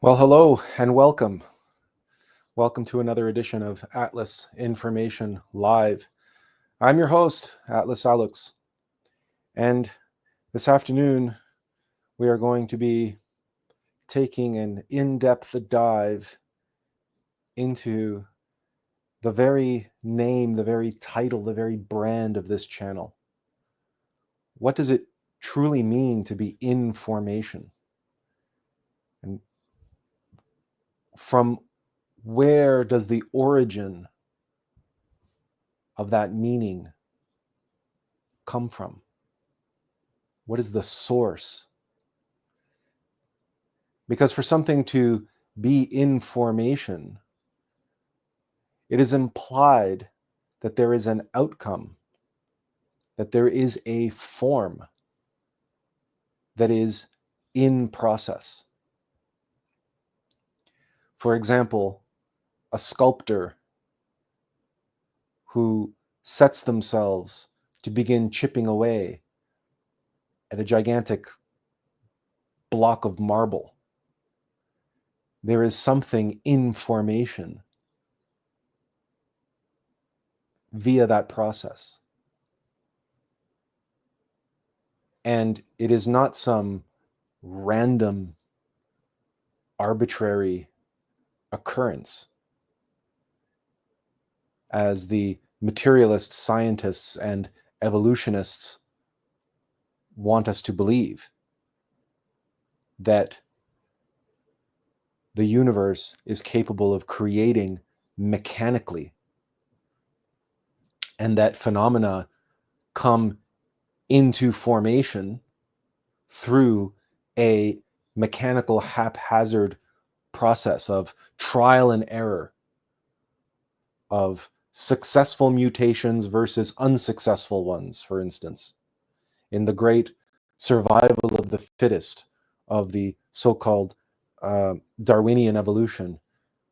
Well, hello and welcome. Welcome to another edition of Attlas Information Live. I'm your host, Attlas. And this afternoon, we are going to be taking an in-depth dive into the very name, the very title, the very brand of this channel. What does it truly mean to be in formation? And from where does the origin of that meaning come from? What is the source? Because for something to be in formation, it is implied that there is an outcome, that there is a form that is in process. For example, a sculptor who sets themselves to begin chipping away at a gigantic block of marble. There is something in formation via that process. And it is not some random, arbitrary occurrence, as the materialist scientists and evolutionists want us to believe, that the universe is capable of creating mechanically, and that phenomena come into formation through a mechanical haphazard process of trial and error, of successful mutations versus unsuccessful ones, for instance, in the great survival of the fittest of the so-called Darwinian evolution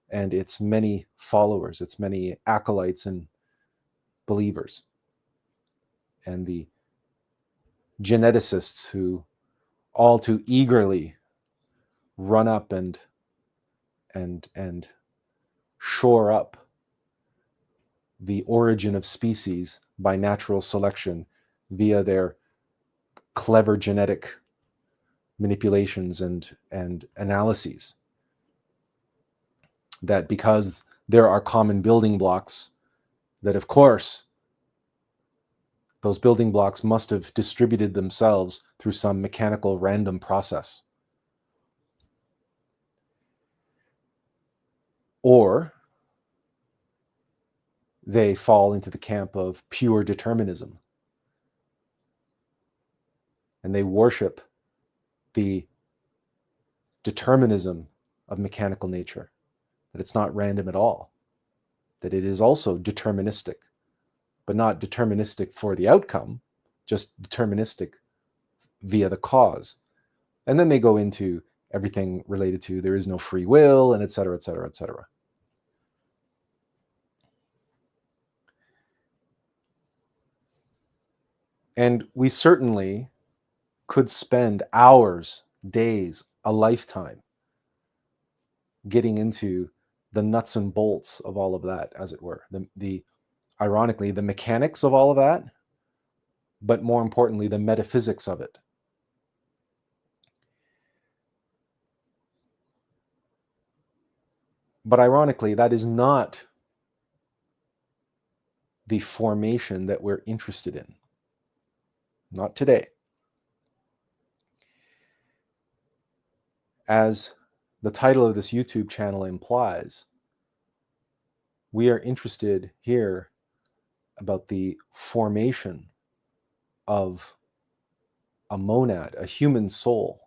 and its many followers, its many acolytes and believers, and the geneticists who all too eagerly run up and shore up the origin of species by natural selection via their clever genetic manipulations and analyses. That because there are common building blocks, that of course those building blocks must have distributed themselves through some mechanical random process. Or they fall into the camp of pure determinism, and they worship the determinism of mechanical nature, that it's not random at all, that it is also deterministic, but not deterministic for the outcome, just deterministic via the cause. And then they go into everything related to there is no free will, and et cetera, et cetera, et cetera. And we certainly could spend hours, days, a lifetime getting into the nuts and bolts of all of that, as it were. Ironically, the mechanics of all of that, but more importantly, the metaphysics of it. But ironically, that is not the formation that we're interested in. Not today. As the title of this YouTube channel implies, we are interested here about the formation of a monad, a human soul.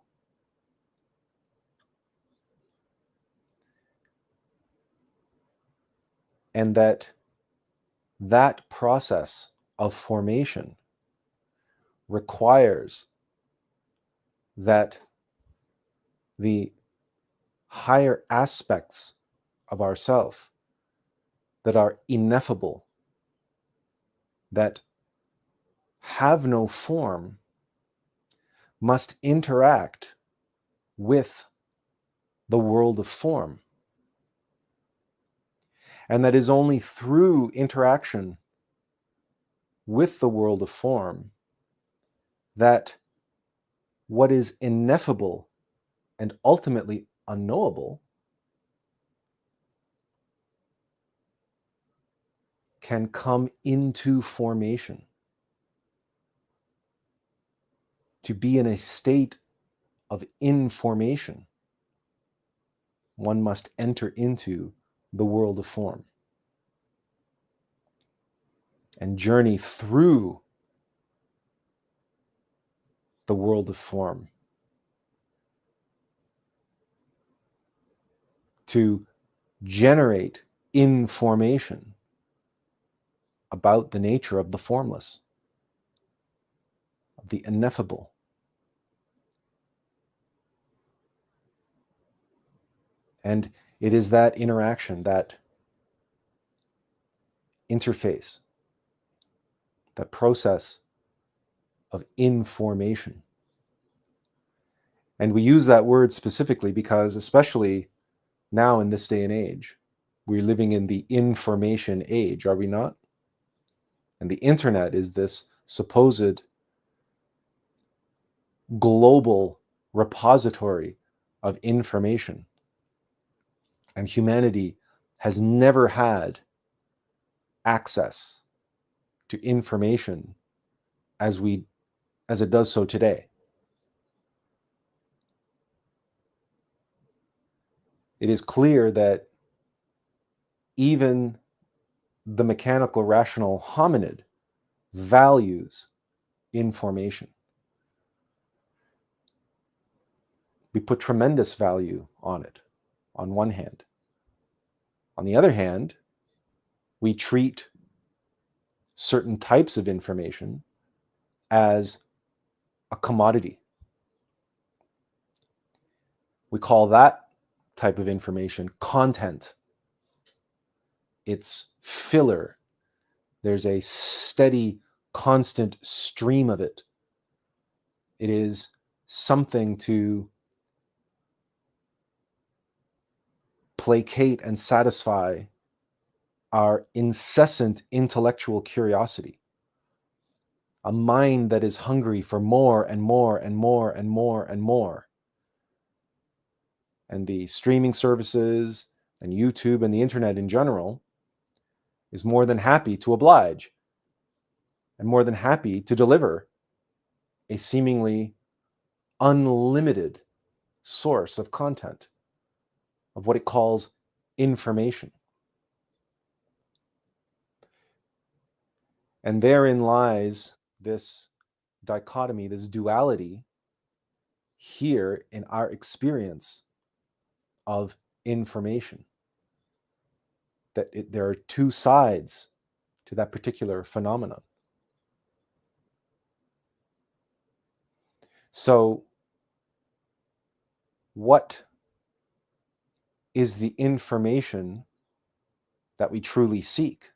And that process of formation requires that the higher aspects of ourself that are ineffable, that have no form, must interact with the world of form. And that is only through interaction with the world of form that what is ineffable and ultimately unknowable can come into formation. To be in a state of information, one must enter into the world of form and journey through the world of form to generate information about the nature of the formless, of the ineffable. And it is that interaction, that interface, that process of information. And we use that word specifically because, especially now in this day and age, we're living in the information age, are we not? And the internet is this supposed global repository of information. And humanity has never had access to information as it does so today. It is clear that even the mechanical rational hominid values information. We put tremendous value on it, on one hand. On the other hand, we treat certain types of information as a commodity. We call that type of information content. It's filler. There's a steady, constant stream of it. It is something to placate and satisfy our incessant intellectual curiosity. A mind that is hungry for more and more and more and more and more. And the streaming services and YouTube and the internet in general is more than happy to oblige and more than happy to deliver a seemingly unlimited source of content, of what it calls information. And therein lies this dichotomy, this duality here in our experience of information. That there are two sides to that particular phenomenon. So, what is the information that we truly seek?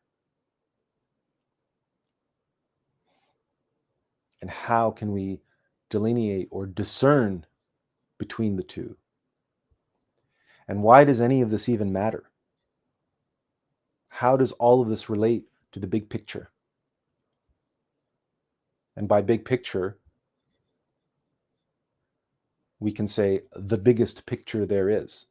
And how can we delineate or discern between the two? And why does any of this even matter? How does all of this relate to the big picture? And by big picture, we can say the biggest picture there is.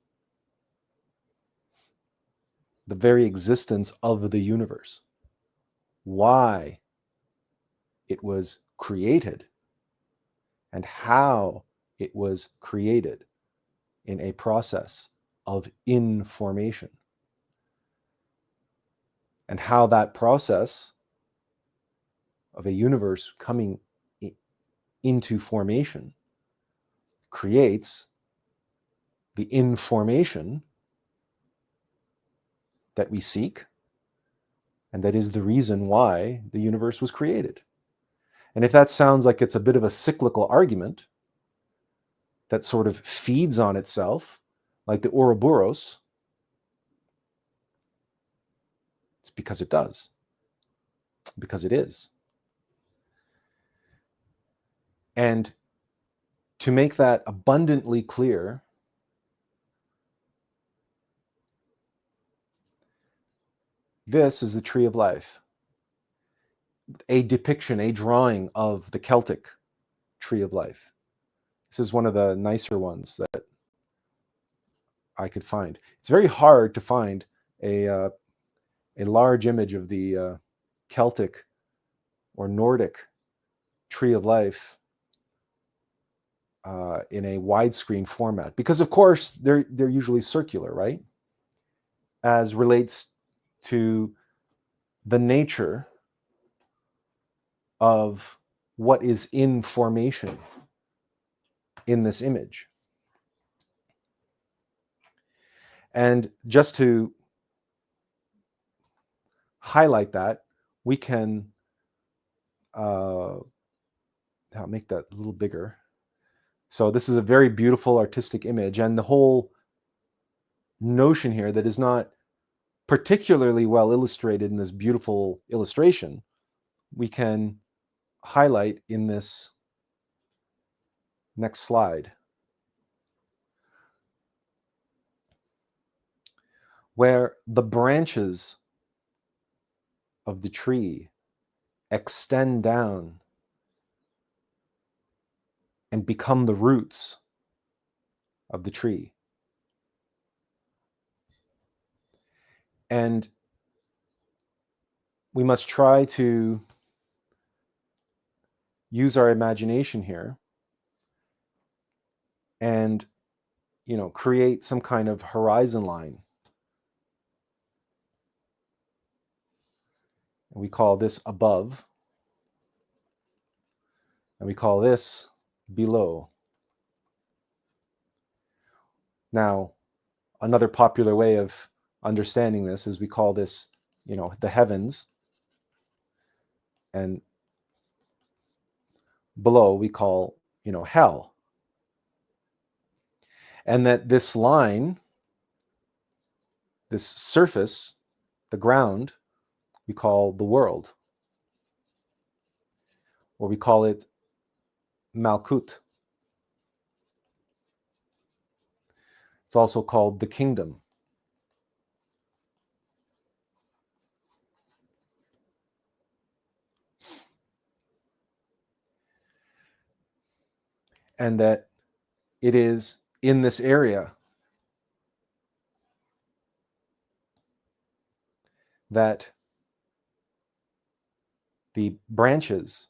The very existence of the universe. Why it was created and how it was created in a process of information. And how that process of a universe coming into formation creates the information that we seek, and that is the reason why the universe was created. And if that sounds like it's a bit of a cyclical argument that sort of feeds on itself, like the Ouroboros, it's because it does. Because it is. And to make that abundantly clear, this is the tree of life. A depiction, a drawing of the Celtic tree of life. This is one of the nicer ones that I could find. It's very hard to find a large image of the Celtic or Nordic tree of life in a widescreen format, because of course they're usually circular, right? As relates to the nature of what is in formation in this image. And just to highlight that, we can I'll make that a little bigger. So this is a very beautiful artistic image, and the whole notion here that is not particularly well illustrated in this beautiful illustration, we can highlight in this next slide, where the branches of the tree extend down and become the roots of the tree. And we must try to use our imagination here and, create some kind of horizon line. And we call this above, and we call this below. Now, another popular way of understanding this is we call this, the heavens, and below we call, hell. And that this line, this surface, the ground, we call the world, or we call it Malkut. It's also called the kingdom. And that it is in this area that the branches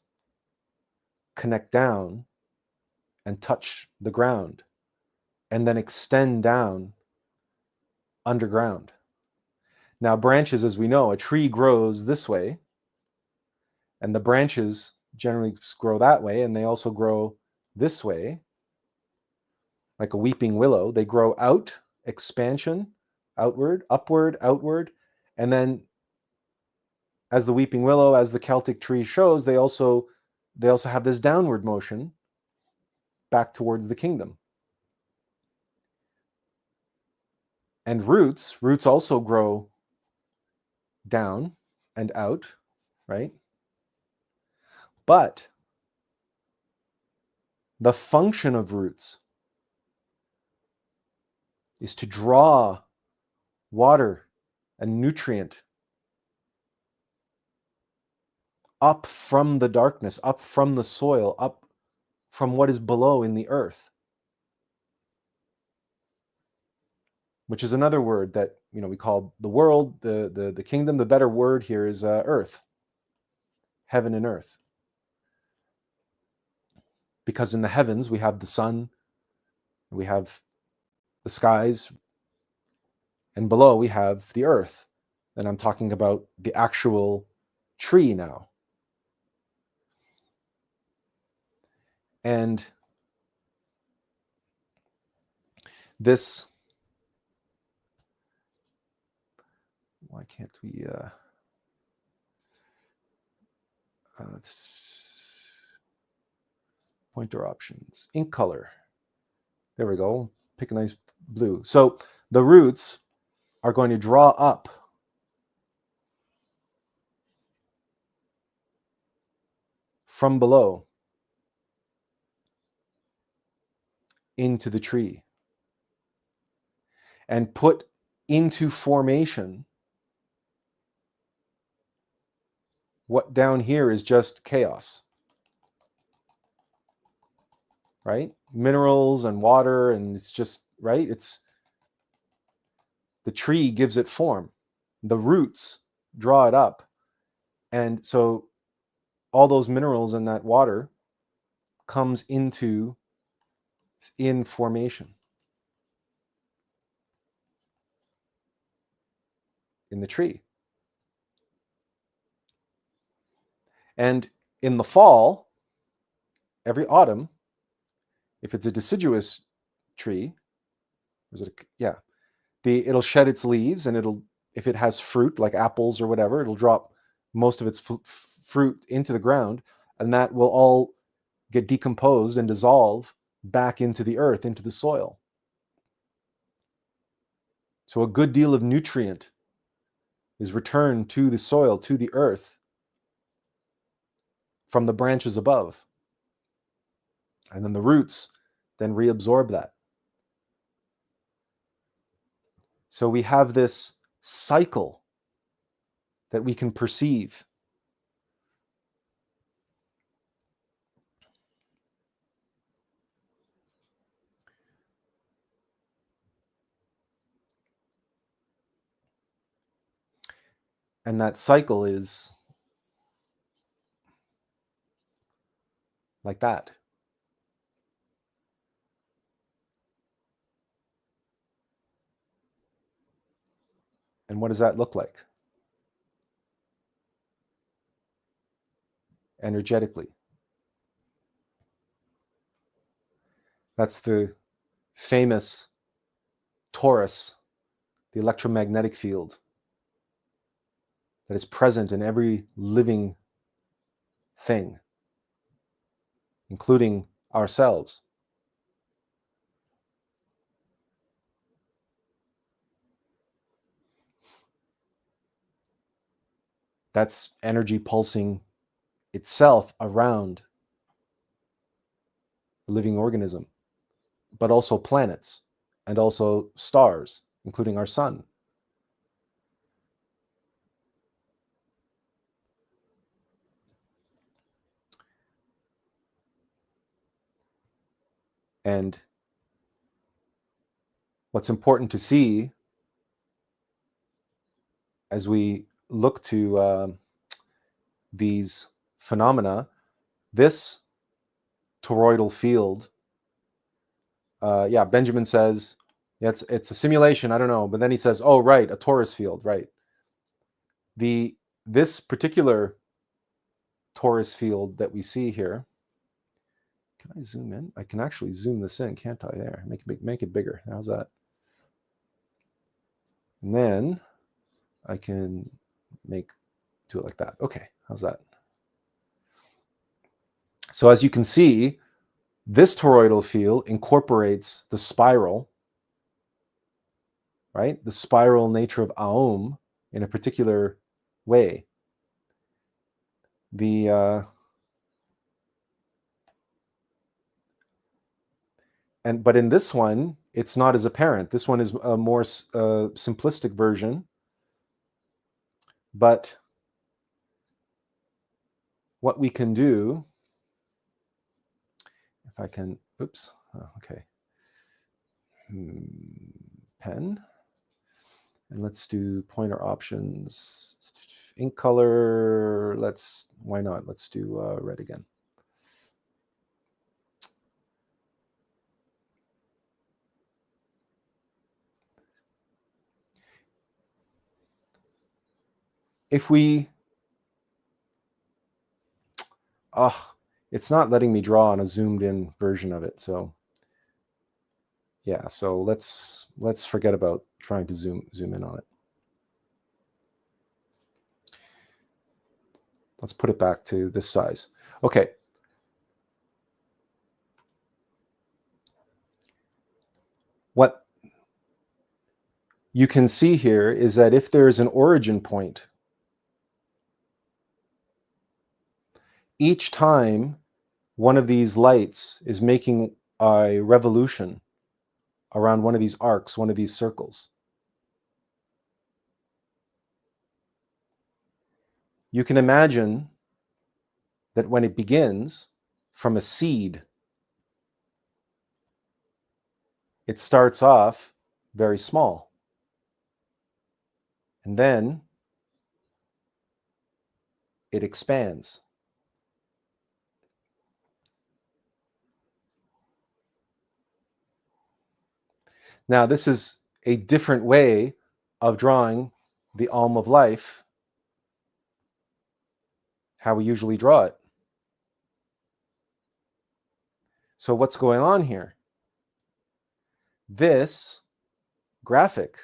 connect down and touch the ground and then extend down underground. Now, branches, as we know, a tree grows this way, and the branches generally grow that way, and they also grow this way, like a weeping willow. They grow out, expansion, outward, upward, outward, and then as the weeping willow, as the Celtic tree shows, they also have this downward motion back towards the kingdom. And roots also grow down and out, right? But the function of roots is to draw water and nutrient up from the darkness, up from the soil, up from what is below in the earth, which is another word that we call the world, the kingdom. The better word here is earth, heaven and earth, because in the heavens we have the sun, we have the skies, and below we have the earth. And I'm talking about the actual tree now. And this, why can't we, pointer options, ink color. There we go. Pick a nice blue. So the roots are going to draw up from below into the tree and put into formation what down here is just chaos, right? Minerals and water, and it's just, right? It's the tree gives it form. The roots draw it up. And so all those minerals and that water comes in formation in the tree. And in the fall, every autumn, if it's a deciduous tree, it'll shed its leaves, and if it has fruit like apples or whatever, it'll drop most of its fruit into the ground, and that will all get decomposed and dissolve back into the earth, into the soil. So a good deal of nutrient is returned to the soil, to the earth, from the branches above. And then the roots then reabsorb that. So we have this cycle that we can perceive. And that cycle is like that. And what does that look like? Energetically. That's the famous torus, the electromagnetic field that is present in every living thing, including ourselves. That's energy pulsing itself around a living organism, but also planets and also stars, including our sun. And what's important to see as we look to these phenomena, this toroidal field, Benjamin says, it's a simulation, I don't know, but then he says, oh, right, a torus field, right. This particular torus field that we see here, can I zoom in? I can actually zoom this in, can't I? There, make it bigger. How's that? And then I can do it like that. Okay, how's that? So as you can see, this toroidal field incorporates the spiral, right? The spiral nature of Aum in a particular way. But in this one, it's not as apparent. This one is a more simplistic version. But what we can do, if I can, oops, okay. Pen. And let's do pointer options. Ink color, why not? Let's do red again. if we, it's not letting me draw on a zoomed in version of it. So yeah, so let's forget about trying to zoom in on it. Let's put it back to this size. Okay. What you can see here is that if there's an origin point, each time one of these lights is making a revolution around one of these arcs, one of these circles, you can imagine that when it begins from a seed, it starts off very small. And then it expands. Now, this is a different way of drawing the Alm of Life, how we usually draw it. So what's going on here? This graphic,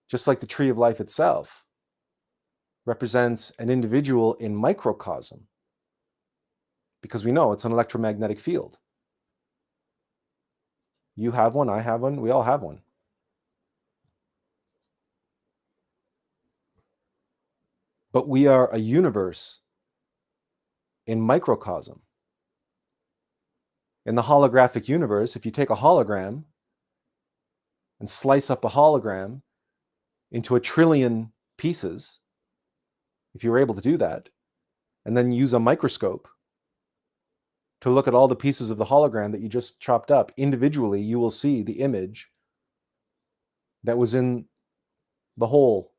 just like the tree of life itself, represents an individual in microcosm, because we know it's an electromagnetic field. You have one, I have one, we all have one. But we are a universe in microcosm. In the holographic universe, if you take a hologram and slice up a hologram into 1 trillion pieces, if you were able to do that, and then use a microscope to look at all the pieces of the hologram that you just chopped up individually, you will see the image that was in the whole.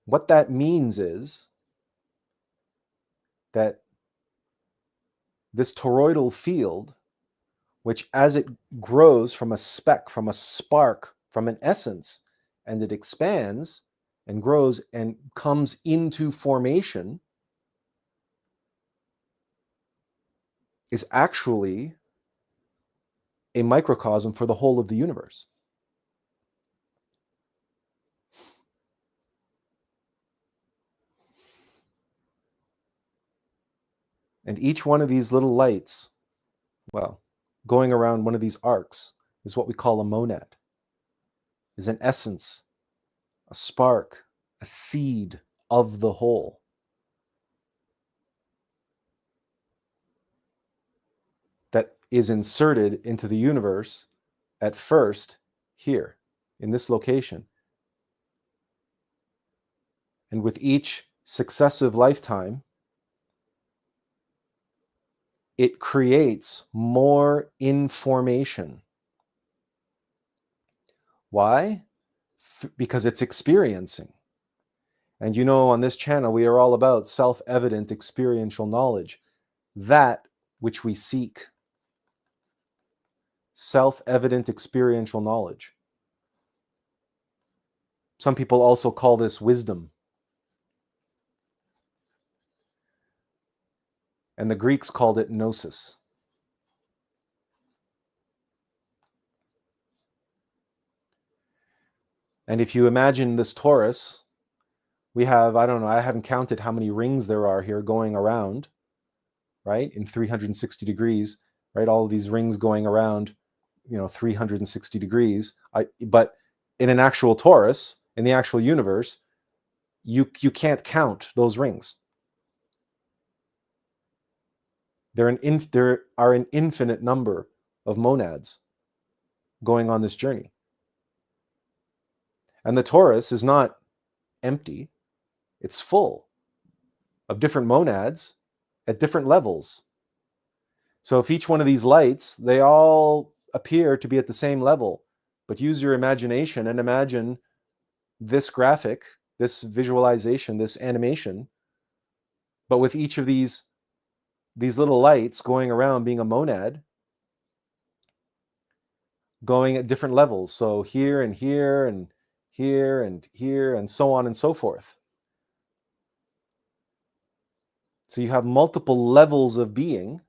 What that means is that this toroidal field, which as it grows from a speck, from a spark, from an essence, and it expands and grows and comes into formation, is actually a microcosm for the whole of the universe. And each one of these little lights, well, going around one of these arcs, is what we call a monad, is an essence, a spark, a seed of the whole. That is inserted into the universe at first here, in this location. And with each successive lifetime, it creates more information. Why? Because it's experiencing. And you know, on this channel, we are all about self-evident experiential knowledge, that which we seek. Self-evident experiential knowledge. Some people also call this wisdom. And the Greeks called it gnosis. And if you imagine this torus, we have, I don't know, I haven't counted how many rings there are here going around, right? In 360 degrees, right? All of these rings going around, 360 degrees. But in an actual torus, in the actual universe, you can't count those rings. There are an infinite number of monads going on this journey. And the torus is not empty. It's full of different monads at different levels. So if each one of these lights, they all appear to be at the same level, but use your imagination and imagine this graphic, this visualization, this animation, but with each of these little lights going around being a monad, going at different levels. So here and here and here and here and so on and so forth. So you have multiple levels of being,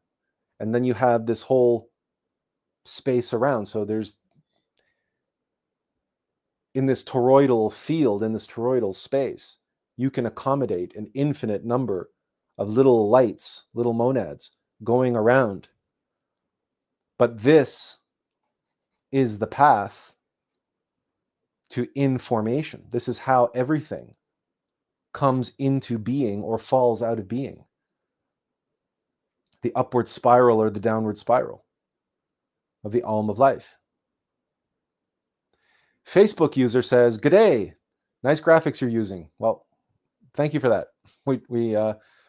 and then you have this whole space around. So there's, in this toroidal field, in this toroidal space, you can accommodate an infinite number of little lights, little monads going around. But this is the path to information. This is how everything comes into being or falls out of being. The upward spiral or the downward spiral of the Alm of Life. Facebook user says, "G'day, nice graphics you're using." Well, thank you for that. We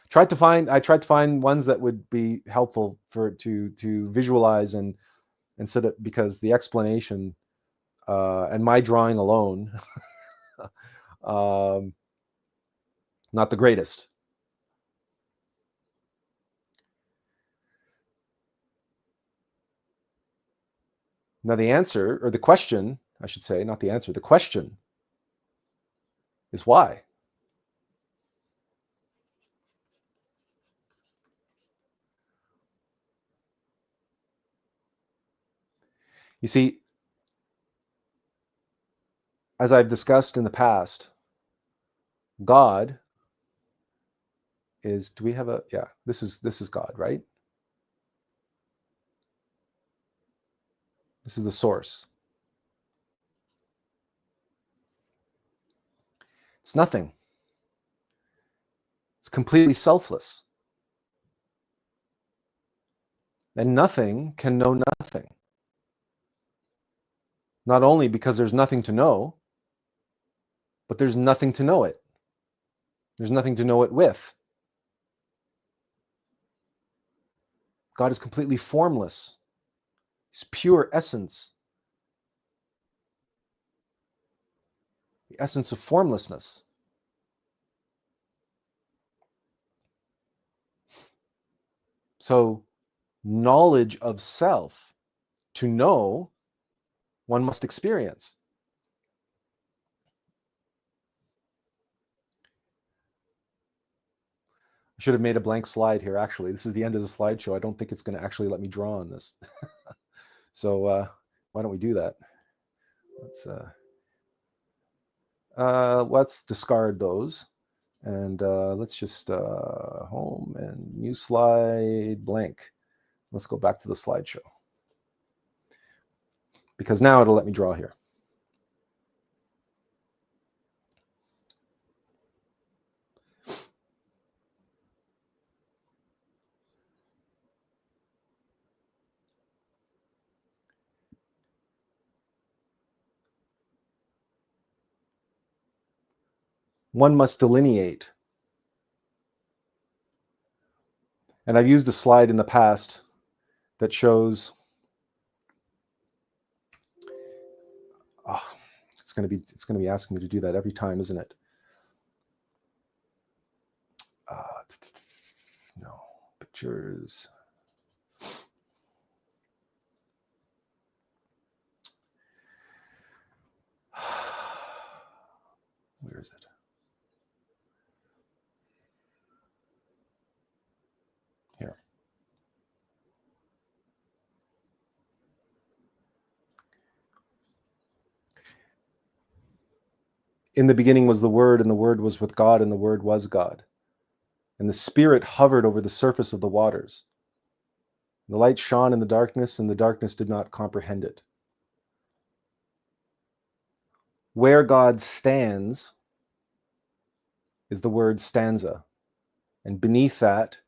tried to find ones that would be helpful to visualize and so that, because the explanation and my drawing alone, not the greatest. Now the answer, or the question, I should say, not the answer, the question is why? You see, as I've discussed in the past, God is, do we have a, yeah, this is God, right? This is the source. It's nothing. It's completely selfless. And nothing can know nothing. Not only because there's nothing to know, but there's nothing to know it. There's nothing to know it with. God is completely formless. He's pure essence. The essence of formlessness. So, knowledge of self, to know, one must experience. I should have made a blank slide here, actually. This is the end of the slideshow. I don't think it's going to actually let me draw on this. So why don't we do that? Let's discard those. And let's just home and new slide, blank. Let's go back to the slideshow. Because now it'll let me draw here. One must delineate. And I've used a slide in the past that shows, oh, it's going to be asking me to do that every time, isn't it? No, pictures. Where is it? Here. In the beginning was the Word, and the Word was with God, and the Word was God. And the Spirit hovered over the surface of the waters. The light shone in the darkness, and the darkness did not comprehend it. Where God stands is the word stanza. And beneath that,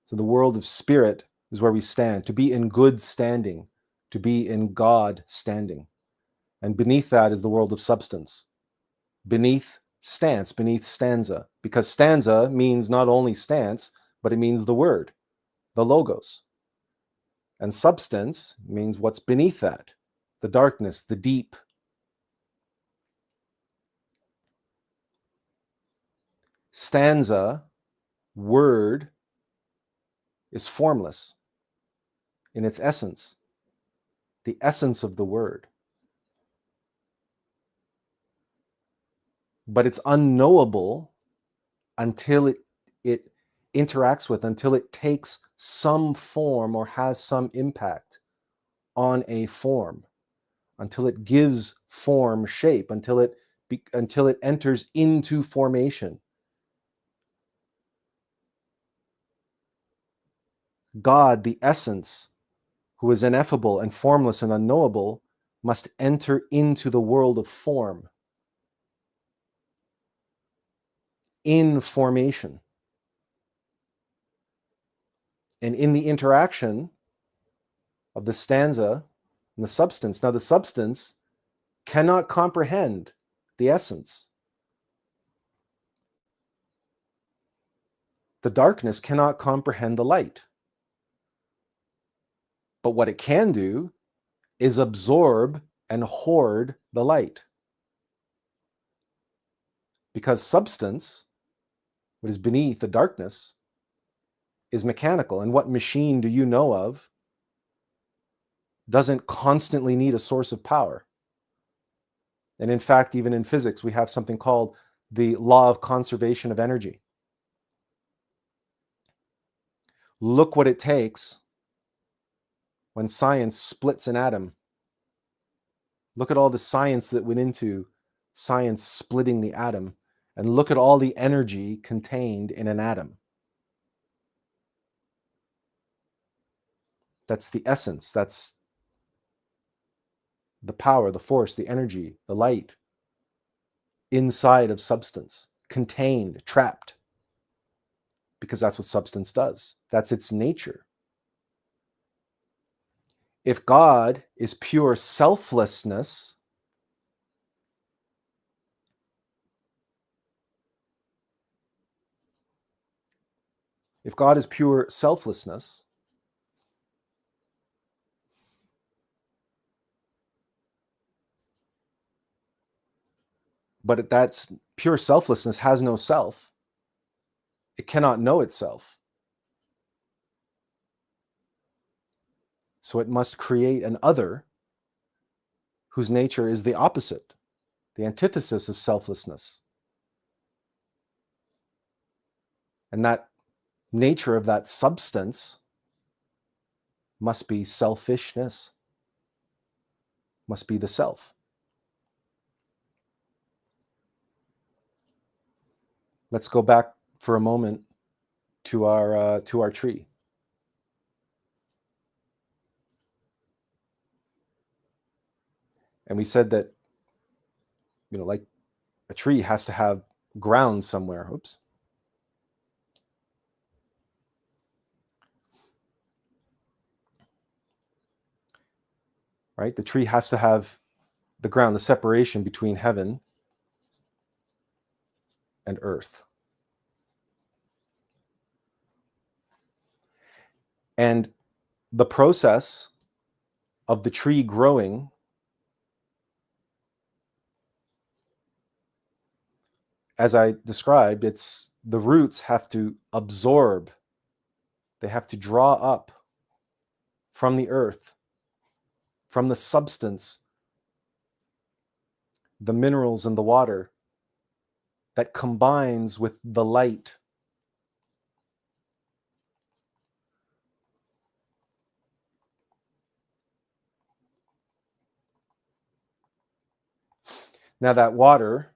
so the world of spirit is where we stand, to be in good standing, to be in God standing. And beneath that is the world of substance. Beneath stance, beneath stanza, because stanza means not only stance, but it means the word, the logos. And substance means what's beneath that, the darkness, the deep. Stanza, word, is formless in its essence. the essence of the word. But it's unknowable until it interacts with, until it takes some form or has some impact on a form, until it gives form shape, until it enters into formation. God, the essence, who is ineffable and formless and unknowable, must enter into the world of form, in formation. And in the interaction of the stanza and the substance. Now, the substance cannot comprehend the essence. The darkness cannot comprehend the light. But what it can do is absorb and hoard the light. Because substance, what is beneath the darkness, is mechanical. And what machine do you know of doesn't constantly need a source of power? And in fact, even in physics, we have something called the law of conservation of energy. Look what it takes when science splits an atom. Look at all the science that went into science splitting the atom, and look at all the energy contained in an atom. That's the essence. That's the power, the force, the energy, the light inside of substance, contained, trapped, because that's what substance does. That's its nature. If God is pure selflessness, if God is pure selflessness, but that's pure selflessness has no self, it cannot know itself. So it must create an other whose nature is the opposite, the antithesis of selflessness. And that nature of that substance must be selfishness, must be the self. Let's go back for a moment to our tree. And we said that, like a tree has to have ground somewhere. Oops. Right? The tree has to have the ground, the separation between heaven and earth. And the process of the tree growing as I described, it's the roots have to absorb, they have to draw up from the earth, from the substance, the minerals and the water that combines with the light. Now that water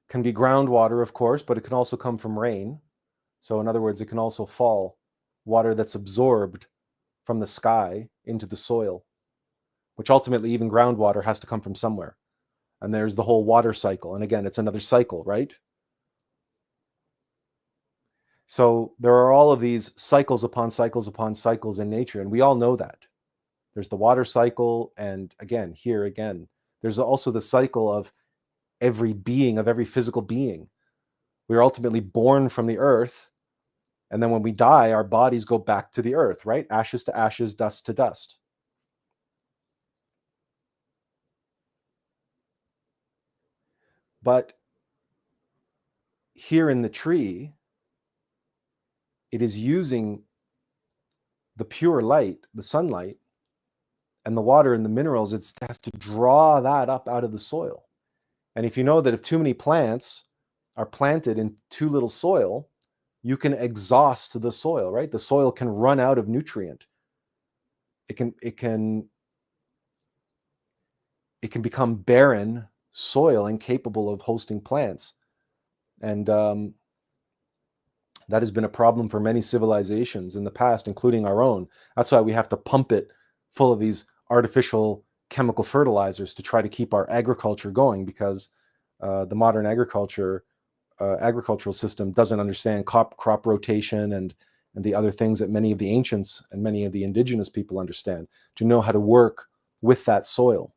can be groundwater, of course, but it can also come from rain. So in other words, it can also fall, water that's absorbed from the sky into the soil, which ultimately even groundwater has to come from somewhere. And there's the whole water cycle. And again, it's another cycle, right? So there are all of these cycles upon cycles upon cycles in nature, and we all know that. There's the water cycle, and again, here again, there's also the cycle of every being, of every physical being. We are ultimately born from the earth, and then when we die, our bodies go back to the earth, right? Ashes to ashes, dust to dust. But here in the tree, it is using the pure light, the sunlight, and the water and the minerals, it has to draw that up out of the soil. And if you know that if too many plants are planted in too little soil, you can exhaust the soil, right? The soil can run out of nutrient. It can become barren soil, incapable of hosting plants. And that has been a problem for many civilizations in the past, including our own. That's why we have to pump it full of these artificial chemical fertilizers to try to keep our agriculture going, because the modern agricultural system doesn't understand crop rotation and the other things that many of the ancients and many of the indigenous people understand, to know how to work with that soil.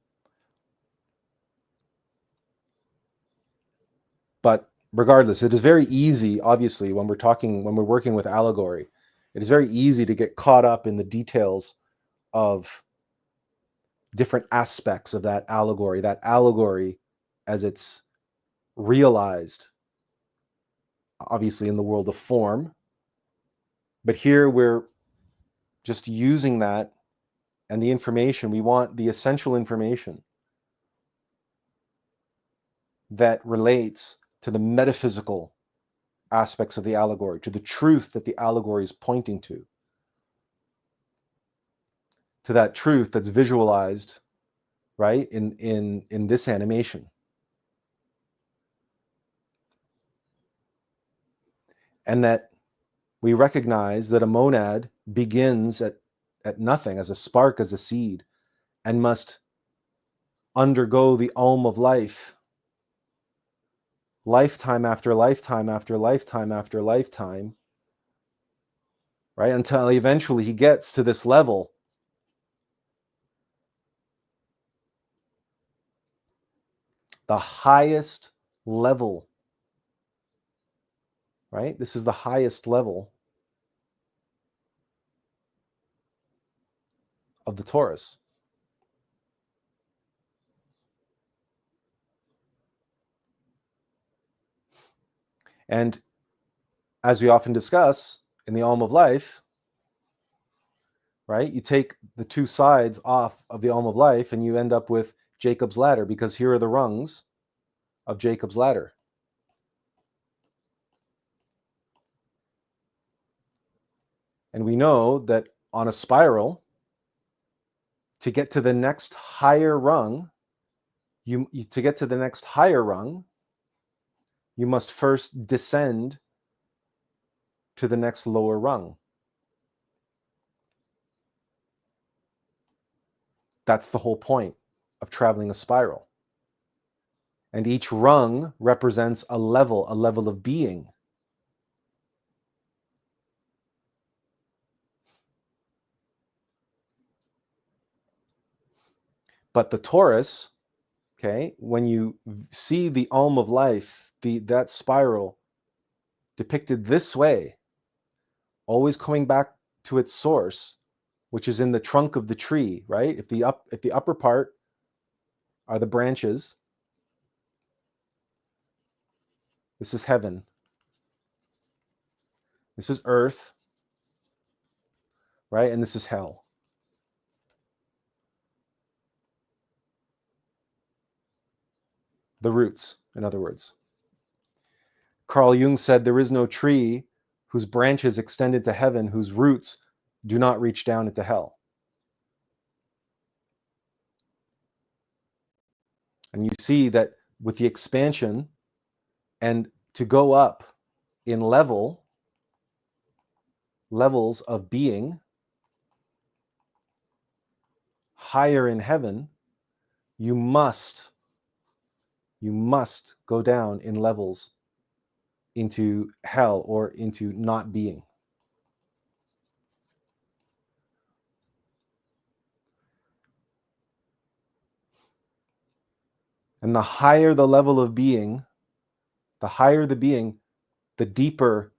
But regardless, it is very easy, obviously, when we're working with allegory, it is very easy to get caught up in the details of different aspects of that allegory as it's realized, obviously, in the world of form. But here we're just using that and the information. We want the essential information that relates to the metaphysical aspects of the allegory, to the truth that the allegory is pointing to that truth that's visualized, right, in this animation. And that we recognize that a monad begins at nothing, as a spark, as a seed, and must undergo the alm of life, lifetime after lifetime after lifetime after lifetime, right, until eventually he gets to this level the highest level, right? This is the highest level of the torus. And as we often discuss in the alm of life, right, you take the two sides off of the alm of life and you end up with Jacob's ladder, because here are the rungs of Jacob's ladder. And we know that on a spiral, to get to the next higher rung, you must first descend to the next lower rung. That's the whole point of traveling a spiral. And each rung represents a level of being. But the torus, okay, when you see the alm of life, that spiral depicted this way, always coming back to its source, which is in the trunk of the tree, right? If the upper part are the branches, this is heaven. This is earth, right? And this is hell. The roots, in other words. Carl Jung said there is no tree whose branches extend into heaven, whose roots do not reach down into hell. And you see that with the expansion and to go up in levels of being higher in heaven, you must go down in levels into hell or into not being. And the higher the level of being, the higher the being, the deeper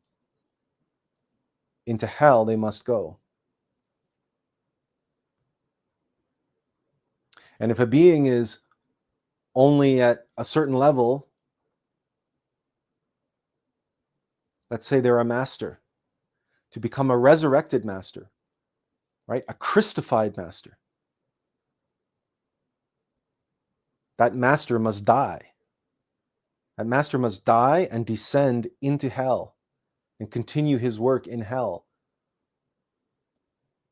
into hell they must go. And if a being is only at a certain level, let's say they're a master, to become a resurrected master, right? A Christified master, that master must die. That master must die and descend into hell and continue his work in hell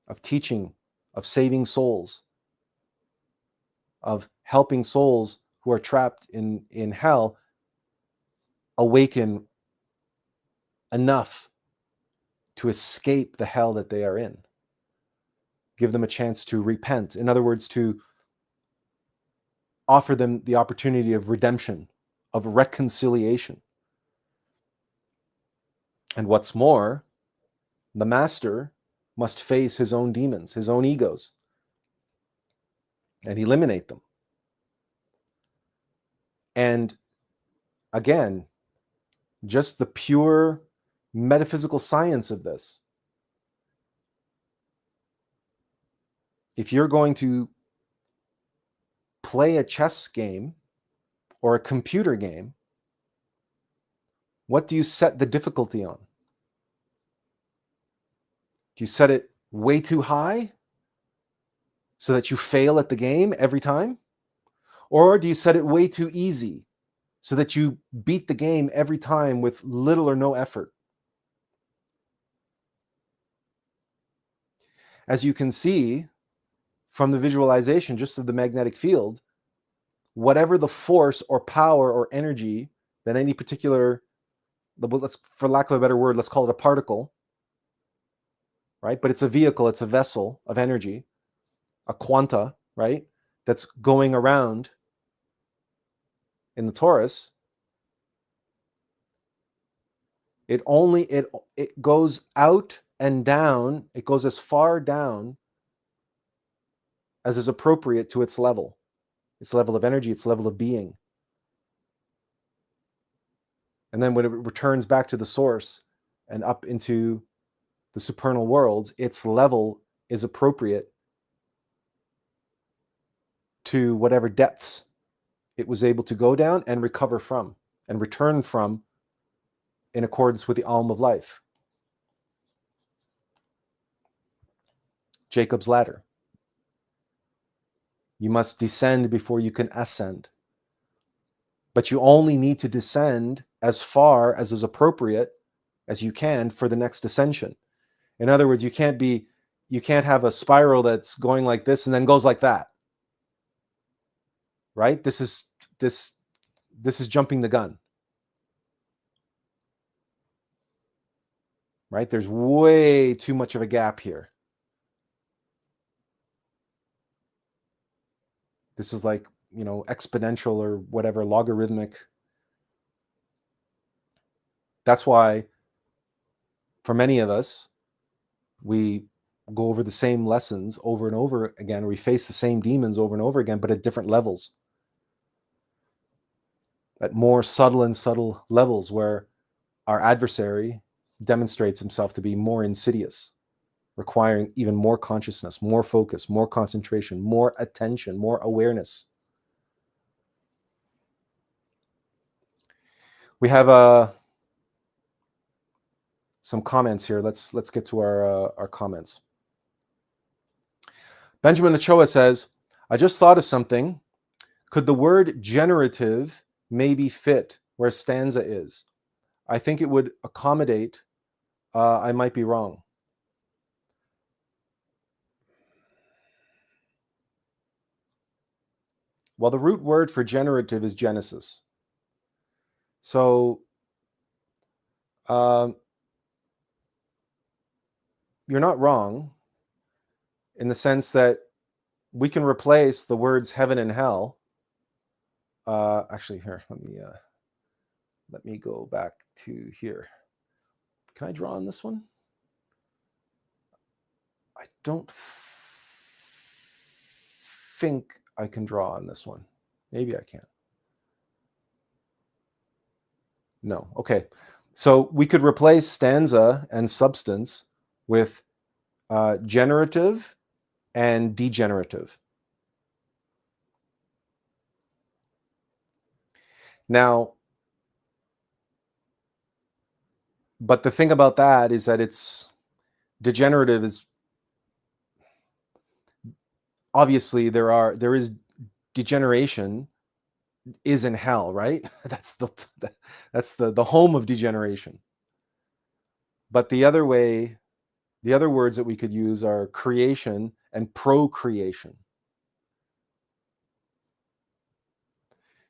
of teaching, of saving souls, of helping souls who are trapped in hell awaken enough to escape the hell that they are in. Give them a chance to repent. In other words, to offer them the opportunity of redemption, of reconciliation. And what's more, the master must face his own demons, his own egos, and eliminate them. And again, just the pure metaphysical science of this. If you're going to play a chess game or a computer game, what do you set the difficulty on? Do you set it way too high so that you fail at the game every time? Or do you set it way too easy so that you beat the game every time with little or no effort? As you can see from the visualization just of the magnetic field, whatever the force or power or energy that any particular, let's, for lack of a better word, let's call it a particle, right? But it's a vehicle, it's a vessel of energy, a quanta, right? That's going around in the torus. It goes out and down. It goes as far down as is appropriate to its level of energy, its level of being. And then when it returns back to the source and up into the supernal worlds, its level is appropriate to whatever depths it was able to go down and recover from and return from in accordance with the Alm of life. Jacob's ladder. You must descend before you can ascend. But you only need to descend as far as is appropriate as you can for the next ascension. In other words, you can't have a spiral that's going like this and then goes like that. Right? This is jumping the gun. Right? There's way too much of a gap here. This is like, exponential or whatever, logarithmic. That's why for many of us, we go over the same lessons over and over again. We face the same demons over and over again, but at different levels. At more subtle levels where our adversary demonstrates himself to be more insidious, requiring even more consciousness, more focus, more concentration, more attention, more awareness. We have some comments here. Let's get to our comments. Benjamin Ochoa says, I just thought of something. Could the word generative maybe fit where stanza is? I think it would accommodate. I might be wrong. Well, the root word for generative is Genesis. So you're not wrong in the sense that we can replace the words heaven and hell. Actually, here, let me go back to here. Can I draw on this one? I don't think I can draw on this one. Maybe I can. No. Okay. So we could replace stanza and substance with generative and degenerative. Now, but the thing about that is that it's degenerative is obviously there is degeneration is in hell, right? That's the home of degeneration. But the other words that we could use are creation and procreation.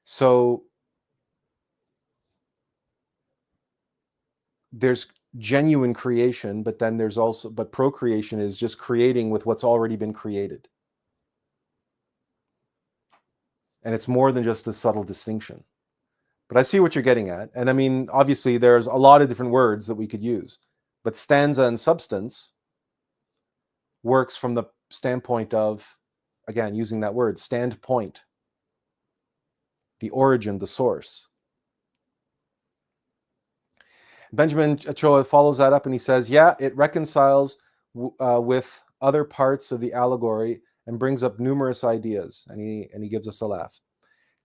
So there's genuine creation, but then but procreation is just creating with what's already been created. And it's more than just a subtle distinction. But I see what you're getting at. And I mean, obviously, there's a lot of different words that we could use. But stanza and substance works from the standpoint of, again, using that word, standpoint, the origin, the source. Benjamin Ochoa follows that up and he says, yeah, it reconciles with other parts of the allegory and brings up numerous ideas. And he gives us a laugh.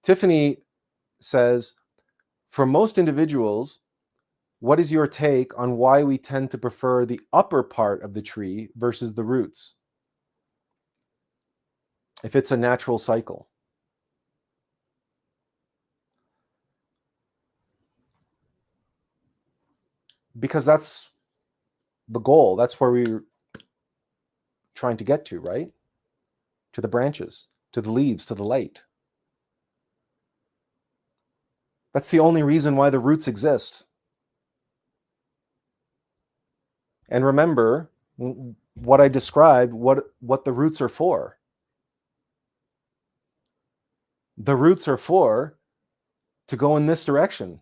Tiffany says, for most individuals, what is your take on why we tend to prefer the upper part of the tree versus the roots? If it's a natural cycle. Because that's the goal. That's where we're trying to get to, right? To the branches, to the leaves, to the light. That's the only reason why the roots exist. And remember what I described, what the roots are for. The roots are for to go in this direction.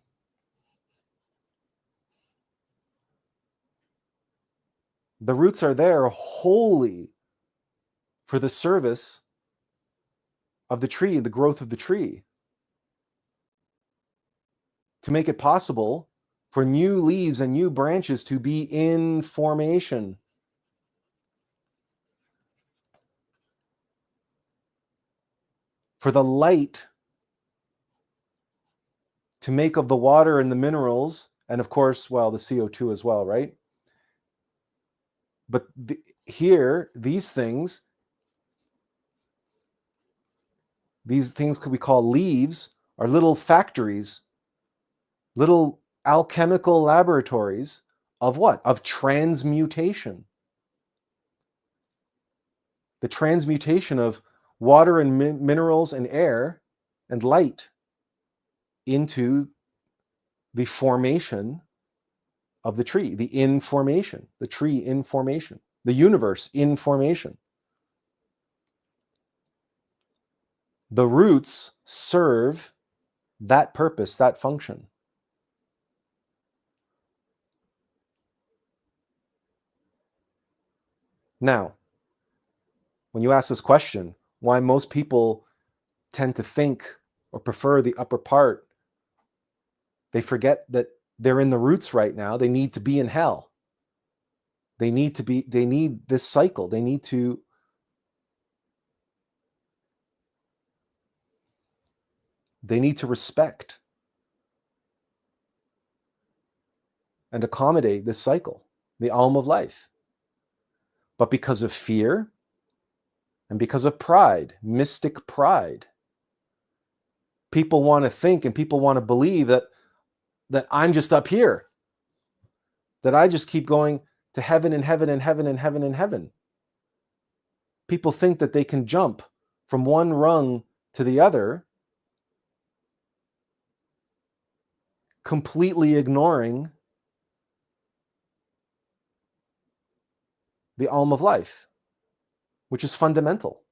The roots are there wholly for the service of the tree, the growth of the tree, to make it possible for new leaves and new branches to be in formation. For the light to make of the water and the minerals, and of course, well, the CO2 as well, right? But here, these things could we call leaves, are little factories, little alchemical laboratories of what? Of transmutation. The transmutation of water and minerals and air and light into the formation of the tree, the information, the tree in formation, the universe in formation. The roots serve that purpose, that function. Now, when you ask this question, why most people tend to think or prefer the upper part, they forget that they're in the roots right now. They need to be in hell. They need this cycle. They need to respect and accommodate this cycle, the alm of life. But because of fear and because of pride, mystic pride, people want to think and people want to believe that I'm just up here, that I just keep going to heaven and heaven and heaven and heaven and heaven. People think that they can jump from one rung to the other, completely ignoring the alm of life, which is fundamental.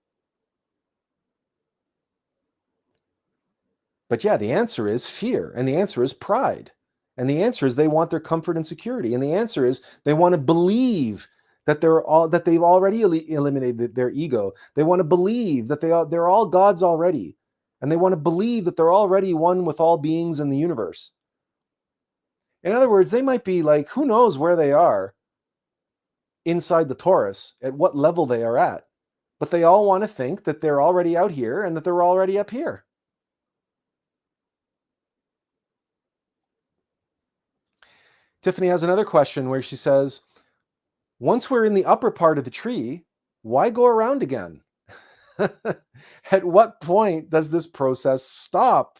But yeah, the answer is fear, and the answer is pride, and the answer is they want their comfort and security, and the answer is they want to believe that they've already eliminated their ego. They want to believe that they're all gods already, and they want to believe that they're already one with all beings in the universe. In other words, they might be like, who knows where they are inside the torus, at what level they are at, but they all want to think that they're already out here and that they're already up here. Tiffany has another question where she says, once we're in the upper part of the tree, why go around again? At what point does this process stop?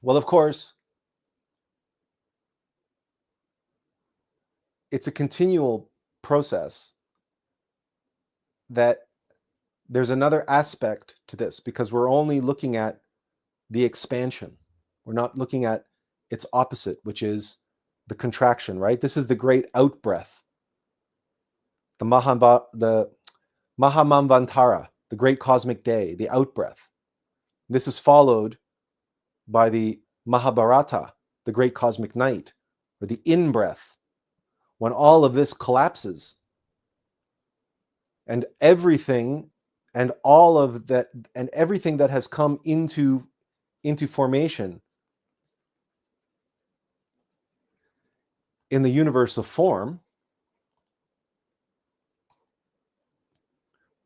Well, of course, it's a continual process that there's another aspect to this because we're only looking at the expansion. We're not looking at its opposite, which is the contraction, right? This is the great outbreath, the Mahamamvantara, the great cosmic day, the outbreath. This is followed by the Mahabharata, the great cosmic night, or the in-breath, when all of this collapses and everything and all of that and everything that has come into formation in the universe of form,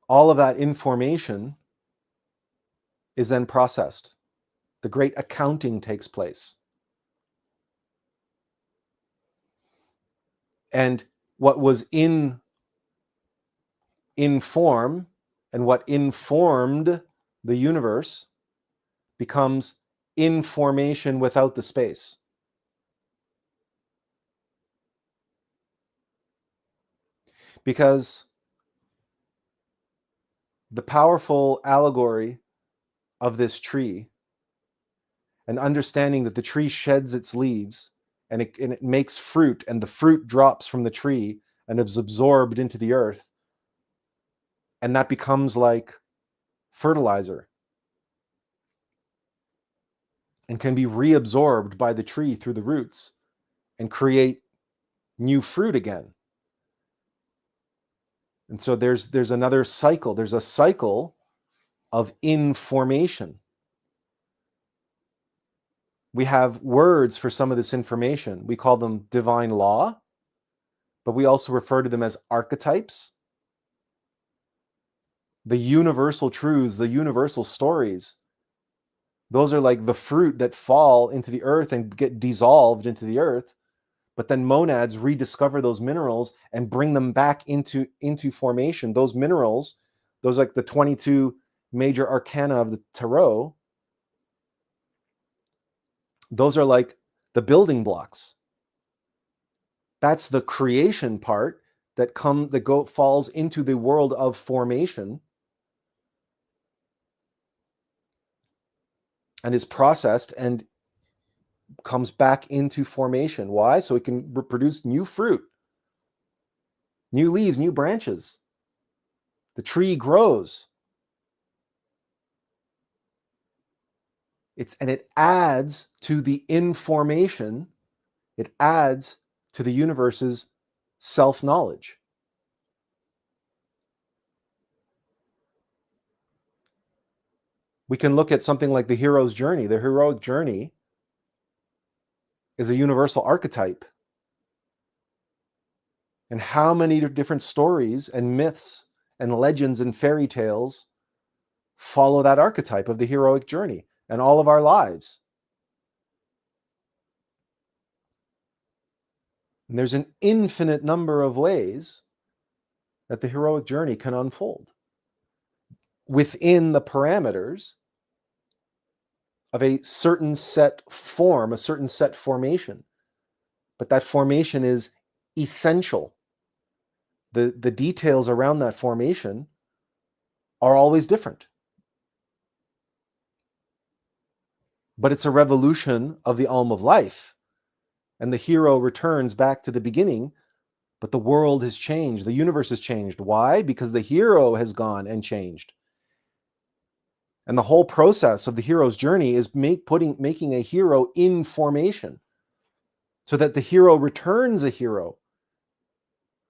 all of that information is then processed. The great accounting takes place. And what was in form and what informed the universe becomes information without the space. Because the powerful allegory of this tree and understanding that the tree sheds its leaves and it makes fruit, and the fruit drops from the tree and is absorbed into the earth, and that becomes like fertilizer and can be reabsorbed by the tree through the roots and create new fruit again. And so there's another cycle. There's a cycle of information. We have words for some of this information. We call them divine law, but we also refer to them as archetypes. The universal truths, the universal stories, those are like the fruit that fall into the earth and get dissolved into the earth, but then monads rediscover those minerals and bring them back into formation. Those minerals, those like the 22 major arcana of the tarot, those are like the building blocks. That's the creation part that falls into the world of formation and is processed and comes back into formation. Why? So it can produce new fruit, new leaves, new branches. The tree grows. And it adds to the information. It adds to the universe's self-knowledge. We can look at something like the hero's journey. The heroic journey is a universal archetype. And how many different stories and myths and legends and fairy tales follow that archetype of the heroic journey and all of our lives. And there's an infinite number of ways that the heroic journey can unfold within the parameters of a certain set form, a certain set formation. But that formation is essential. The details around that formation are always different. But it's a revolution of the Alm of Life. And the hero returns back to the beginning, but the world has changed. The universe has changed. Why? Because the hero has gone and changed. And the whole process of the hero's journey is making a hero in formation so that the hero returns a hero,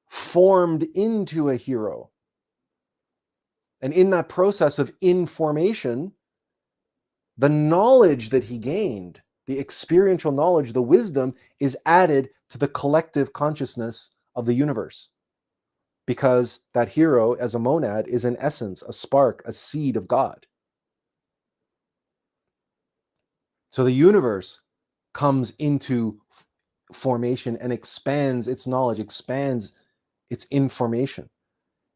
formed into a hero. And in that process of information, the knowledge that he gained, the experiential knowledge, the wisdom, is added to the collective consciousness of the universe. Because that hero, as a monad, is in essence a spark, a seed of God. So the universe comes into formation and expands its knowledge, expands its information.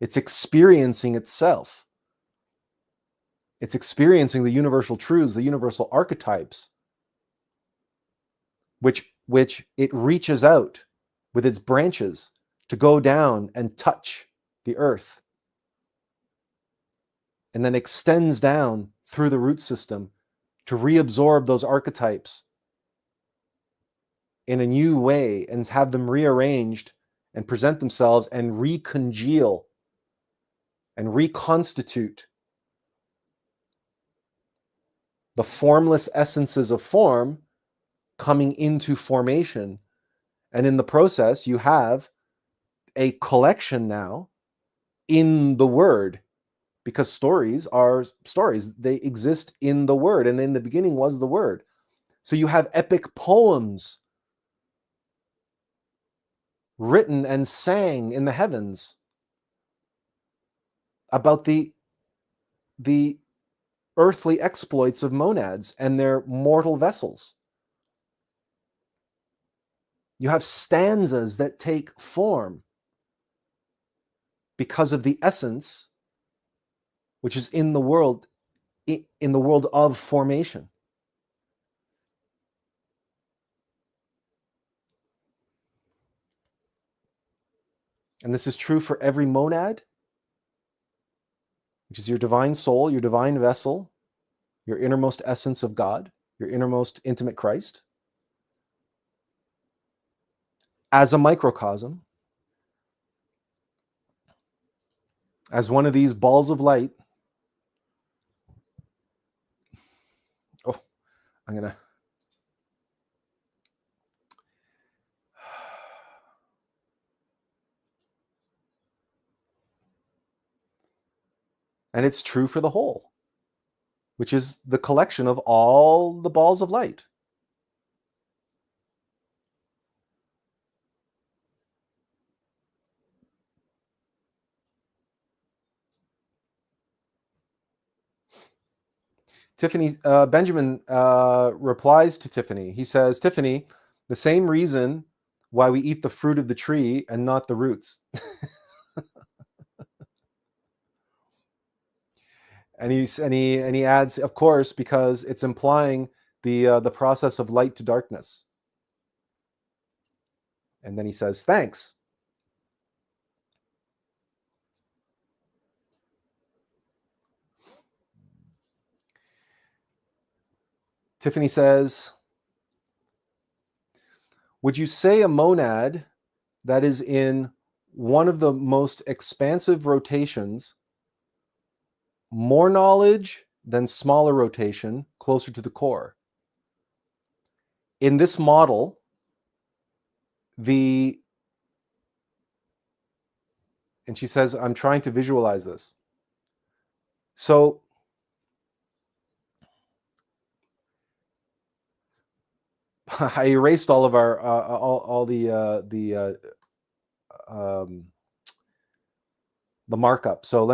It's experiencing itself. It's experiencing the universal truths, the universal archetypes which it reaches out with its branches to go down and touch the earth, and then extends down through the root system to reabsorb those archetypes in a new way and have them rearranged and present themselves and recongeal and reconstitute the formless essences of form coming into formation. And in the process, you have a collection now in the word, because stories are stories. They exist in the word, and in the beginning was the word. So you have epic poems written and sang in the heavens about the earthly exploits of monads and their mortal vessels. You have stanzas that take form because of the essence which is in the world of formation. And this is true for every monad, which is your divine soul, your divine vessel, your innermost essence of God, your innermost intimate Christ, as a microcosm, as one of these balls of light. Oh, I'm going to... And it's true for the whole, which is the collection of all the balls of light. Tiffany, Benjamin replies to Tiffany. He says, Tiffany, the same reason why we eat the fruit of the tree and not the roots. and he adds, of course, because it's implying the process of light to darkness. And then he says, thanks. Tiffany says, would you say a monad that is in one of the most expansive rotations, more knowledge than smaller rotation, closer to the core? In this model, and she says, I'm trying to visualize this. So I erased all of our all the markup. So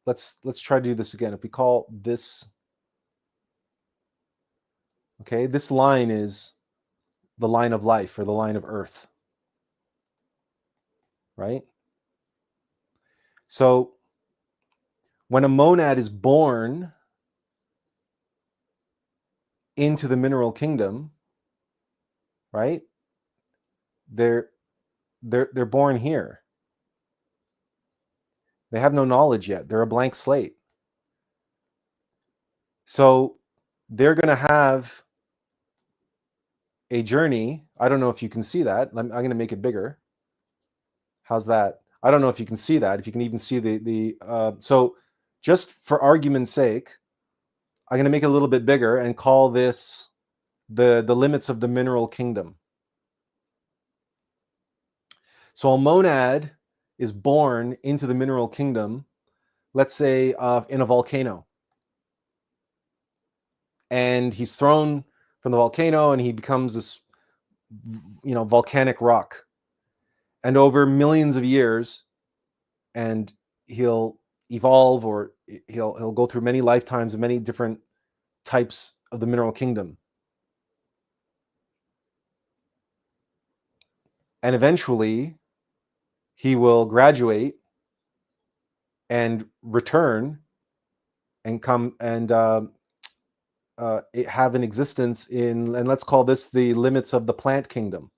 let's try to do this again. If we call this, okay, this line is the line of life, or the line of earth, right? So when a monad is born into the mineral kingdom, right? They're born here. They have no knowledge yet. They're a blank slate. So they're going to have a journey. I don't know if you can see that. I'm going to make it bigger. How's that? I don't know if you can see that. If you can even see so just for argument's sake, I'm going to make it a little bit bigger and call this the limits of the mineral kingdom. So a monad is born into the mineral kingdom, let's say in a volcano. And he's thrown from the volcano and he becomes this, volcanic rock. And over millions of years, and he'll evolve, or he'll go through many lifetimes of many different types of the mineral kingdom. And eventually, he will graduate and return and come and have an existence in, and let's call this the limits of the plant kingdom.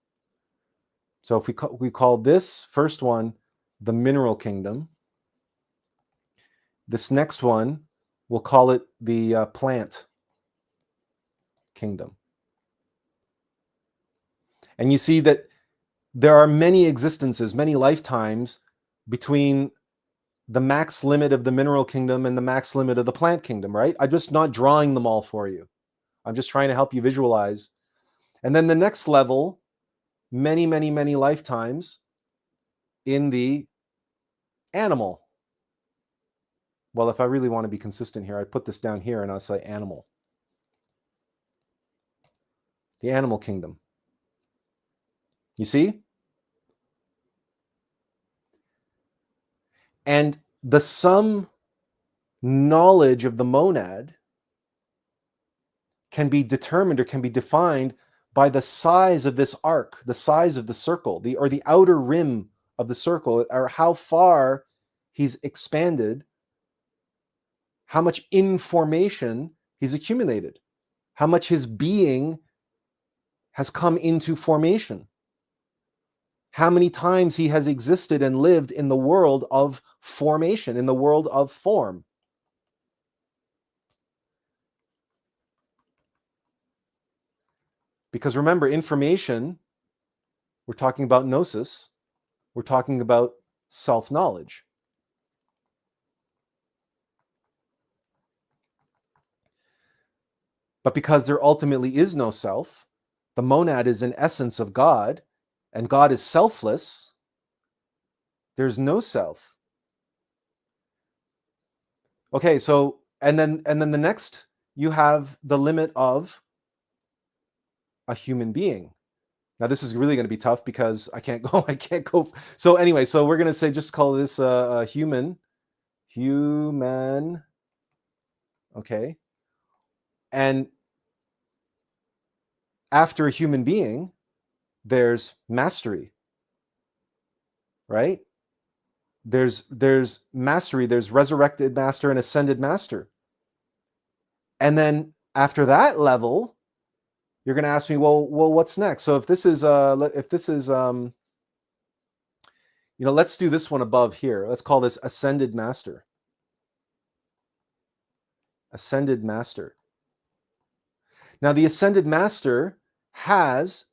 So if we call this first one the mineral kingdom, this next one, we'll call it the plant kingdom. And you see that there are many existences, many lifetimes between the max limit of the mineral kingdom and the max limit of the plant kingdom, right? I'm just not drawing them all for you. I'm just trying to help you visualize. And then the next level, many, many, many lifetimes in the animal. Well, if I really want to be consistent here, I'd put this down here and I'll say animal. The animal kingdom. You see? And the sum knowledge of the monad can be determined or can be defined by the size of this arc, the size of the circle, or the outer rim of the circle, or how far he's expanded, how much information he's accumulated, how much his being has come into formation, how many times he has existed and lived in the world of formation, in the world of form. Because remember, information, we're talking about gnosis, we're talking about self-knowledge. But because there ultimately is no self, the monad is an essence of God, and God is selfless, there's no self. Okay, so and then the next, you have the limit of a human being. Now this is really going to be tough because I can't go. So anyway, so we're going to say, just call this a human. Okay. And after a human being, there's mastery, right? There's mastery, there's resurrected master and ascended master. And then after that level, you're going to ask me, well, what's next? So if this is let's do this one above here. Let's call this ascended master. Ascended master. Now the ascended master has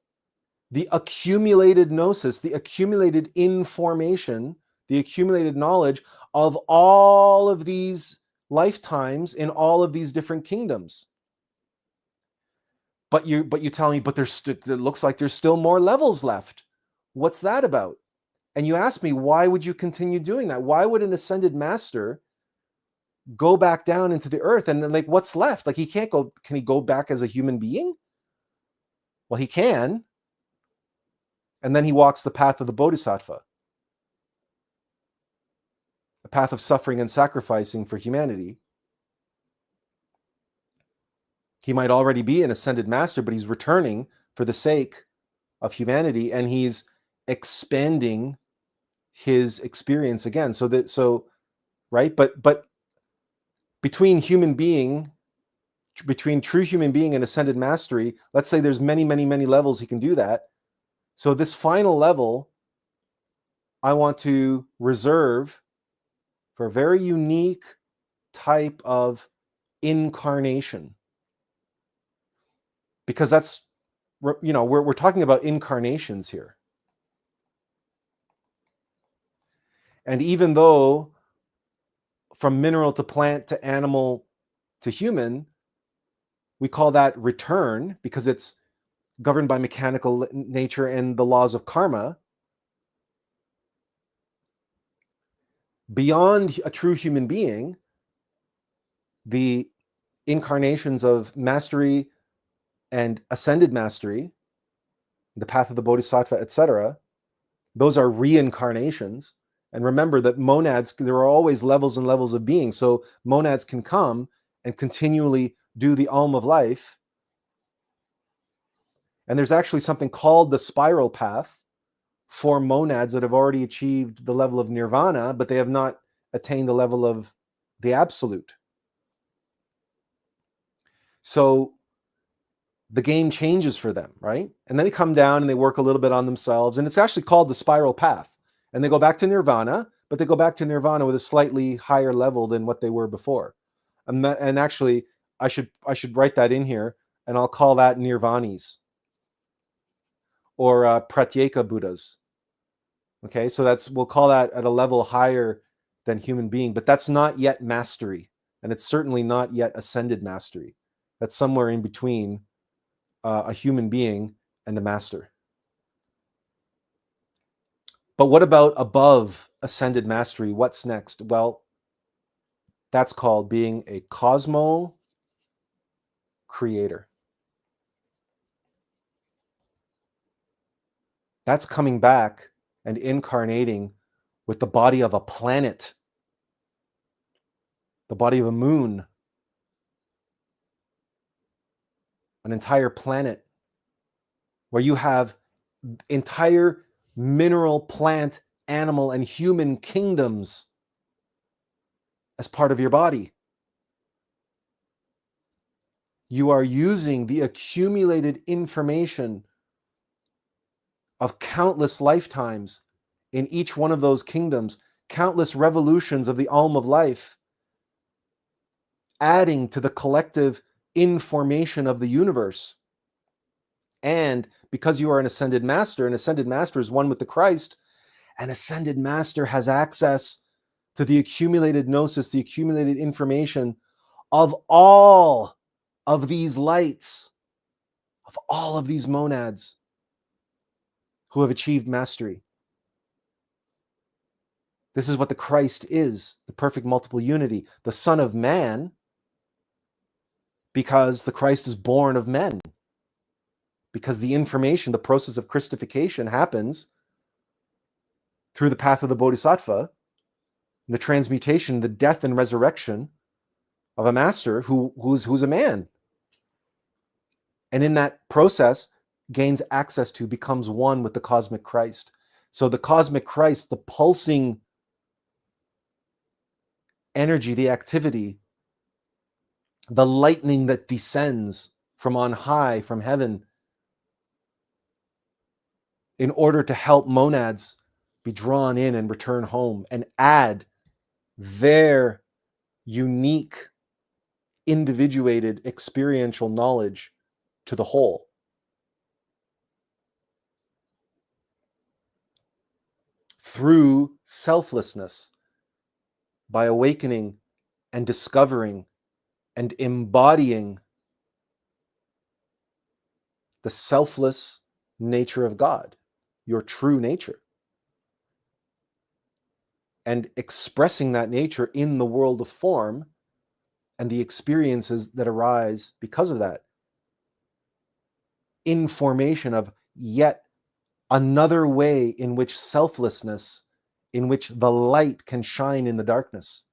the accumulated gnosis, the accumulated information, the accumulated knowledge of all of these lifetimes in all of these different kingdoms. But you tell me, but it looks like there's still more levels left. What's that about? And you ask me, why would you continue doing that? Why would an ascended master go back down into the earth? And then, like, what's left? Like, can he go back as a human being? Well, he can. And then he walks the path of the bodhisattva, a path of suffering and sacrificing for humanity. He might already be an ascended master, but he's returning for the sake of humanity, and he's expanding his experience again. Right? But between true human being and ascended mastery, let's say there's many, many, many levels he can do that. So this final level, I want to reserve for a very unique type of incarnation. Because that's, we're talking about incarnations here. And even though from mineral to plant to animal to human, we call that return because it's governed by mechanical nature and the laws of karma. Beyond a true human being, the incarnations of mastery and ascended mastery, the path of the bodhisattva, etc., those are reincarnations. And remember that monads, there are always levels and levels of being. So monads can come and continually do the Aum of life. And there's actually something called the spiral path for monads that have already achieved the level of nirvana, but they have not attained the level of the absolute. So the game changes for them, right? And then they come down and they work a little bit on themselves. And it's actually called the spiral path. And they go back to nirvana, but they go back to nirvana with a slightly higher level than what they were before. And actually, I should write that in here, and I'll call that nirvanis or pratyeka Buddhas. Okay, so we'll call that at a level higher than human being, but that's not yet mastery, and it's certainly not yet ascended mastery. That's somewhere in between a human being and a master. But what about above ascended mastery? What's next? Well, that's called being a cosmo creator. That's coming back and incarnating with the body of a planet, the body of a moon, an entire planet, where you have entire mineral, plant, animal, and human kingdoms as part of your body. You are using the accumulated information of countless lifetimes in each one of those kingdoms, countless revolutions of the Alm of life, adding to the collective information of the universe. And because you are an ascended master is one with the Christ, an ascended master has access to the accumulated gnosis, the accumulated information of all of these lights, of all of these monads who have achieved mastery. This is what the Christ is, the perfect multiple unity, the Son of Man, because the Christ is born of men. Because the information, the process of Christification happens through the path of the Bodhisattva, the transmutation, the death and resurrection of a master who's a man. And in that process, gains access to, becomes one with the cosmic Christ. So the cosmic Christ, the pulsing energy, the activity, the lightning that descends from on high, from heaven, in order to help monads be drawn in and return home and add their unique, individuated, experiential knowledge to the whole. Through selflessness, by awakening and discovering and embodying the selfless nature of God, your true nature, and expressing that nature in the world of form and the experiences that arise because of that. Information of yet another way in which selflessness, in which the light can shine in the darkness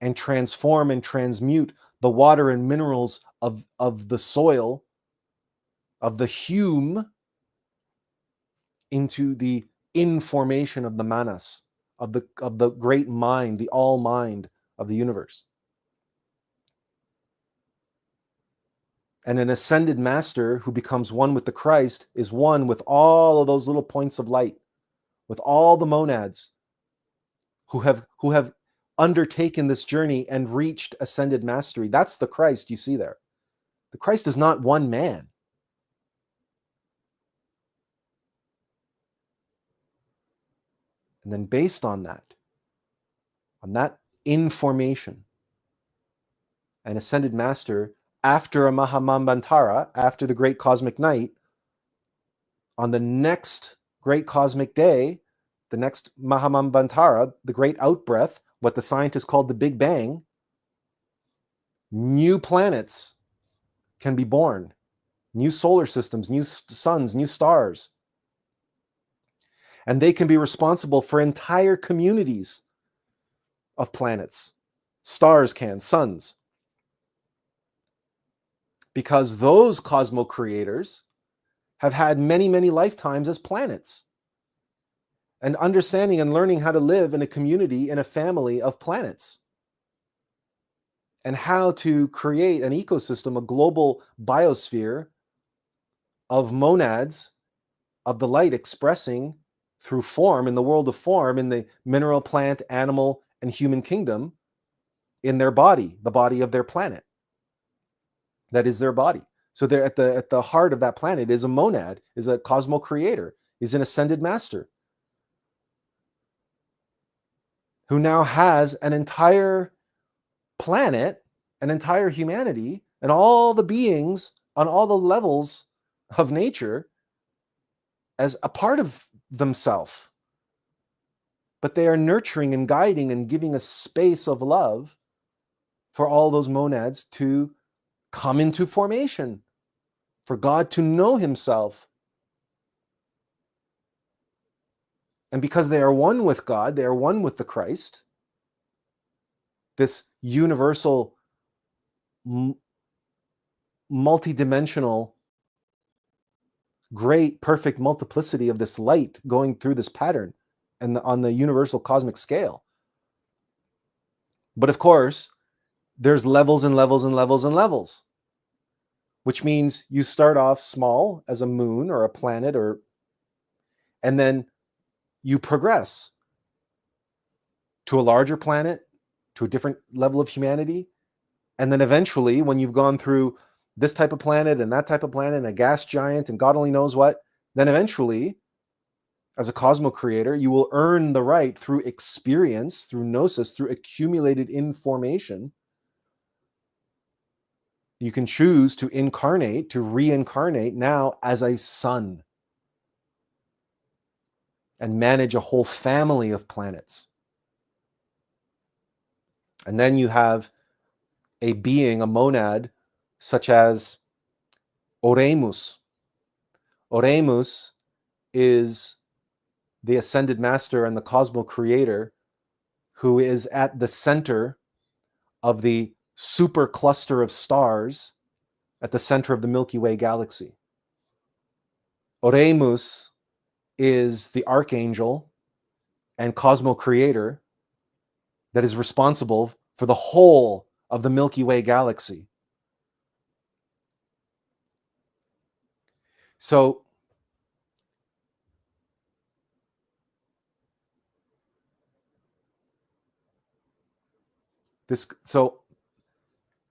and transform and transmute the water and minerals of the soil, of the hume, into the information of the manas, of the great mind, the all mind of the universe. And an ascended master who becomes one with the Christ is one with all of those little points of light, with all the monads who have undertaken this journey and reached ascended mastery. That's the Christ you see there. The Christ is not one man. And then based on that information, an ascended master, after a Mahamambantara, after the great cosmic night, on the next great cosmic day, the next Mahamambantara, the great outbreath, what the scientists called the Big Bang, new planets can be born, new solar systems, new suns, new stars. And they can be responsible for entire communities of planets. Stars can, suns. Because those cosmo creators have had many, many lifetimes as planets. And understanding and learning how to live in a community, in a family of planets. and how to create an ecosystem, a global biosphere of monads of the light expressing through form in the world of form, in the mineral, plant, animal, and human kingdom, in their body, the body of their planet. That is their body. So they're at the heart of that planet is a monad, is a cosmo creator, is an ascended master who now has an entire planet, an entire humanity, and all the beings on all the levels of nature as a part of themselves. But they are nurturing and guiding and giving a space of love for all those monads to come into formation, for God to know himself. And because they are one with God, they are one with the Christ, this universal, multidimensional, great, perfect multiplicity of this light going through this pattern and on the universal cosmic scale. But of course, there's levels and levels and levels and levels, which means you start off small as a moon or a planet, and then you progress to a larger planet, to a different level of humanity. And then eventually, when you've gone through this type of planet and that type of planet and a gas giant and God only knows what, then eventually, as a cosmo creator, you will earn the right through experience, through gnosis, through accumulated information. You can choose to incarnate, to reincarnate now as a son and manage a whole family of planets. And then you have a being, a monad, such as Oremus. Oremus is the ascended master and the cosmo creator who is at the center of the super cluster of stars at the center of the Milky Way galaxy. Oremus is the archangel and cosmo creator that is responsible for the whole of the Milky Way galaxy. So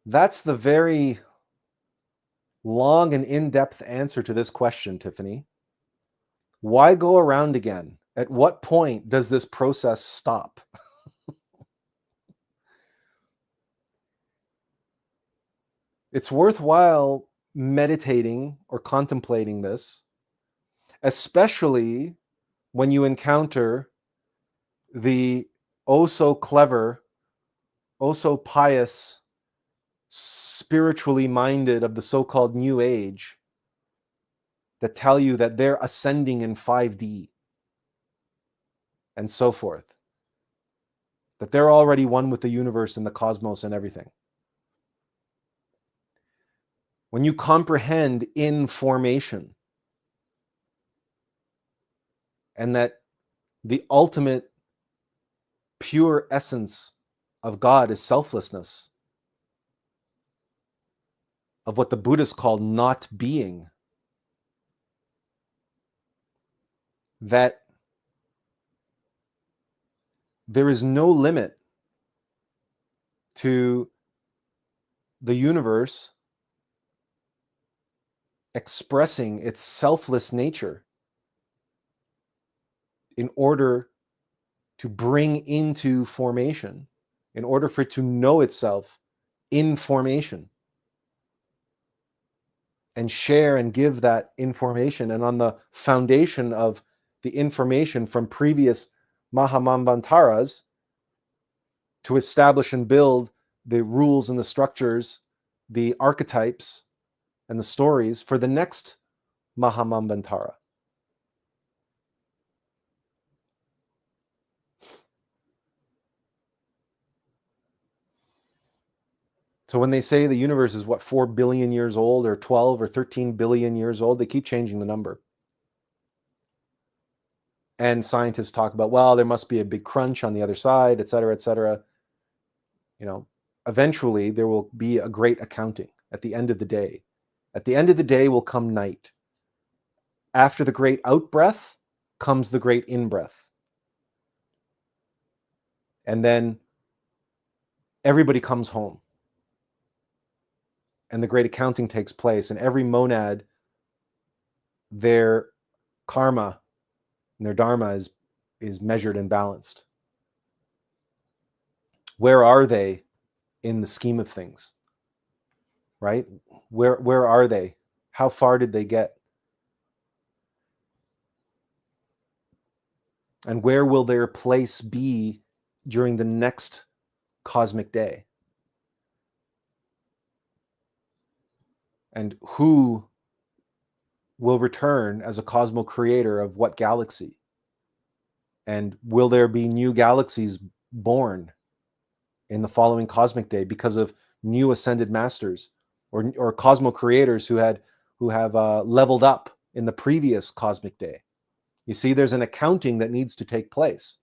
that's the very long and in-depth answer to this question, Tiffany. Why go around again? At what point does this process stop? It's worthwhile meditating or contemplating this, especially when you encounter the oh so clever, oh so pious, spiritually minded of the so-called New Age that tell you that they're ascending in 5D and so forth, that they're already one with the universe and the cosmos and everything. When you comprehend information and that the ultimate pure essence of God is selflessness, of what the Buddhists call not being, that there is no limit to the universe expressing its selfless nature in order to bring into formation, in order for it to know itself in formation and share and give that information. And on the foundation of the information from previous Mahamambantaras, to establish and build the rules and the structures, the archetypes and the stories for the next Mahamambantara. So when they say the universe is 4 billion years old or 12 or 13 billion years old, they keep changing the number. And scientists talk about, well, there must be a big crunch on the other side, et cetera, et cetera. You know, eventually there will be a great accounting at the end of the day. At the end of the day will come night. After the great out-breath comes the great in-breath. And then everybody comes home. And the great accounting takes place. And every monad, their karma and their dharma is measured and balanced. Where are they in the scheme of things? Right? Where are they? How far did they get? And where will their place be during the next cosmic day? And who will return as a cosmo creator of what galaxy? And will there be new galaxies born in the following cosmic day because of new ascended masters or cosmo creators who have leveled up in the previous cosmic day? You see, there's an accounting that needs to take place.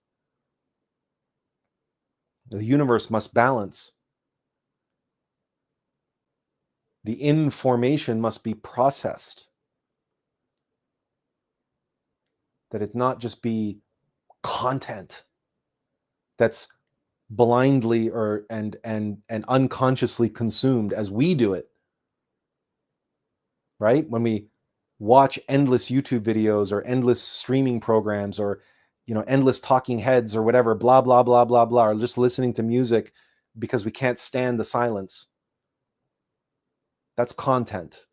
The universe must balance. The information must be processed. That it not just be content that's blindly and unconsciously consumed as we do it. Right? When we watch endless YouTube videos or endless streaming programs or endless talking heads or whatever, blah blah blah blah blah, or just listening to music because we can't stand the silence. That's content.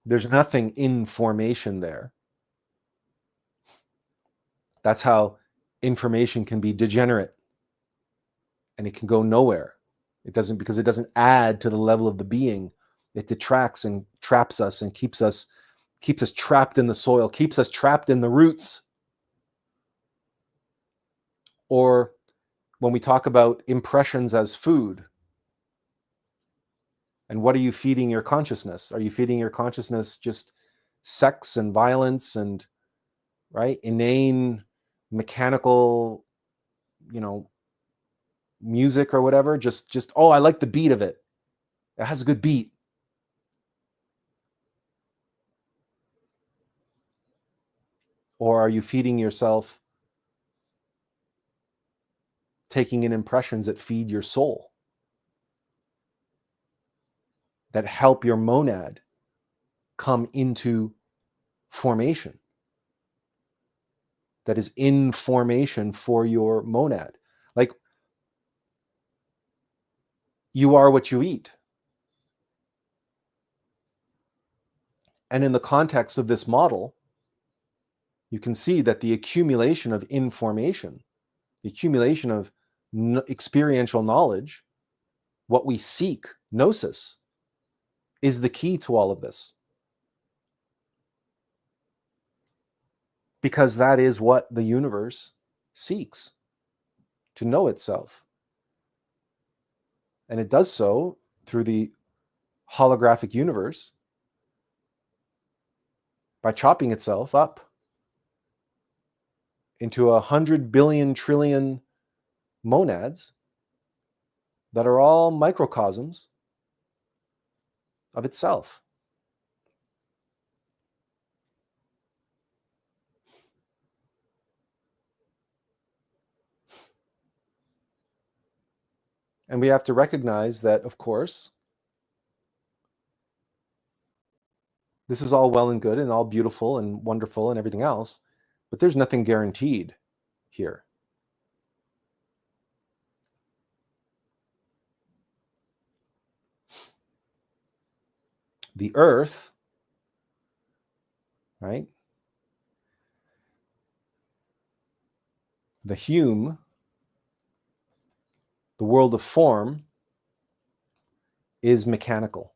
There's nothing in formation there. That's how information can be degenerate and it can go nowhere. Because it doesn't add to the level of the being. It detracts and traps us and keeps us trapped in the soil, keeps us trapped in the roots. Or when we talk about impressions as food, and what are you feeding your consciousness? Are you feeding your consciousness just sex and violence and, right, inane, mechanical, music or whatever? Just oh, I like the beat of it. It has a good beat. Or are you feeding yourself, taking in impressions that feed your soul, that help your monad come into formation, that is in formation for your monad? Like, you are what you eat. And in the context of this model, you can see that the accumulation of information, the accumulation of experiential knowledge, what we seek, gnosis, is the key to all of this. Because that is what the universe seeks, to know itself. And it does so through the holographic universe by chopping itself up into 100 billion trillion monads that are all microcosms of itself. And we have to recognize that, of course, this is all well and good and all beautiful and wonderful and everything else, but there's nothing guaranteed here. The earth, right? The Hume, the world of form, is mechanical.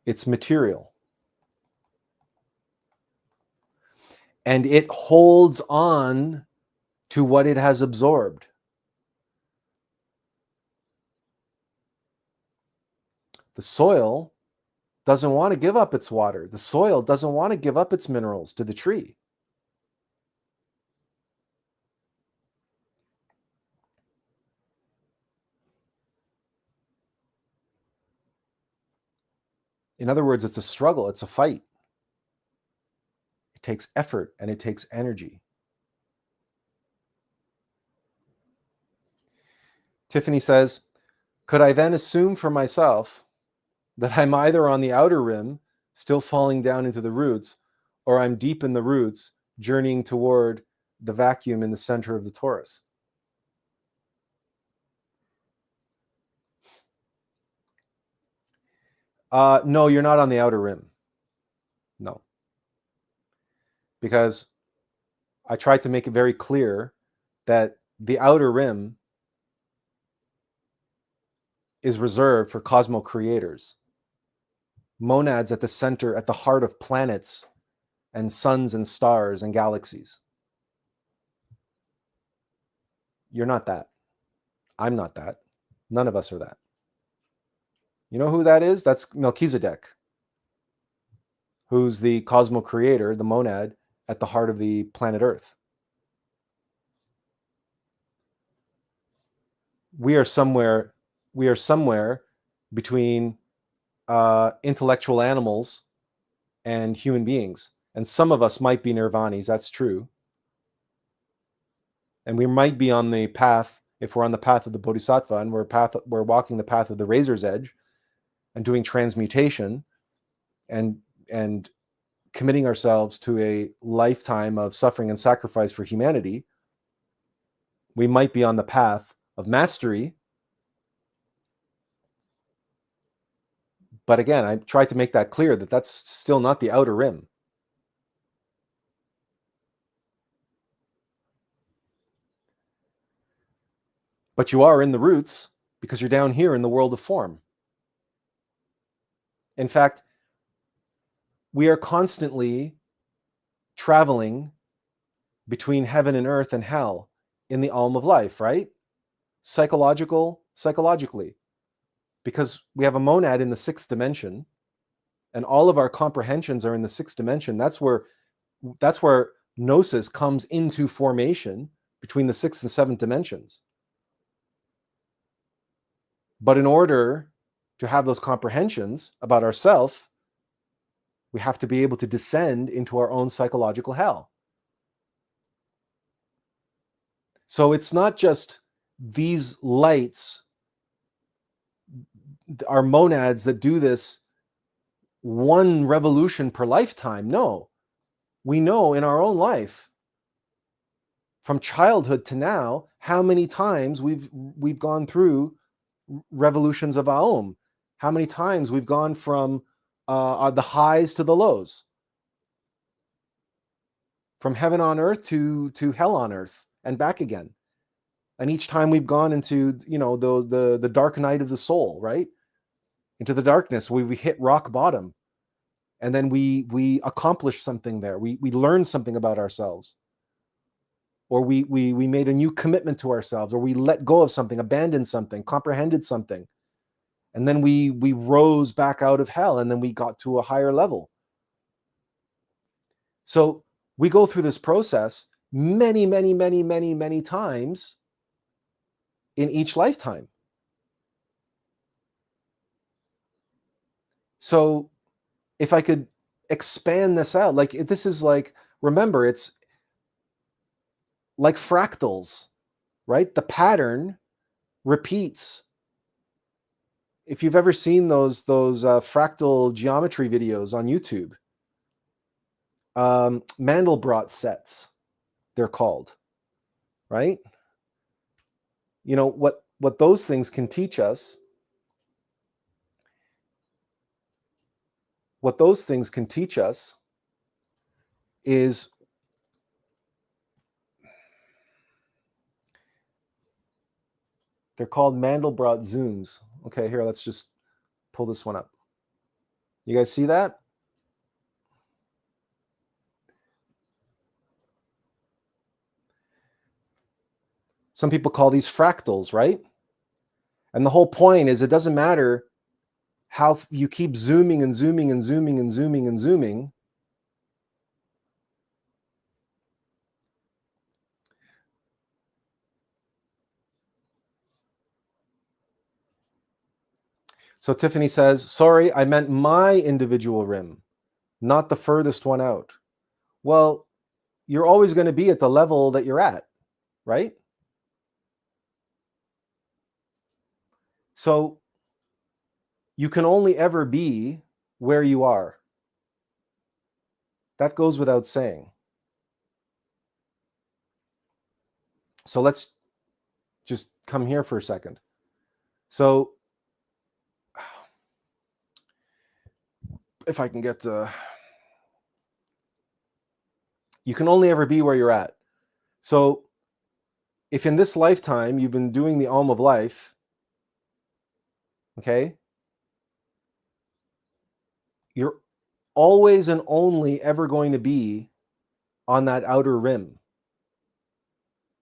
It's material. And it holds on to what it has absorbed. The soil doesn't want to give up its water. The soil doesn't want to give up its minerals to the tree. In other words, it's a struggle, it's a fight. It takes effort and it takes energy. Tiffany says, could I then assume for myself that I'm either on the outer rim, still falling down into the roots, or I'm deep in the roots, journeying toward the vacuum in the center of the torus? No, you're not on the outer rim. No. Because I tried to make it very clear that the outer rim is reserved for cosmo creators, monads at the center, at the heart of planets and suns and stars and galaxies. You're not that. I'm not that. None of us are that. You know who that is? That's Melchizedek, who's the cosmo creator, the monad at the heart of the planet Earth. We are somewhere between intellectual animals and human beings. And some of us might be nirvanis, that's true. And we might be on the path, if we're on the path of the bodhisattva and we're walking the path of the razor's edge and doing transmutation and committing ourselves to a lifetime of suffering and sacrifice for humanity, we might be on the path of mastery. But again, I tried to make that clear that that's still not the outer rim. But you are in the roots because you're down here in the world of form. In fact, we are constantly traveling between heaven and earth and hell in the alm of life, right? Psychologically, because we have a monad in the sixth dimension, and all of our comprehensions are in the sixth dimension. That's where gnosis comes into formation between the sixth and seventh dimensions. But in order to have those comprehensions about ourself, we have to be able to descend into our own psychological hell. So it's not just these lights, our monads that do this one revolution per lifetime. No, we know in our own life, from childhood to now, how many times we've gone through revolutions of Aum, how many times we've gone from the highs to the lows, from heaven on earth to hell on earth and back again. And each time we've gone into, the dark night of the soul, right? Into the darkness, we hit rock bottom. And then we accomplish something there. We learn something about ourselves. Or we made a new commitment to ourselves, or we let go of something, abandoned something, comprehended something. And then we rose back out of hell, and then we got to a higher level. So we go through this process many, many, many, many, many times in each lifetime. So if I could expand this out, this is remember, it's like fractals, right? The pattern repeats. If you've ever seen those fractal geometry videos on YouTube, Mandelbrot sets, they're called, right? You know what those things can teach us. What those things can teach us is they're called Mandelbrot zooms. Okay, here, let's just pull this one up. You guys see that? Some people call these fractals, right? And the whole point is it doesn't matter how you keep zooming and zooming and zooming and zooming and zooming. So Tiffany says, sorry, I meant my individual rim, not the furthest one out. Well, you're always going to be at the level that you're at, right? So you can only ever be where you are. That goes without saying. So let's just come here for a second. So if I can get you can only ever be where you're at. So if in this lifetime you've been doing the Alm of Life, okay, you're always and only ever going to be on that outer rim,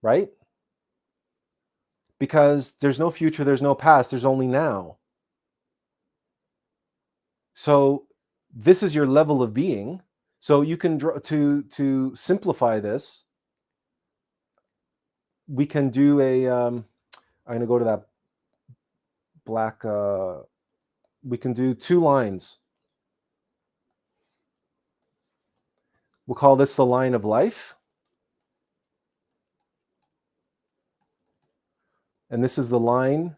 right? Because there's no future, there's no past, there's only now. So this is your level of being. So you can draw to simplify this. We can do a. I'm going to go to that black. We can do 2 lines. We'll call this the line of life, and this is the line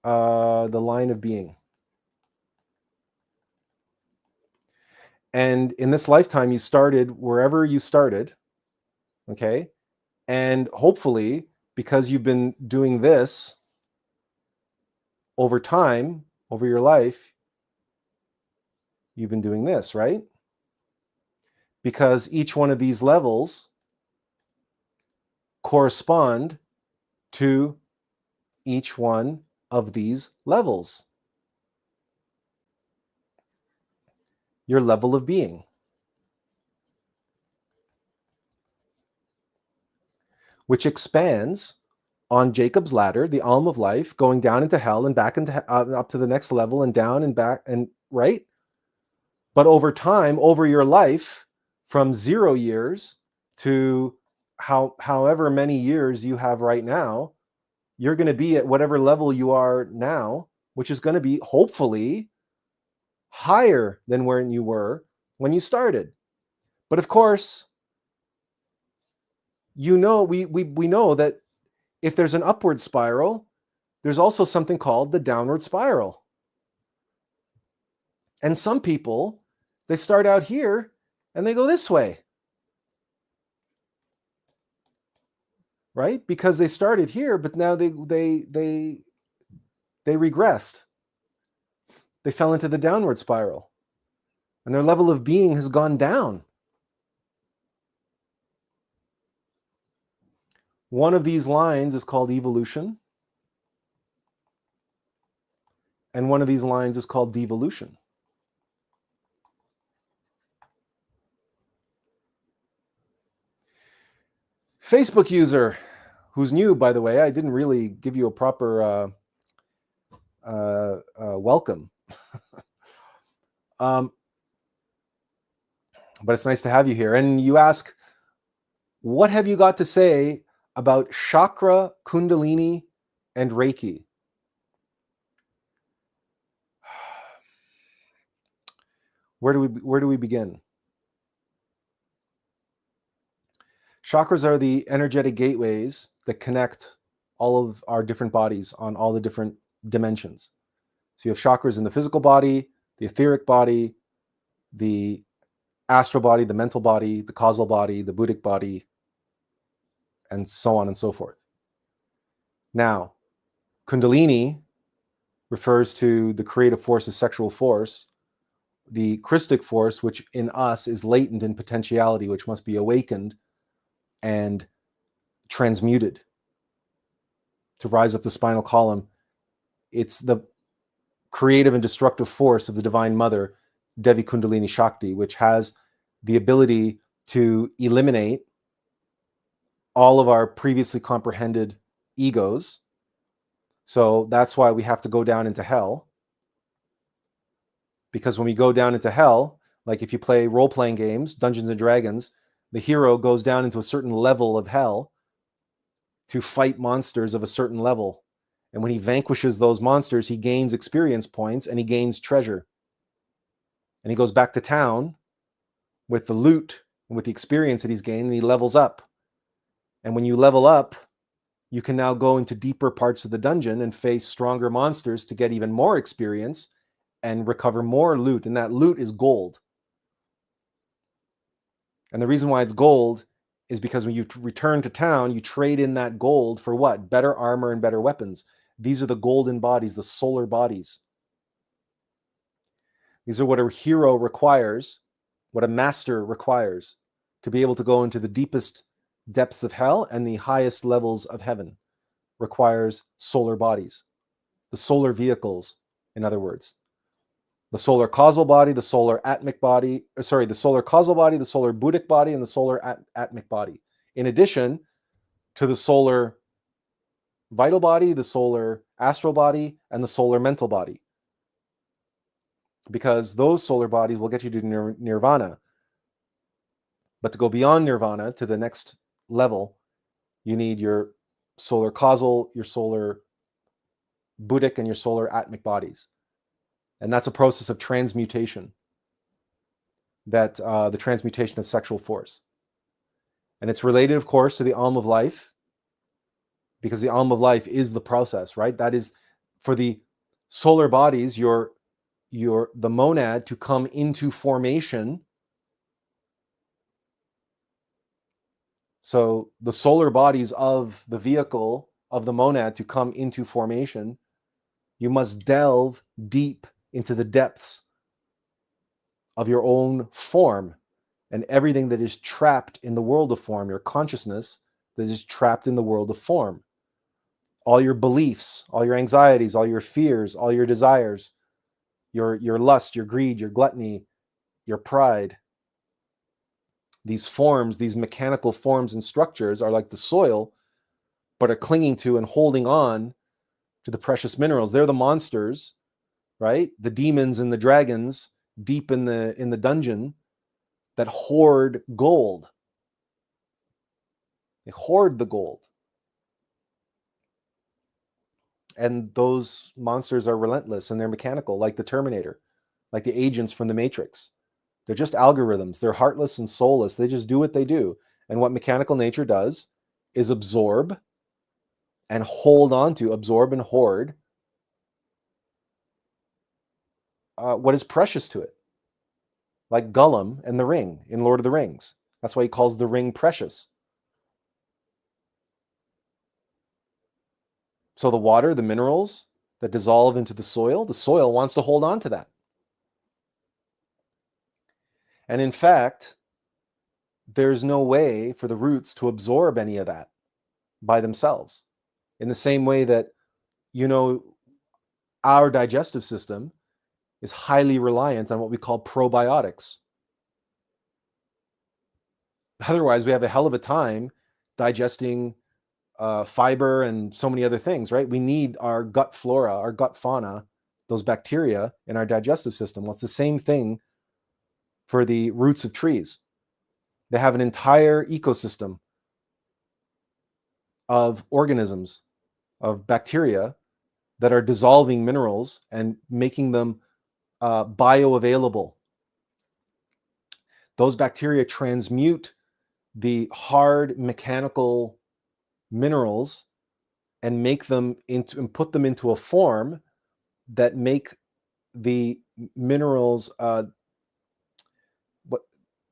of being. And in this lifetime, you started wherever you started, okay? And hopefully, because you've been doing this over time, over your life, you've been doing this, right? Because each one of these levels correspond to each one of these levels. Your level of being, which expands on Jacob's ladder, the Alm of Life, going down into hell and back into up to the next level and down and back, and right? But over time, over your life, from 0 years to however many years you have right now, you're going to be at whatever level you are now, which is going to be hopefully higher than where you were when you started. But of course, we know that if there's an upward spiral, there's also something called the downward spiral. And some people, they start out here and they go this way, right? Because they started here, but now they regressed. They fell into the downward spiral, and their level of being has gone down. One of these lines is called evolution, and one of these lines is called devolution. Facebook user, who's new, by the way, I didn't really give you a proper welcome. But it's nice to have you here. And you ask, what have you got to say about chakra, kundalini, and Reiki? Where do we begin? Chakras are the energetic gateways that connect all of our different bodies on all the different dimensions. So you have chakras in the physical body, the etheric body, the astral body, the mental body, the causal body, the Buddhic body, and so on and so forth. Now, Kundalini refers to the creative force, the sexual force, the Christic force, which in us is latent in potentiality, which must be awakened and transmuted to rise up the spinal column. It's the creative and destructive force of the Divine Mother, Devi Kundalini Shakti, which has the ability to eliminate all of our previously comprehended egos. So that's why we have to go down into hell. Because when we go down into hell, like if you play role-playing games, Dungeons and Dragons, the hero goes down into a certain level of hell to fight monsters of a certain level. And when he vanquishes those monsters, he gains experience points and he gains treasure. And he goes back to town with the loot and with the experience that he's gained, and he levels up. And when you level up, you can now go into deeper parts of the dungeon and face stronger monsters to get even more experience and recover more loot. And that loot is gold. And the reason why it's gold is because when you return to town, you trade in that gold for what? Better armor and better weapons. These are the golden bodies, the solar bodies. These are what a hero requires, what a master requires to be able to go into the deepest depths of hell and the highest levels of heaven. Requires solar bodies, the solar vehicles, in other words. The solar causal body, the solar atmic body, the solar causal body, the solar buddhic body, and the solar atmic body. In addition to the solar vital body, the solar astral body, and the solar mental body. Because those solar bodies will get you to nirvana. But to go beyond nirvana to the next level, you need your solar causal, your solar buddhic, and your solar atmic bodies. And that's a process of transmutation, that the transmutation of sexual force. And it's related, of course, to the alm of life, because the alm of life is the process, right? That is, for the solar bodies, the monad to come into formation. So the solar bodies of the vehicle of the monad to come into formation, you must delve deep into the depths of your own form and everything that is trapped in the world of form, your consciousness that is trapped in the world of form. All your beliefs, all your anxieties, all your fears, all your desires, your lust, your greed, your gluttony, your pride. These forms, these mechanical forms and structures are like the soil, but are clinging to and holding on to the precious minerals. They're the monsters, right? The demons and the dragons deep in the dungeon that hoard gold. They hoard the gold. And those monsters are relentless and they're mechanical, like the Terminator, like the agents from the Matrix. They're just algorithms. They're heartless and soulless. They just do what they do. And what mechanical nature does is absorb and hold on to, absorb and hoard what is precious to it. Like Gollum and the ring in Lord of the Rings. That's why he calls the ring precious. So the water, the minerals that dissolve into the soil wants to hold on to that. And in fact, there's no way for the roots to absorb any of that by themselves. In the same way that, our digestive system is highly reliant on what we call probiotics. Otherwise, we have a hell of a time digesting fiber and so many other things, right? We need our gut flora, our gut fauna, those bacteria in our digestive system. Well, it's the same thing for the roots of trees. They have an entire ecosystem of organisms, of bacteria that are dissolving minerals and making them bioavailable. Those bacteria transmute the hard mechanical minerals and make them into and put them into a form that make the minerals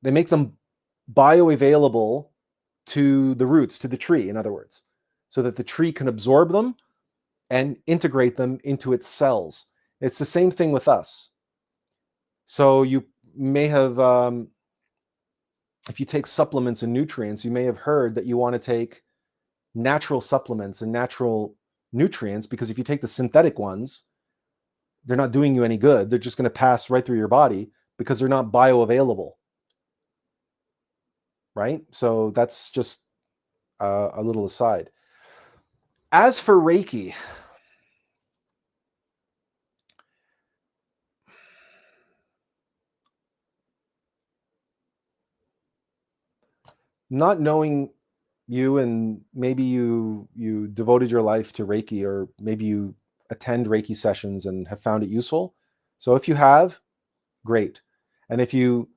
they make them bioavailable to the roots, to the tree, in other words, so that the tree can absorb them and integrate them into its cells. It's the same thing with us. So you may have, if you take supplements and nutrients, you may have heard that you want to take natural supplements and natural nutrients, because if you take the synthetic ones, they're not doing you any good. They're just going to pass right through your body because they're not bioavailable. Right? So that's just a little aside. As for Reiki, not knowing you and maybe you devoted your life to Reiki, or maybe you attend Reiki sessions and have found it useful. So if you have, great. And if you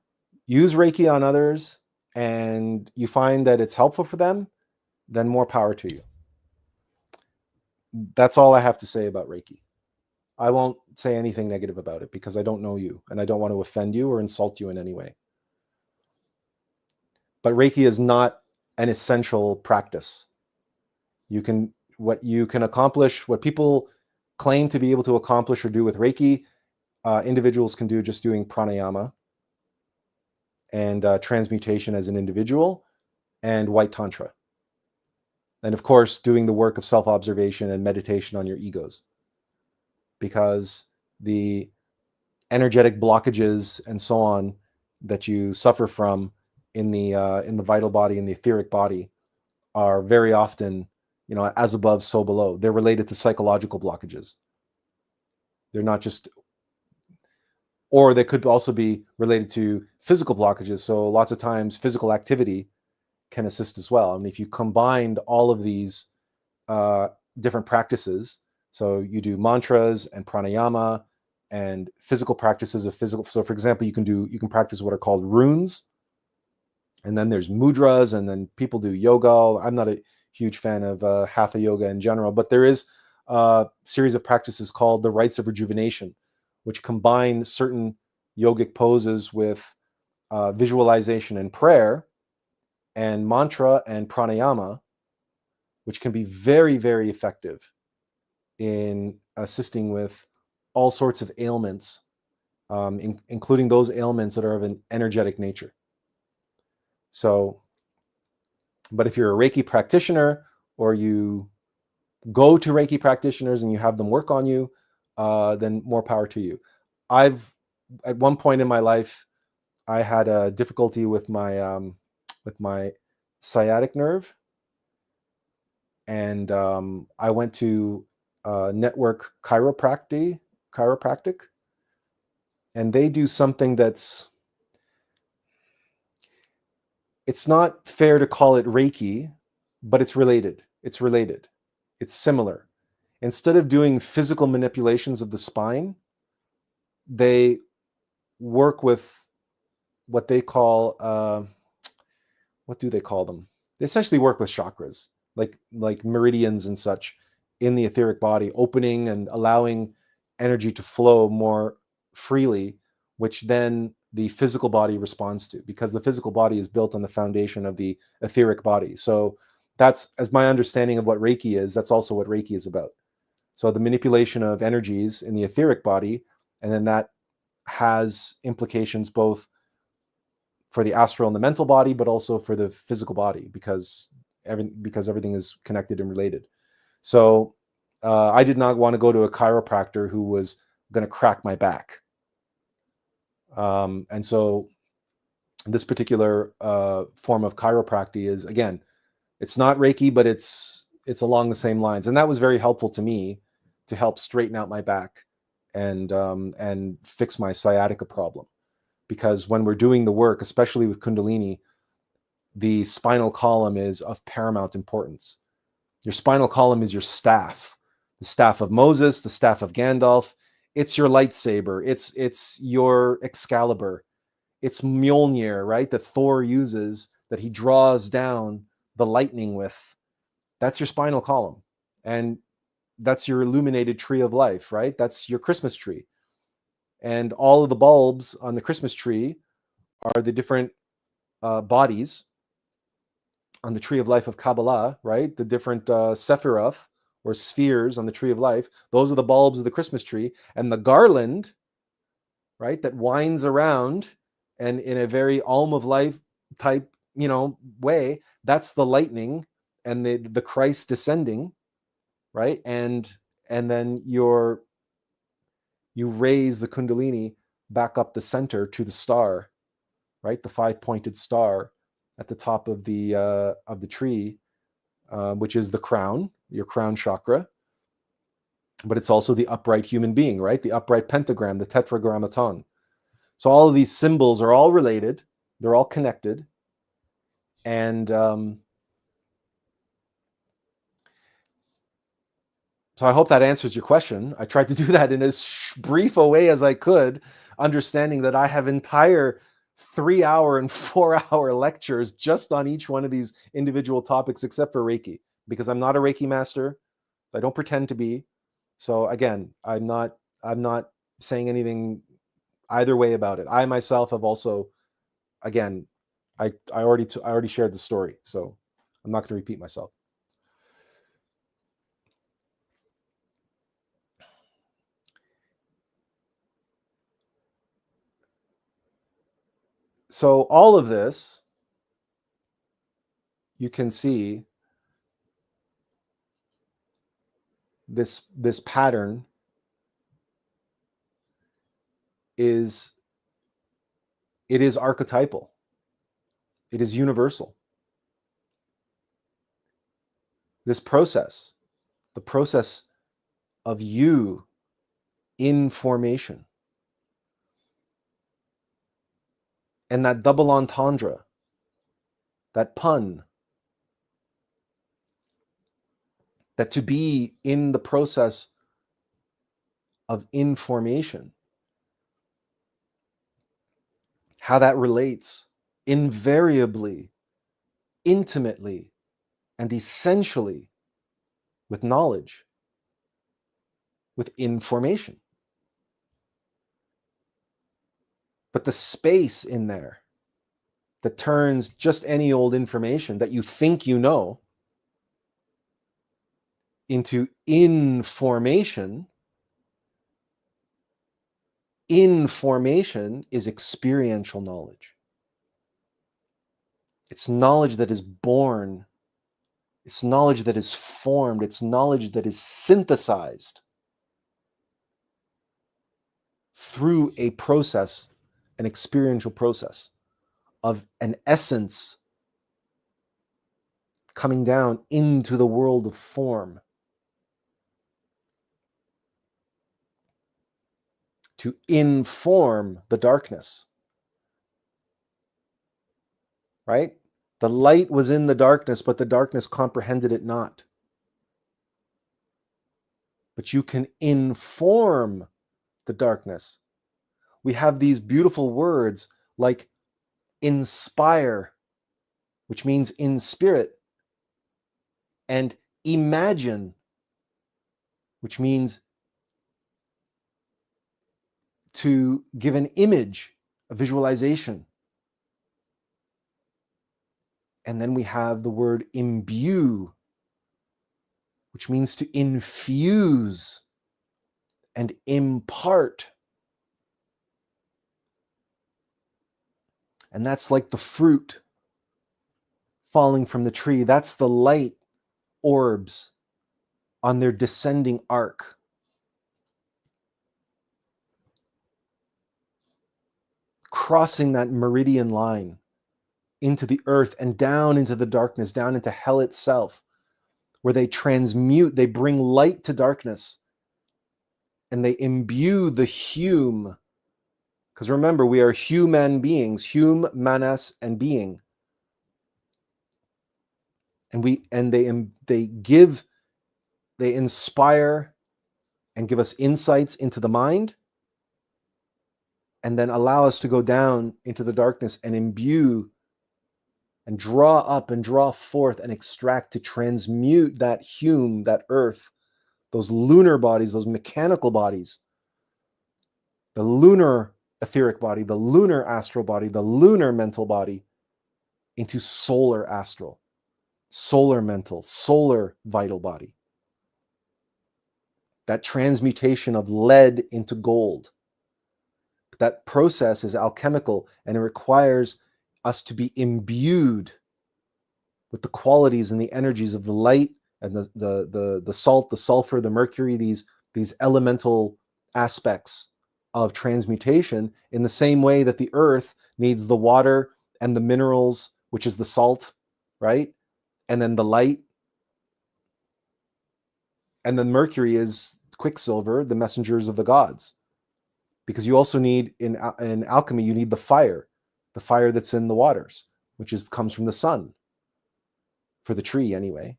use Reiki on others and you find that it's helpful for them, then more power to you. That's all I have to say about Reiki. I won't say anything negative about it because I don't know you and I don't want to offend you or insult you in any way. But Reiki is not an essential practice. What you can accomplish, what people claim to be able to accomplish or do with Reiki, individuals can do just doing pranayama and transmutation as an individual, and white tantra. And of course, doing the work of self-observation and meditation on your egos. Because the energetic blockages and so on that you suffer from in the vital body, in the etheric body, are very often, as above, so below. They're related to psychological blockages. They're not just, or they could also be related to physical blockages. So lots of times physical activity can assist as well. And if you combined all of these different practices, so you do mantras and pranayama and physical practices of physical. So for example, you can practice what are called runes, and then there's mudras, and then people do yoga. I'm not a huge fan of hatha yoga in general, but there is a series of practices called the rites of rejuvenation, which combine certain yogic poses with visualization and prayer and mantra and pranayama, which can be very, very effective in assisting with all sorts of ailments, including those ailments that are of an energetic nature. So, but if you're a Reiki practitioner, or you go to Reiki practitioners and you have them work on you, then more power to you. At one point in my life, I had a difficulty with my sciatic nerve, and I went to Network Chiropractic, and they do something it's not fair to call it Reiki, but it's related. It's similar. Instead of doing physical manipulations of the spine, they work with what they call, what do they call them? They essentially work with chakras, like meridians and such in the etheric body, opening and allowing energy to flow more freely, which then the physical body responds to, because the physical body is built on the foundation of the etheric body. So that's, as my understanding of what Reiki is, that's also what Reiki is about. So the manipulation of energies in the etheric body, and then that has implications both for the astral and the mental body, but also for the physical body, because everything is connected and related. So I did not want to go to a chiropractor who was going to crack my back. And so this particular form of chiropractic is, again, it's not Reiki, but it's along the same lines. And that was very helpful to me to help straighten out my back and fix my sciatica problem. Because when we're doing the work, especially with Kundalini, the spinal column is of paramount importance. Your spinal column is your staff, the staff of Moses, the staff of Gandalf. It's your lightsaber. It's your Excalibur. It's Mjolnir, right? That Thor uses, that he draws down the lightning with. That's your spinal column. And that's your illuminated tree of life, right? That's your Christmas tree. And all of the bulbs on the Christmas tree are the different bodies on the tree of life of Kabbalah, right? The different sephiroth or spheres on the tree of life. Those are the bulbs of the Christmas tree. And the garland, right, that winds around and in a very Alm of Life type, way, that's the lightning and the Christ descending, right? And then you raise the Kundalini back up the center to the star, right? The 5-pointed star at the top of the tree, which is the crown, your crown chakra. But it's also the upright human being, right? The upright pentagram, the tetragrammaton. So all of these symbols are all related. They're all connected. And So I hope that answers your question. I tried to do that in as brief a way as I could, understanding that I have entire 3-hour and 4-hour lectures just on each one of these individual topics, except for Reiki, because I'm not a Reiki master. I don't pretend to be. So again, I'm not saying anything either way about it. I myself have also, again, I already shared the story, so I'm not going to repeat myself. So all of this, you can see this pattern is archetypal. It is universal. This process, the process of you in formation, and that double entendre, that pun, that to be in the process of information, how that relates invariably, intimately, and essentially with knowledge, with information. But the space in there that turns just any old information that you think you know into information. Information is experiential knowledge. It's knowledge that is born. It's knowledge that is formed. It's knowledge that is synthesized through a process, an experiential process of an essence coming down into the world of form to inform the darkness, right? The light was in the darkness, but the darkness comprehended it not. But you can inform the darkness. We have these beautiful words like inspire, which means in spirit, and imagine, which means to give an image, a visualization. And then we have the word imbue, which means to infuse and impart. And that's like the fruit falling from the tree. That's the light orbs on their descending arc. Crossing that meridian line into the earth and down into the darkness, down into hell itself, where they transmute, they bring light to darkness, and they imbue the hume. Because remember, we are human beings, hume, manas, and being. And they inspire and give us insights into the mind, and then allow us to go down into the darkness and imbue and draw up and draw forth and extract, to transmute that hume, that earth, those lunar bodies, those mechanical bodies, the lunar etheric body, the lunar astral body, the lunar mental body, into solar astral, solar mental, solar vital body. That transmutation of lead into gold. That process is alchemical, and it requires us to be imbued with the qualities and the energies of the light and the salt, the sulfur, the mercury, these elemental aspects of transmutation, in the same way that the earth needs the water and the minerals, which is the salt, right? And then the light. And then mercury is quicksilver, the messengers of the gods. Because you also need, in alchemy, you need the fire that's in the waters, which comes from the sun, for the tree anyway.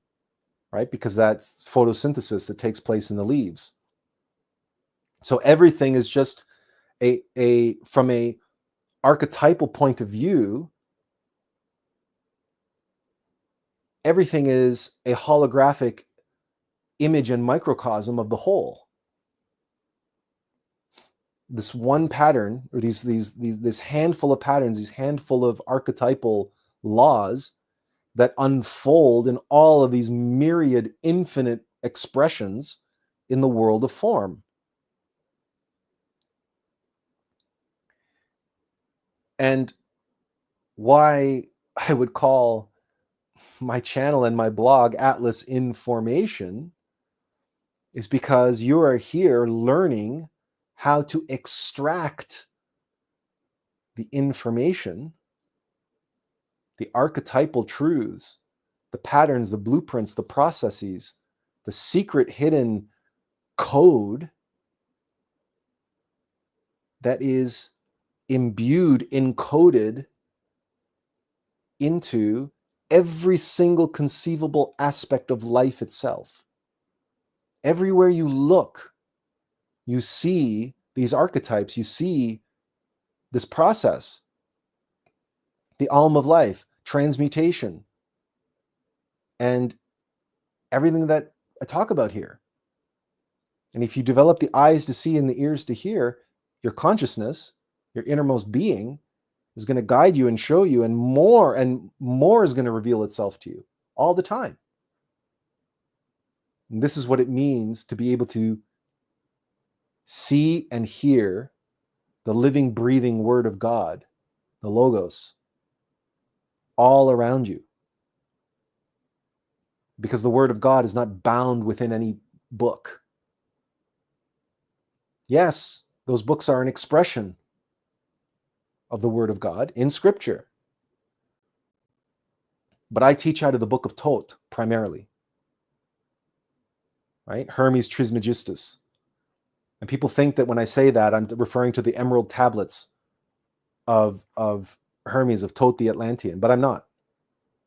right? Because that's photosynthesis that takes place in the leaves. So everything is just from a archetypal point of view, everything is a holographic image and microcosm of the whole. This one pattern, or this handful of patterns, these handful of archetypal laws that unfold in all of these myriad, infinite expressions in the world of form. And why I would call my channel and my blog Atlas Information is because you are here learning how to extract the information, the archetypal truths, the patterns, the blueprints, the processes, the secret hidden code that is imbued, encoded into every single conceivable aspect of life itself. Everywhere you look, you see these archetypes, you see this process, the alm of life, transmutation, and everything that I talk about here. And if you develop the eyes to see and the ears to hear, your consciousness, your innermost being, is going to guide you and show you, and more is going to reveal itself to you all the time. And this is what it means to be able to see and hear the living, breathing word of God, the Logos, all around you. Because the word of God is not bound within any book. Yes, those books are an expression of the word of God in Scripture. But I teach out of the book of Thoth primarily, right? Hermes Trismegistus. And people think that when I say that, I'm referring to the emerald tablets of Hermes, of Thoth the Atlantean, but I'm not.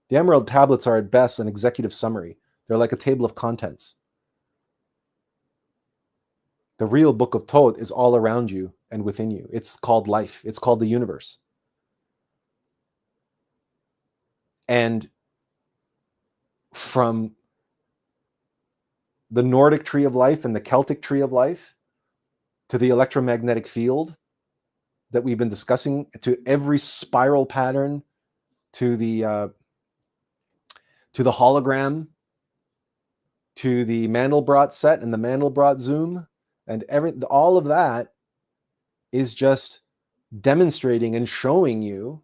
The emerald tablets are at best an executive summary. They're like a table of contents. The real book of Thoth is all around you and within you. It's called life. It's called the universe. And from the Nordic tree of life and the Celtic tree of life to the electromagnetic field that we've been discussing, to every spiral pattern, to the hologram, to the Mandelbrot set and the Mandelbrot zoom, and all of that is just demonstrating and showing you.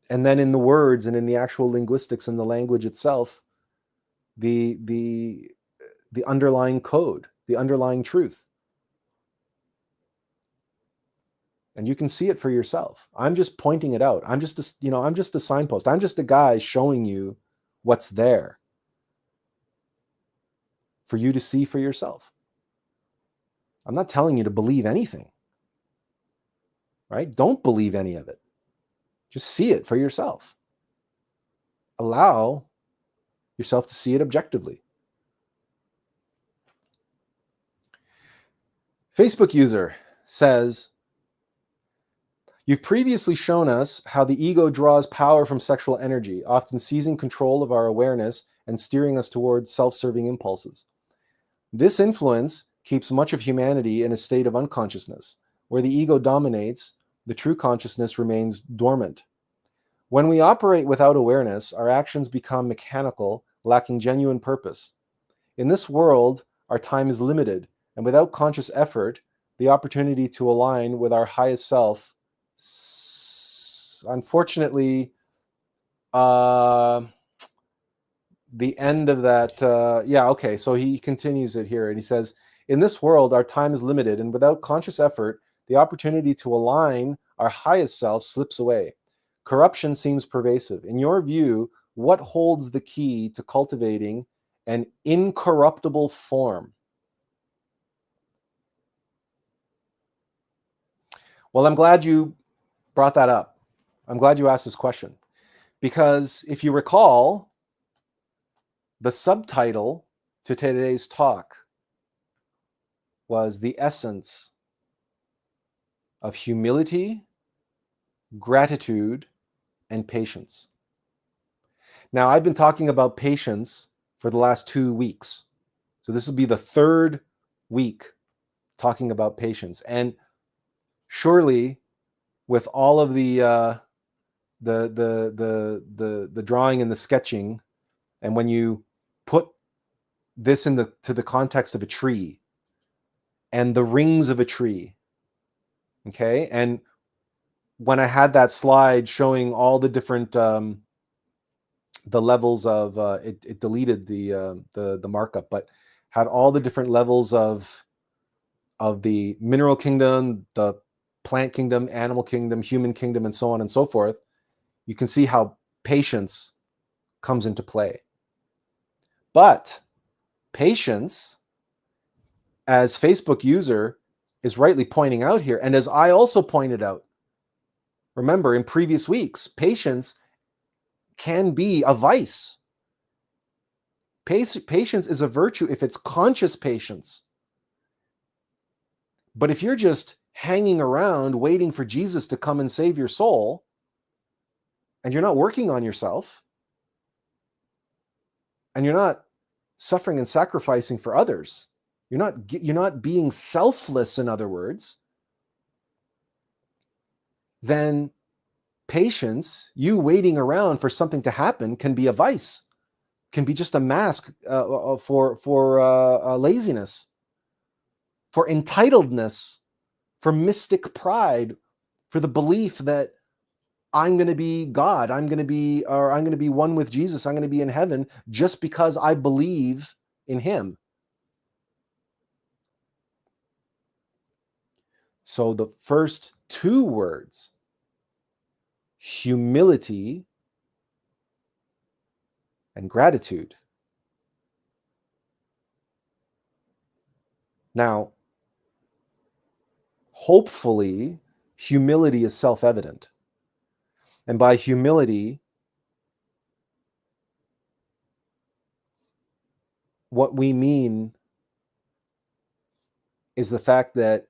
And then in the words and in the actual linguistics and the language itself, the underlying code, the underlying truth. And you can see it for yourself. I'm just pointing it out. I'm just a signpost. I'm just a guy showing you what's there for you to see for yourself. I'm not telling you to believe anything, right? Don't believe any of it. Just see it for yourself. Allow yourself to see it objectively. Facebook user says, you've previously shown us how the ego draws power from sexual energy, often seizing control of our awareness and steering us towards self-serving impulses. This influence keeps much of humanity in a state of unconsciousness. Where the ego dominates, the true consciousness remains dormant. When we operate without awareness, our actions become mechanical, lacking genuine purpose. In this world, our time is limited, and without conscious effort, the opportunity to align with our highest self, unfortunately, the end of that, so he continues it here, and he says, in this world, our time is limited, and without conscious effort, the opportunity to align our highest self slips away. Corruption seems pervasive. In your view, what holds the key to cultivating an incorruptible form? Well, I'm glad you brought that up. I'm glad you asked this question, Because if you recall, the subtitle to today's talk was the essence of humility, gratitude, and patience. Now, I've been talking about patience for the last 2 weeks. So this will be the third week talking about patience. And surely, with all of the drawing and the sketching, and when you put this into the context of a tree and the rings of a tree, okay, and when I had that slide showing all the different the levels of it deleted the markup, but had all the different levels of the mineral kingdom, the plant kingdom, animal kingdom, human kingdom, and so on and so forth. You can see how patience comes into play. But patience, as Facebook user is rightly pointing out here, and as I also pointed out, remember in previous weeks, patience can be a vice. Patience is a virtue if it's conscious patience. But if you're just hanging around waiting for Jesus to come and save your soul, and you're not working on yourself, and you're not suffering and sacrificing for others, you're not being selfless, in other words, then patience, you waiting around for something to happen, can be a vice, can be just a mask for laziness, for entitledness, for mystic pride, for the belief that I'm going to be God, I'm going to be one with Jesus, I'm going to be in heaven just because I believe in him. So the first two words, humility and gratitude. Now, hopefully, humility is self-evident. And by humility, what we mean is the fact that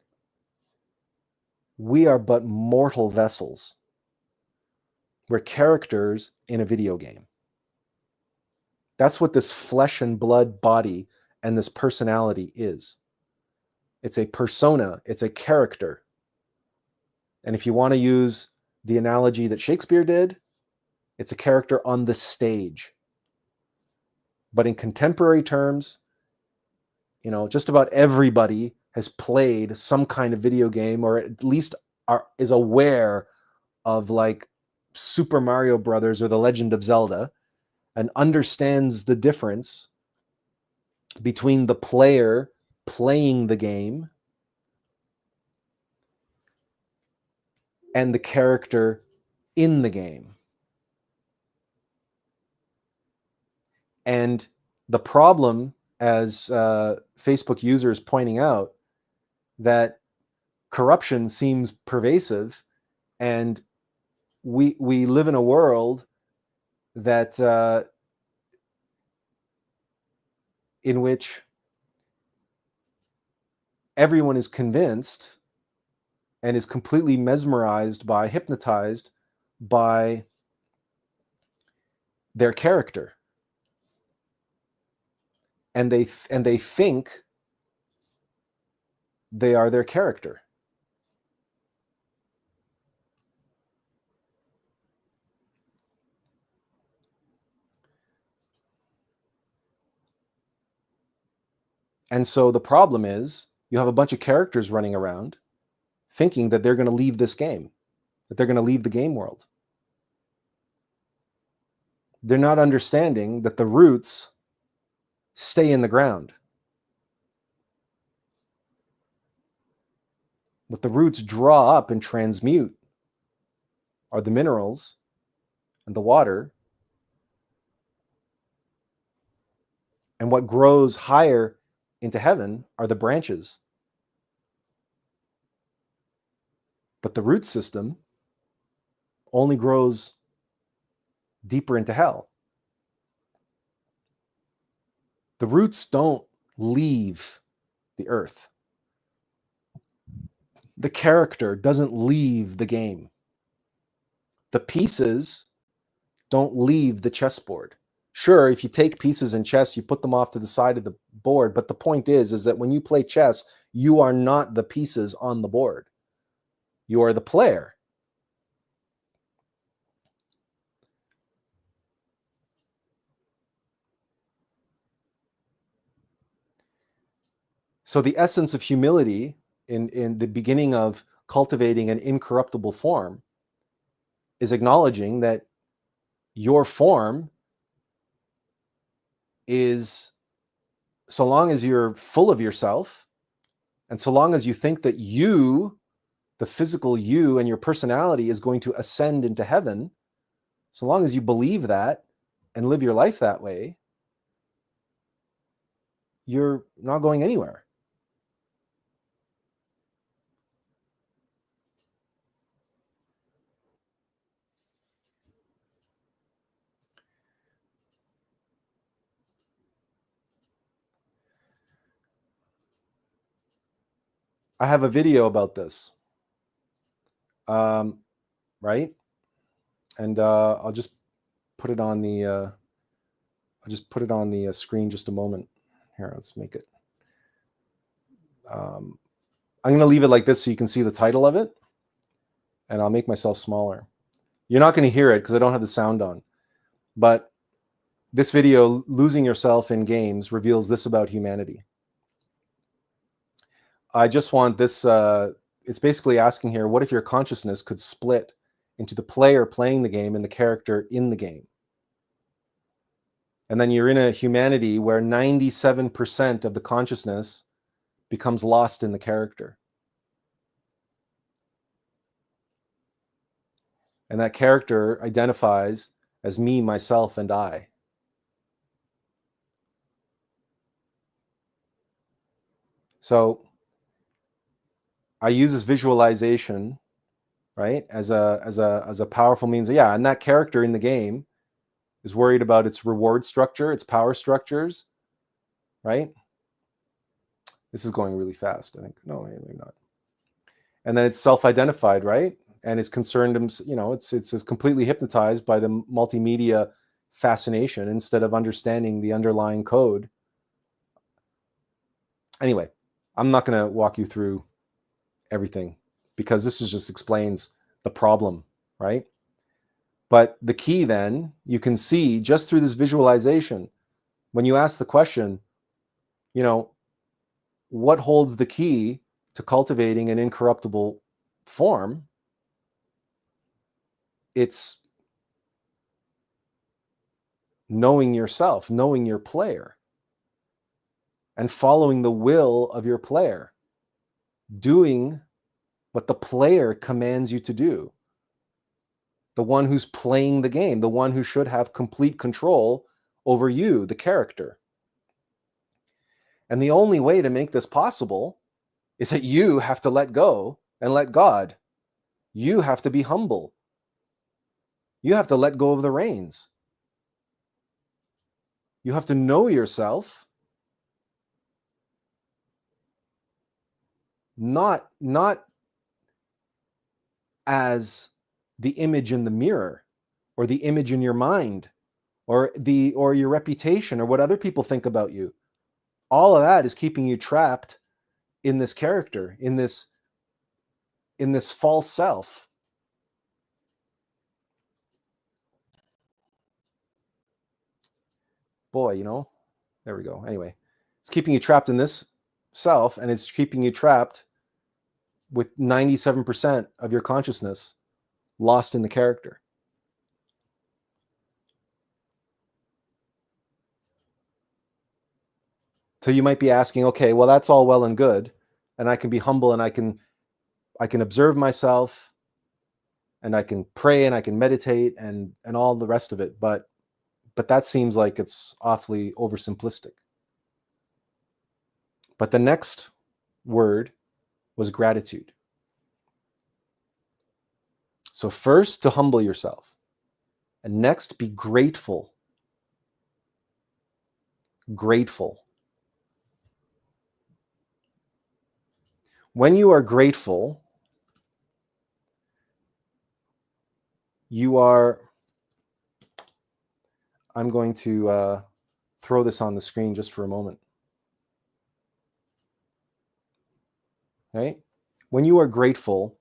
we are but mortal vessels. We're characters in a video game. That's what this flesh and blood body and this personality is. It's a persona, it's a character. And if you want to use the analogy that Shakespeare did, it's a character on the stage. But in contemporary terms, just about everybody has played some kind of video game, or at least is aware of like Super Mario Brothers or The Legend of Zelda, and understands the difference between the player playing the game and the character in the game. And the problem, as Facebook users pointing out, that corruption seems pervasive, and we live in a world that in which everyone is convinced and is completely mesmerized by, hypnotized by their character, and they think they are their character. And so the problem is you have a bunch of characters running around thinking that they're going to leave this game, that they're going to leave the game world. They're not understanding that the roots stay in the ground. What the roots draw up and transmute are the minerals and the water. And what grows higher into heaven are the branches. But the root system only grows deeper into hell. The roots don't leave the earth. The character doesn't leave the game. The pieces don't leave the chessboard. Sure, if you take pieces in chess, you put them off to the side of the board, but the point is that when you play chess, you are not the pieces on the board. You are the player. So the essence of humility in the beginning of cultivating an incorruptible form is acknowledging that your form is, so long as you're full of yourself, and so long as you think that you, the physical you and your personality is going to ascend into heaven, so long as you believe that and live your life that way, you're not going anywhere. I have a video about this, right? And I'll just put it on the screen just a moment. Here, let's make it. I'm going to leave it like this so you can see the title of it, and I'll make myself smaller. You're not going to hear it because I don't have the sound on, but this video, Losing Yourself in Games, reveals this about humanity. I just want this, it's basically asking here, what if your consciousness could split into the player playing the game and the character in the game? And then you're in a humanity where 97% of the consciousness becomes lost in the character. And that character identifies as me, myself, and I. So I use this visualization, right, as a powerful means. Yeah, and that character in the game is worried about its reward structure, its power structures, right? This is going really fast, I think. No, maybe not. And then it's self-identified, right? And is concerned, it's completely hypnotized by the multimedia fascination instead of understanding the underlying code. Anyway, I'm not going to walk you through everything because this just explains the problem, right? But the key then, you can see just through this visualization, when you ask the question, what holds the key to cultivating an incorruptible form? It's knowing yourself, knowing your player, and following the will of your player, doing what the player commands you to do. The one who's playing the game, the one who should have complete control over you, the character. And the only way to make this possible is that you have to let go and let God. You have to be humble. You have to let go of the reins. You have to know yourself, not as the image in the mirror or the image in your mind or your reputation or what other people think about you. All of that is keeping you trapped in this character, in this false self. Boy, there we go. Anyway, it's keeping you trapped in this self, and it's keeping you trapped with 97% of your consciousness lost in the character. So you might be asking, okay, well, that's all well and good, and I can be humble, and I can observe myself, and I can pray, and I can meditate, and all the rest of it, but that seems like it's awfully oversimplistic. But the next word was gratitude. So first, to humble yourself. And next, be grateful. Grateful. When you are grateful, you are, I'm going to throw this on the screen just for a moment. Okay? When you are grateful,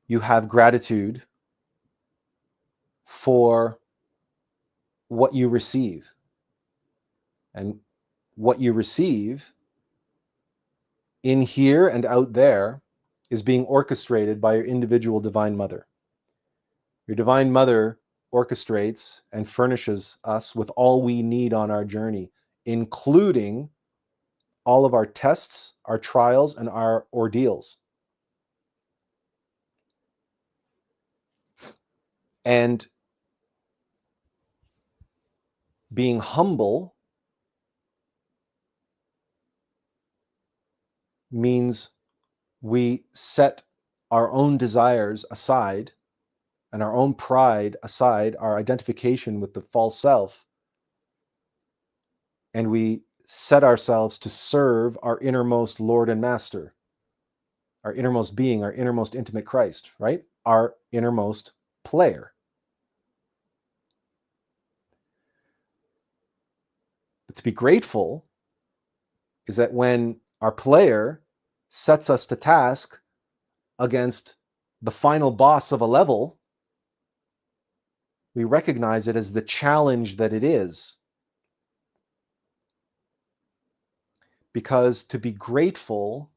you have gratitude for what you receive. And what you receive in here and out there is being orchestrated by your individual Divine Mother. Your Divine Mother orchestrates and furnishes us with all we need on our journey, including all of our tests, our trials, and our ordeals. And being humble means we set our own desires aside and our own pride aside, our identification with the false self, and we set ourselves to serve our innermost Lord and Master, our innermost being, our innermost intimate Christ, right? Our innermost player. But to be grateful is that when our player sets us to task against the final boss of a level, we recognize it as the challenge that it is. Because to be grateful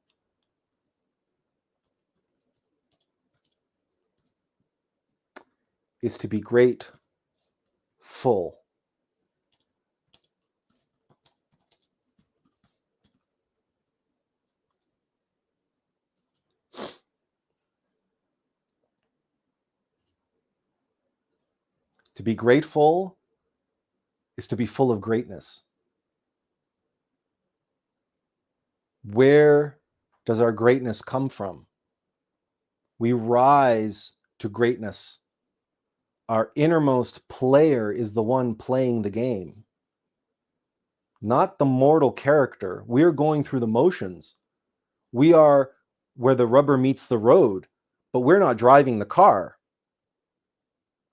is to be grateful. To be grateful is to be full of greatness. Where does our greatness come from? We rise to greatness. Our innermost player is the one playing the game, not the mortal character. We're going through the motions. We are where the rubber meets the road, but we're not driving the car.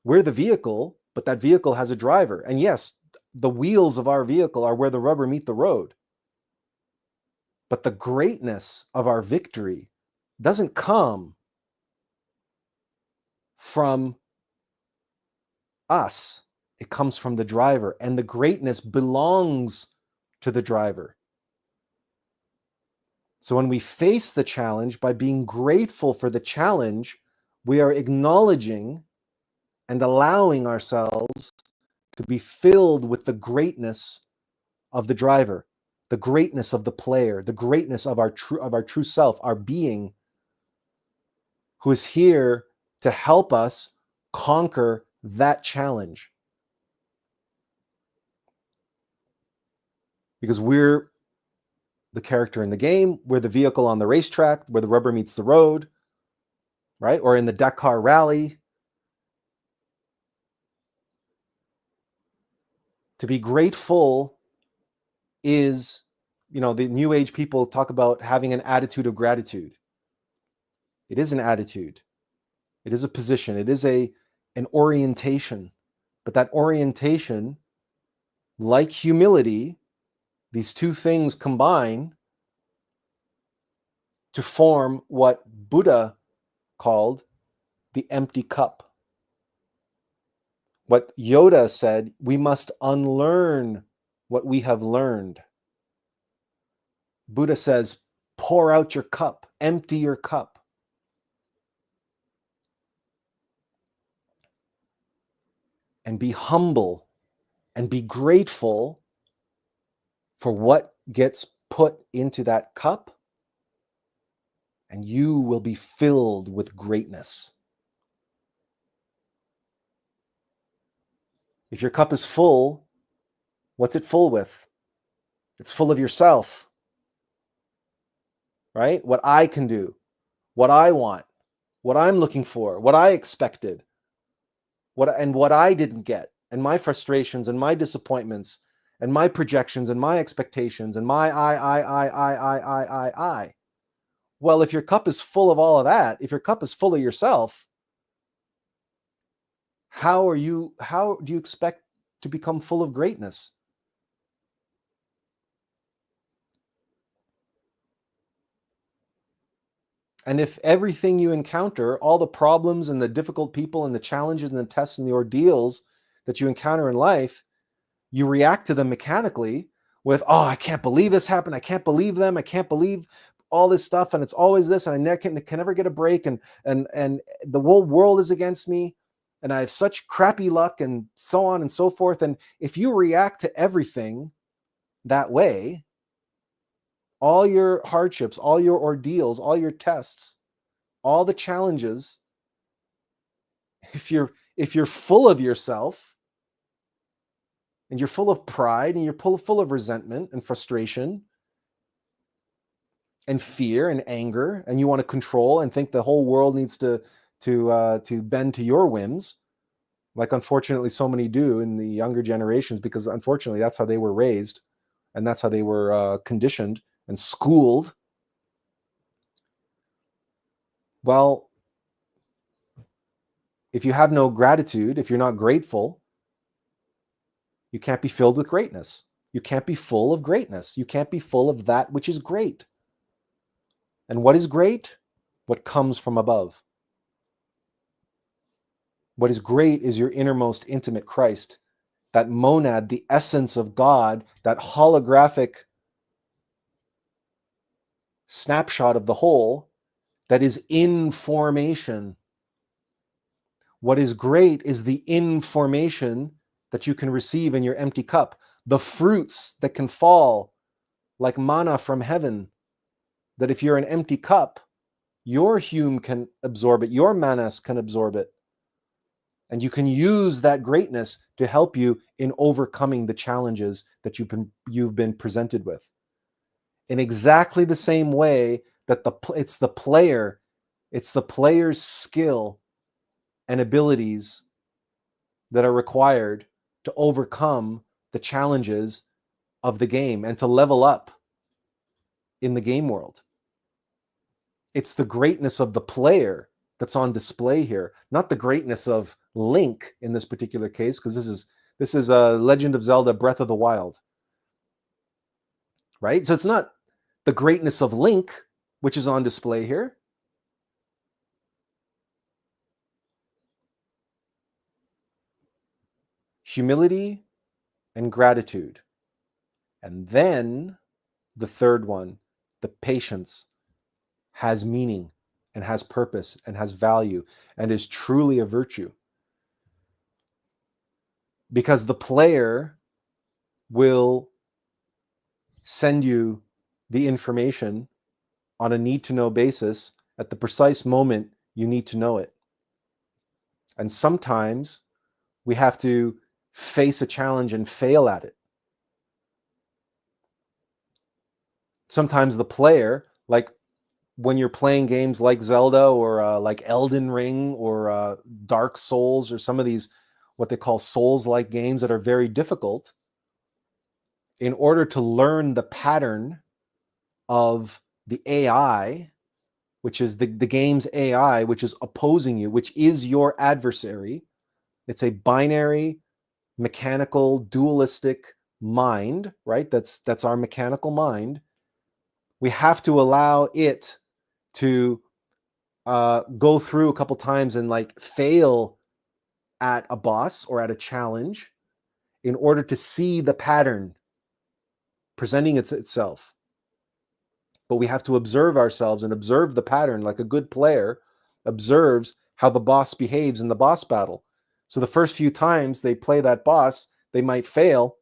We're the vehicle, but that vehicle has a driver. And yes, the wheels of our vehicle are where the rubber meet the road. But the greatness of our victory doesn't come from us. It comes from the driver, and the greatness belongs to the driver. So when we face the challenge, by being grateful for the challenge, we are acknowledging and allowing ourselves to be filled with the greatness of the driver, the greatness of the player, the greatness of our true self, our being, who is here to help us conquer that challenge. Because we're the character in the game, we're the vehicle on the racetrack where the rubber meets the road, right? Or in the Dakar rally. To be grateful is, the New Age people talk about having an attitude of gratitude. It is an attitude. It is a position. It is an orientation. But that orientation, like humility, these two things combine to form what Buddha called the empty cup. What Yoda said, we must unlearn what we have learned. Buddha says, pour out your cup, empty your cup. And be humble and be grateful for what gets put into that cup, and you will be filled with greatness. If your cup is full, what's it full with? It's full of yourself, right? What I can do, what I want, what I'm looking for, what I expected. what I didn't get, and my frustrations and my disappointments and my projections and my expectations and my I. Well, if your cup is full of all of that, if your cup is full of yourself, how do you expect to become full of greatness? And if everything you encounter, all the problems and the difficult people and the challenges and the tests and the ordeals that you encounter in life, you react to them mechanically with, oh, I can't believe this happened. I can't believe them. I can't believe all this stuff. And it's always this. And I can never get a break. And the whole world is against me. And I have such crappy luck and so on and so forth. And if you react to everything that way, all your hardships, all your ordeals, all your tests, all the challenges, if you're full of yourself and you're full of pride and you're full of resentment and frustration and fear and anger, and you want to control and think the whole world needs to bend to your whims, like unfortunately so many do in the younger generations, because unfortunately that's how they were raised and that's how they were conditioned and schooled. Well, if you have no gratitude, if you're not grateful, you can't be filled with greatness. You can't be full of greatness. You can't be full of that which is great. And what is great? What comes from above. What is great is your innermost intimate Christ, that monad, the essence of God, that holographic snapshot of the whole that is in formation. What is great is the information that you can receive in your empty cup, the fruits that can fall like manna from heaven, that if you're an empty cup, your Hume can absorb it, your Manas can absorb it. And you can use that greatness to help you in overcoming the challenges that you've been presented with. In exactly the same way that it's the player's skill and abilities that are required to overcome the challenges of the game and to level up in the game world. It's the greatness of the player that's on display here, not the greatness of Link in this particular case, because this is a Legend of Zelda Breath of the Wild, right? So it's not the greatness of Link which is on display here. Humility and gratitude. And then the third one, the patience, has meaning and has purpose and has value and is truly a virtue. Because the player will send you the information on a need-to-know basis at the precise moment you need to know it. And sometimes we have to face a challenge and fail at it. Sometimes the player, like when you're playing games like Zelda or like Elden Ring or Dark Souls or some of these what they call Souls-like games that are very difficult, in order to learn the pattern of the AI, which is the game's AI, which is opposing you, which is your adversary. It's a binary, mechanical, dualistic mind, right? That's our mechanical mind. We have to allow it to go through a couple times and like fail at a boss or at a challenge in order to see the pattern presenting itself. But we have to observe ourselves and observe the pattern like a good player observes how the boss behaves in the boss battle. So the first few times they play that boss, they might fail,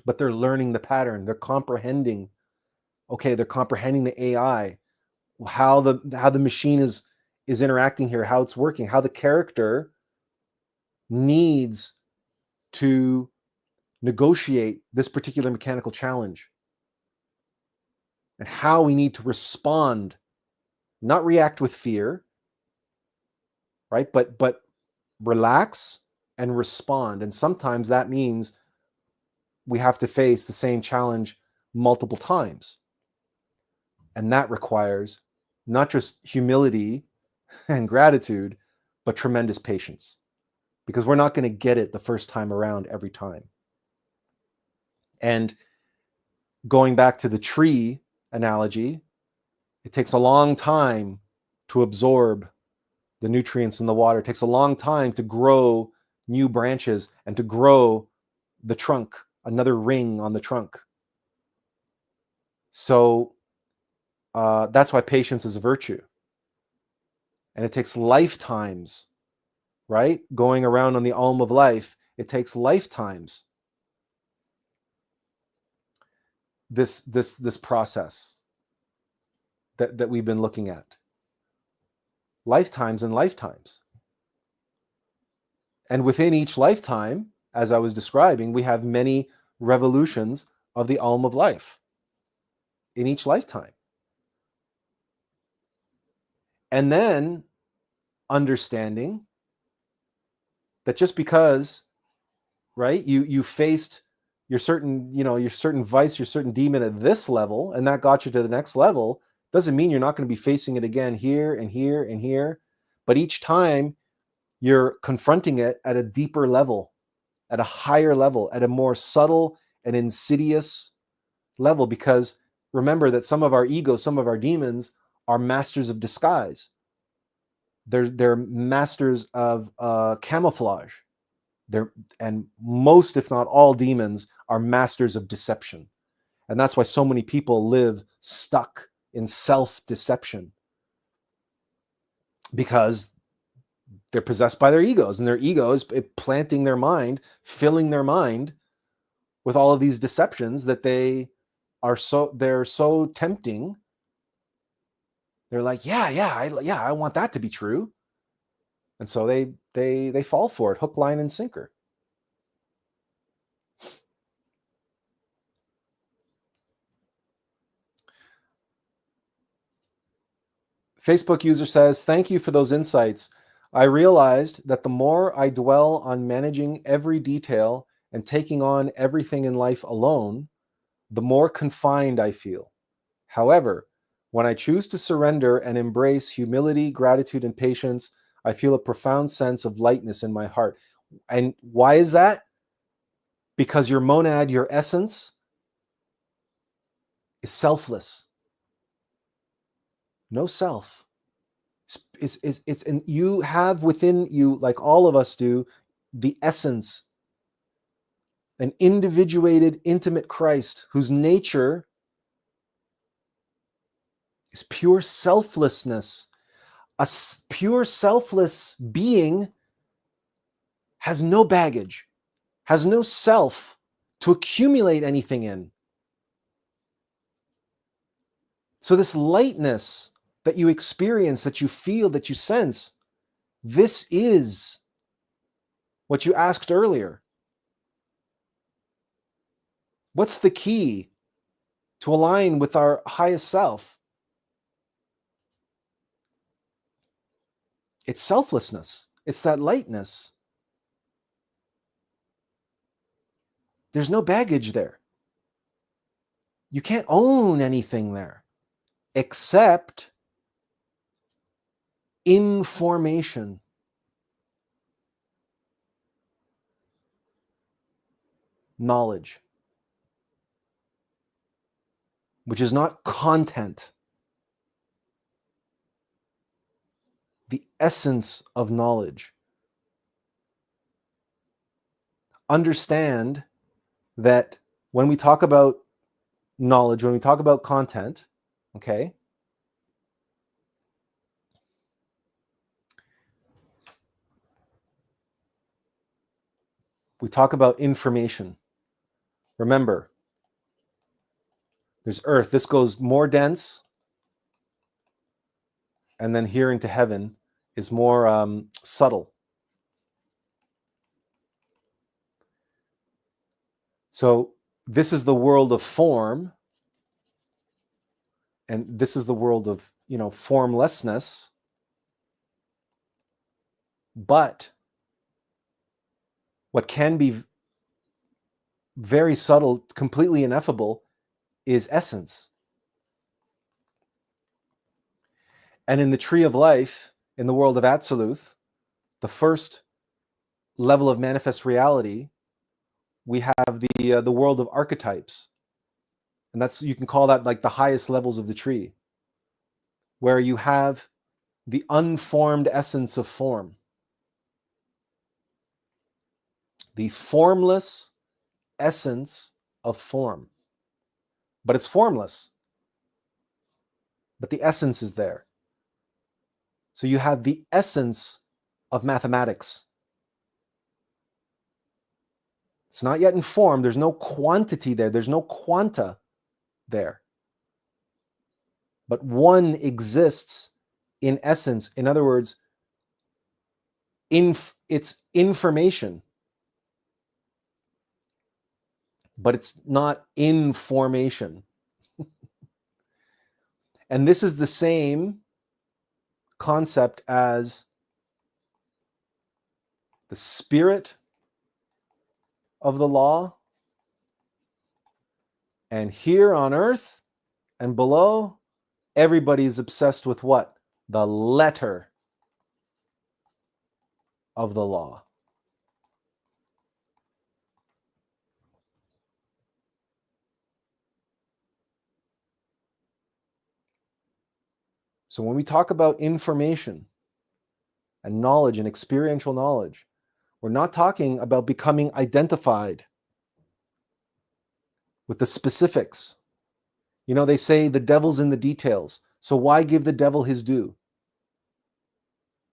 but they're learning the pattern. They're comprehending. Okay, they're comprehending the AI, how the machine is interacting here, how it's working, how the character needs to negotiate this particular mechanical challenge, and how we need to respond, not react with fear, right? But relax and respond. And sometimes that means we have to face the same challenge multiple times. And that requires not just humility and gratitude, but tremendous patience, because we're not going to get it the first time around every time. And going back to the tree analogy, it takes a long time to absorb the nutrients in the water. It takes a long time to grow new branches and to grow the trunk, another ring on the trunk. So that's why patience is a virtue. And it takes lifetimes, right? Going around on the Alm of Life, it takes lifetimes. This process that we've been looking at. Lifetimes and lifetimes. And within each lifetime, as I was describing, we have many revolutions of the Alm of Life in each lifetime. And then understanding that just because, right, you faced your certain vice, your certain demon at this level, and that got you to the next level, doesn't mean you're not going to be facing it again here and here and here. But each time you're confronting it at a deeper level, at a higher level, at a more subtle and insidious level. Because remember that some of our egos, some of our demons are masters of disguise. They're masters of camouflage. And most, if not all, demons are masters of deception. And that's why so many people live stuck in self-deception, because they're possessed by their egos, and their ego is planting their mind, filling their mind with all of these deceptions that they're so tempting. They're like, I want that to be true. And so they fall for it, hook, line, and sinker. Facebook user says, thank you for those insights. I realized that the more I dwell on managing every detail and taking on everything in life alone, the more confined I feel. However, when I choose to surrender and embrace humility, gratitude, and patience, I feel a profound sense of lightness in my heart. And why is that? Because your monad, your essence, is selfless. No self. It's and you have within you, like all of us do, the essence, an individuated, intimate Christ whose nature is pure selflessness. A pure selfless being has no baggage, has no self to accumulate anything in. So this lightness that you experience, that you feel, that you sense, this is what you asked earlier. What's the key to align with our highest self? It's selflessness. It's that lightness. There's no baggage there. You can't own anything there except information. Knowledge, which is not content. The essence of knowledge. Understand that when we talk about knowledge, when we talk about content, okay, we talk about information. Remember, there's earth. This goes more dense, and then here into heaven is more subtle. So this is the world of form, and this is the world of, formlessness. But What can be very subtle, completely ineffable, is essence. And in the tree of life, in the world of Absolute, the first level of manifest reality, we have the world of archetypes. And that's, you can call that like the highest levels of the tree, where you have the unformed essence of form, the formless essence of form. But it's formless, but the essence is there. So you have the essence of mathematics. It's not yet in form. There's no quantity there. There's no quanta there. But one exists in essence. In other words, it's information, but it's not information. And this is the same concept as the spirit of the law. And here on earth and below, everybody's obsessed with what? The letter of the law. So when we talk about information and knowledge and experiential knowledge, we're not talking about becoming identified with the specifics. You know, they say the devil's in the details. So why give the devil his due?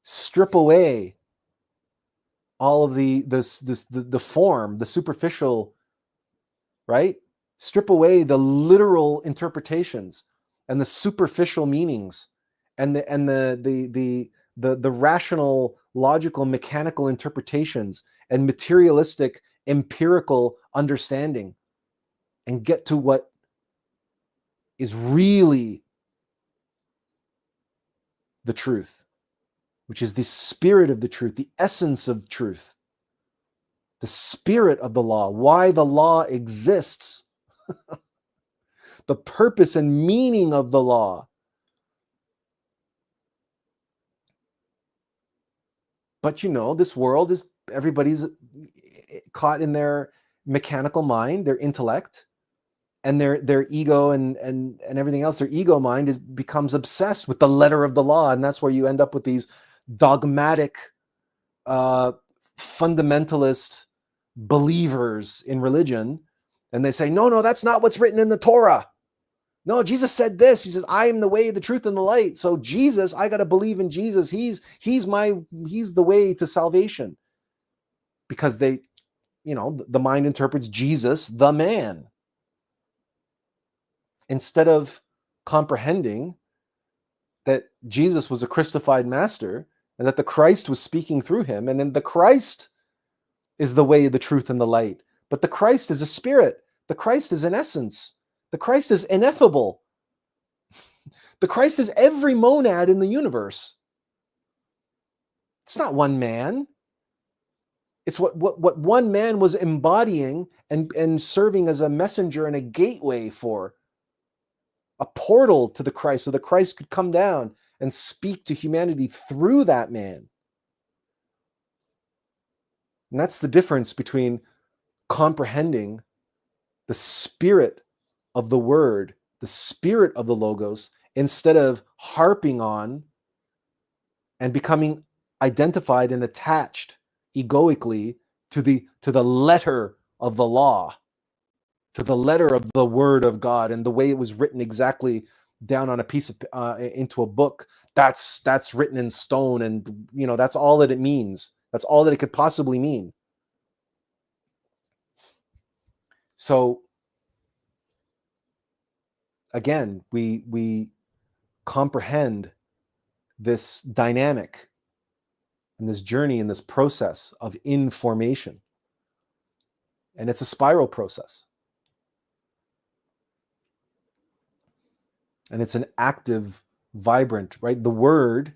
Strip away all of the form, the superficial, right? Strip away the literal interpretations and the superficial meanings and the rational, logical, mechanical interpretations and materialistic, empirical understanding, and get to what is really the truth, which is the spirit of the truth, the essence of truth, the spirit of the law, why the law exists, the purpose and meaning of the law. But you know, this world is, everybody's caught in their mechanical mind, their intellect, and their ego and everything else. Their ego mind becomes obsessed with the letter of the law, and that's where you end up with these dogmatic, fundamentalist believers in religion, and they say, no, that's not what's written in the Torah. No, Jesus said this. He says, I am the way, the truth, and the light. So Jesus, I got to believe in Jesus. He's the way to salvation. Because they, the mind interprets Jesus, the man, instead of comprehending that Jesus was a Christified master and that the Christ was speaking through him. And then the Christ is the way, the truth, and the light. But the Christ is a spirit. The Christ is an essence. The Christ is ineffable. The Christ is every monad in the universe. It's not one man. It's what one man was embodying and serving as a messenger and a gateway for, a portal to the Christ, so the Christ could come down and speak to humanity through that man. And that's the difference between comprehending the spirit of the word, the spirit of the Logos, instead of harping on and becoming identified and attached egoically to the letter of the law, to the letter of the word of God, and the way it was written exactly down on a piece of into a book. That's written in stone, and that's all that it means. That's all that it could possibly mean. So again, we comprehend this dynamic and this journey and this process of information, and it's a spiral process, and it's an active, vibrant, right? The word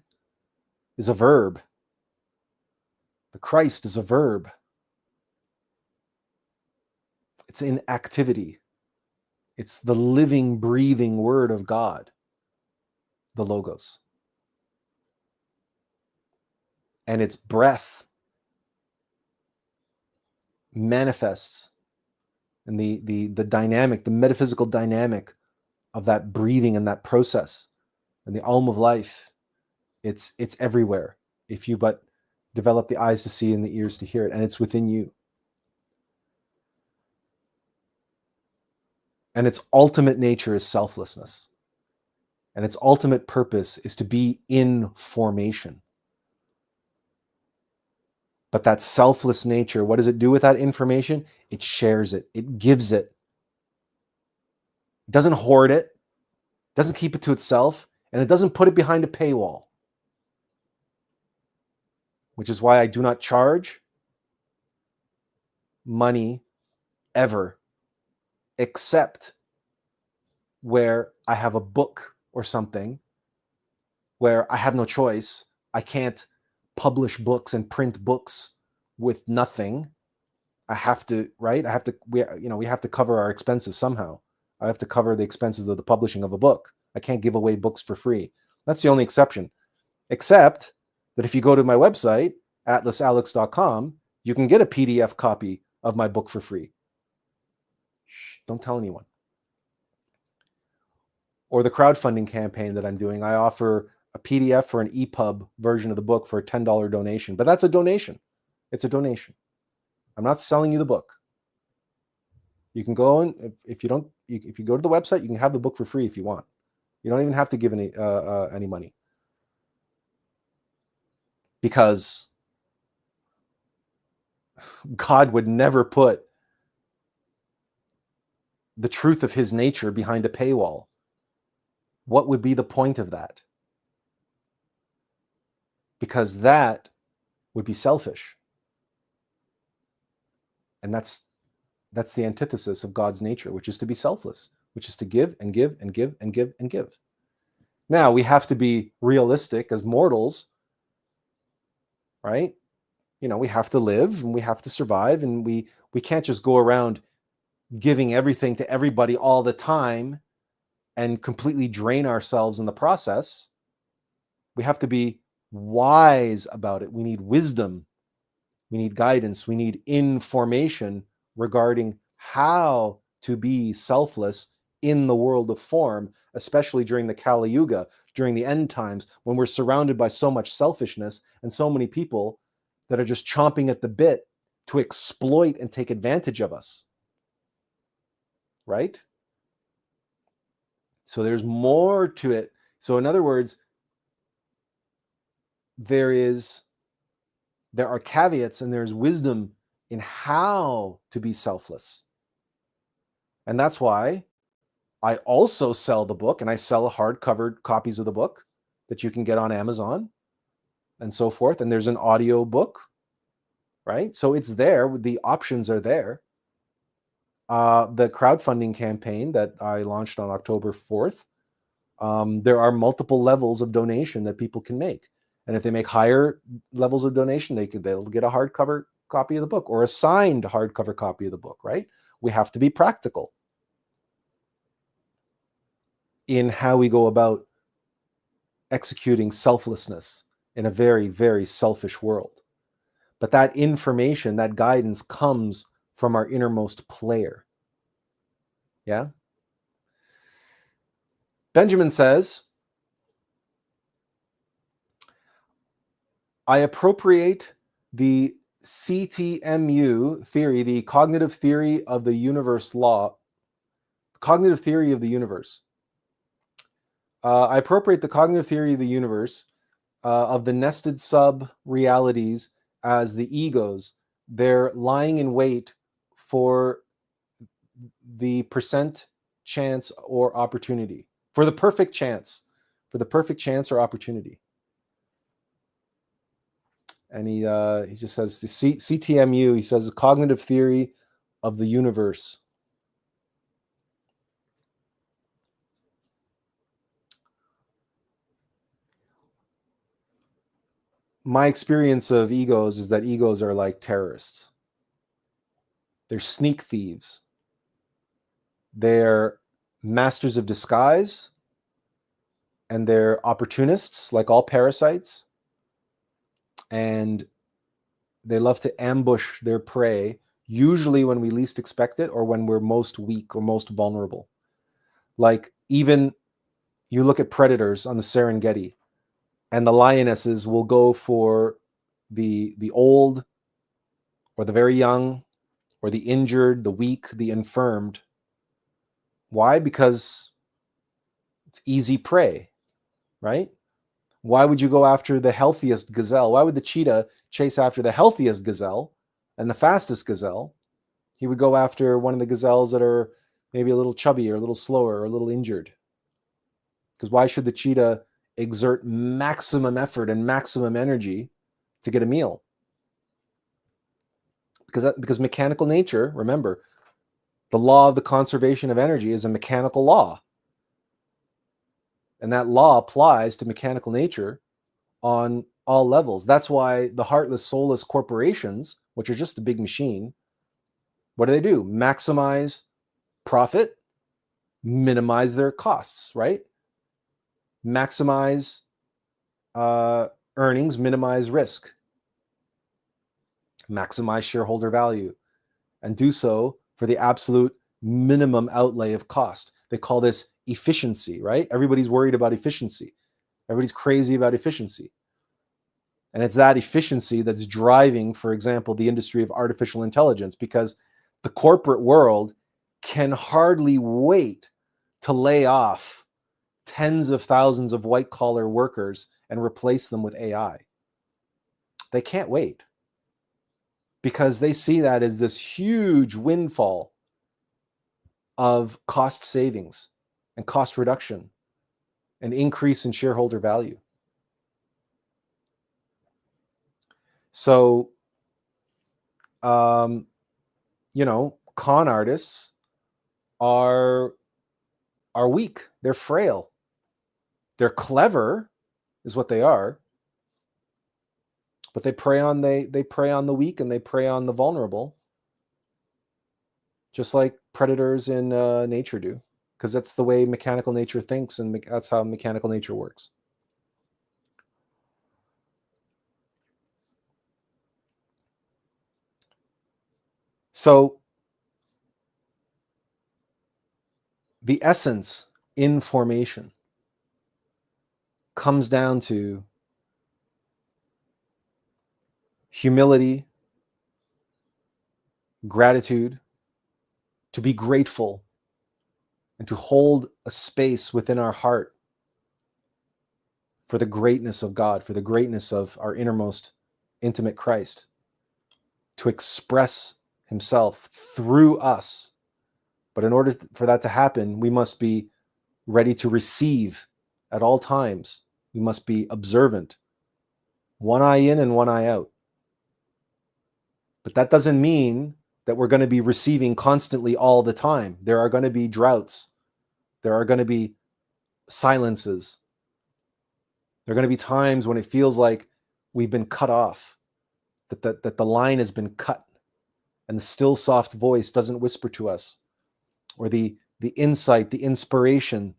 is a verb. The Christ is a verb. It's in activity. It's the living, breathing word of God, the Logos. And its breath manifests, and the dynamic, the metaphysical dynamic of that breathing and that process and the Alm of life, it's everywhere if you but develop the eyes to see and the ears to hear it, and it's within you. And its ultimate nature is selflessness. And its ultimate purpose is to be in formation. But that selfless nature, what does it do with that information? It shares it. It gives it. It doesn't hoard it. It doesn't keep it to itself. And it doesn't put it behind a paywall. Which is why I do not charge money ever, except where I have a book or something where I have no choice. I can't publish books and print books with nothing. I have to, right? We have to cover our expenses somehow. I have to cover the expenses of the publishing of a book. I can't give away books for free. That's the only exception. Except that if you go to my website, atlasalex.com, you can get a PDF copy of my book for free. Shh, don't tell anyone. Or the crowdfunding campaign that I'm doing, I offer a PDF or an EPUB version of the book for a $10 donation. But that's a donation. It's a donation. I'm not selling you the book. You can go and if you go to the website, you can have the book for free if you want. You don't even have to give any money, because God would never put the truth of his nature behind a paywall. What would be the point of that? Because that would be selfish. And that's the antithesis of God's nature, which is to be selfless, which is to give and give and give and give and give. Now, we have to be realistic as mortals, right? We have to live and we have to survive, and we can't just go around giving everything to everybody all the time and completely drain ourselves in the process. We have to be wise about it. We need wisdom. We need guidance. We need information regarding how to be selfless in the world of form, especially during the Kali Yuga, during the end times, when we're surrounded by so much selfishness and so many people that are just chomping at the bit to exploit and take advantage of us. Right? So there's more to it. So in other words, there are caveats and there's wisdom in how to be selfless. And that's why I also sell the book, and I sell hardcover copies of the book that you can get on Amazon and so forth. And there's an audio book, right? So it's there. The options are there. The crowdfunding campaign that I launched on October 4th, there are multiple levels of donation that people can make. And if they make higher levels of donation, they'll get a hardcover copy of the book or a signed hardcover copy of the book, right? We have to be practical in how we go about executing selflessness in a very, very selfish world. But that information, that guidance comes from our innermost player. Yeah? Benjamin says, I appropriate the CTMU theory, the cognitive theory of the universe law, cognitive theory of the universe. I appropriate the cognitive theory of the universe of the nested sub-realities as the egos. They're lying in wait for the percent chance or opportunity, for the perfect chance or opportunity. And he just says the CTMU, he says the cognitive theory of the universe. My experience of egos is that egos are like terrorists. They're sneak thieves. They're masters of disguise, and they're opportunists, like all parasites. And they love to ambush their prey, usually when we least expect it or when we're most weak or most vulnerable. Like, even you look at predators on the Serengeti, and the lionesses will go for the old or the very young or the injured, the weak, the infirmed. Why? Because it's easy prey, right? Why would you go after the healthiest gazelle? Why would the cheetah chase after the healthiest gazelle and the fastest gazelle? He would go after one of the gazelles that are maybe a little chubby or a little slower or a little injured. Because why should the cheetah exert maximum effort and maximum energy to get a meal? Because mechanical nature, remember, the law of the conservation of energy is a mechanical law. And that law applies to mechanical nature on all levels. That's why the heartless, soulless corporations, which are just a big machine, what do? Maximize profit, minimize their costs, right? Maximize earnings, minimize risk, maximize shareholder value, and do so for the absolute minimum outlay of cost. They call this efficiency, right? Everybody's worried about efficiency. Everybody's crazy about efficiency. And it's that efficiency that's driving, for example, the industry of artificial intelligence, because the corporate world can hardly wait to lay off tens of thousands of white-collar workers and replace them with AI. They can't wait because they see that as this huge windfall of cost savings and cost reduction and increase in shareholder value. So, con artists are weak. They're frail. They're clever, is what they are, but they prey on the weak and they prey on the vulnerable, just like predators in nature do, because that's the way mechanical nature thinks, and that's how mechanical nature works. So the essence in formation comes down to humility, gratitude, to be grateful, and to hold a space within our heart for the greatness of God, for the greatness of our innermost intimate Christ, to express himself through us. But in order for that to happen, we must be ready to receive at all times. We must be observant, one eye in and one eye out. But that doesn't mean that we're going to be receiving constantly all the time. There are going to be droughts. There are going to be silences. There are going to be times when it feels like we've been cut off, that the line has been cut, and the still soft voice doesn't whisper to us, or the insight, the inspiration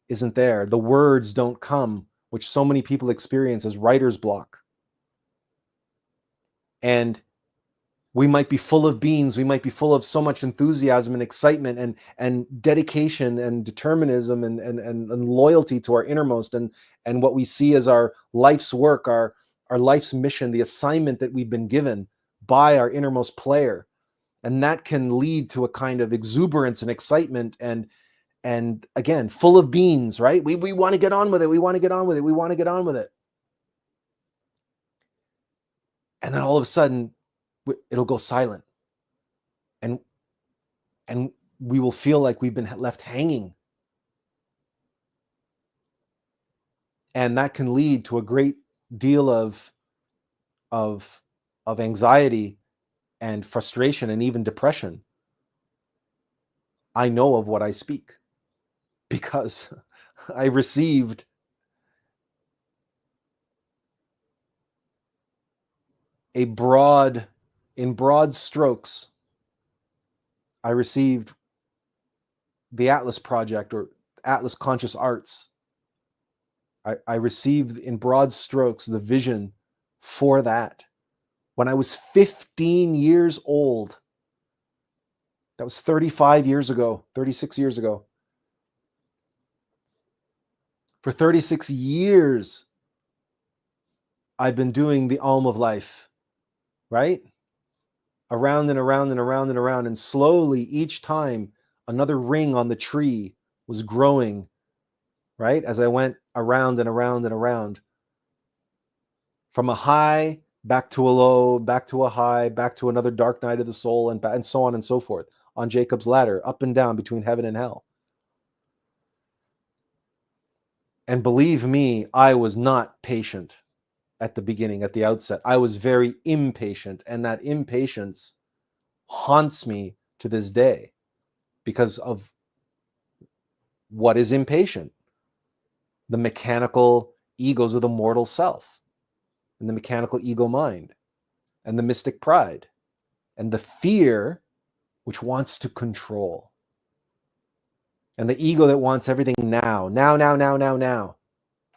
isn't there. The words don't come, which so many people experience as writer's block. And we might be full of beans. We might be full of so much enthusiasm and excitement and dedication and determinism and loyalty to our innermost and what we see as our life's work, our life's mission, the assignment that we've been given by our innermost player. And that can lead to a kind of exuberance and excitement and again, full of beans, right? We want to get on with it. We want to get on with it. We want to get on with it. And then all of a sudden, it'll go silent. And we will feel like we've been left hanging. And that can lead to a great deal of anxiety and frustration and even depression. I know of what I speak because I received in broad strokes, I received the Attlas project or Attlas Conscious Arts. I received in broad strokes the vision for that when I was 15 years old. That was 35 years ago, 36 years ago. For 36 years, I've been doing the Alm of Life, right? Around and around and around and around. And slowly, each time, another ring on the tree was growing, right? As I went around and around and around. From a high, back to a low, back to a high, back to another dark night of the soul, and so on and so forth. On Jacob's ladder, up and down between heaven and hell. And believe me, I was not patient at the beginning, at the outset. I was very impatient, and that impatience haunts me to this day because of what is impatient. The mechanical egos of the mortal self, and the mechanical ego mind, and the mystic pride, and the fear which wants to control, and the ego that wants everything now,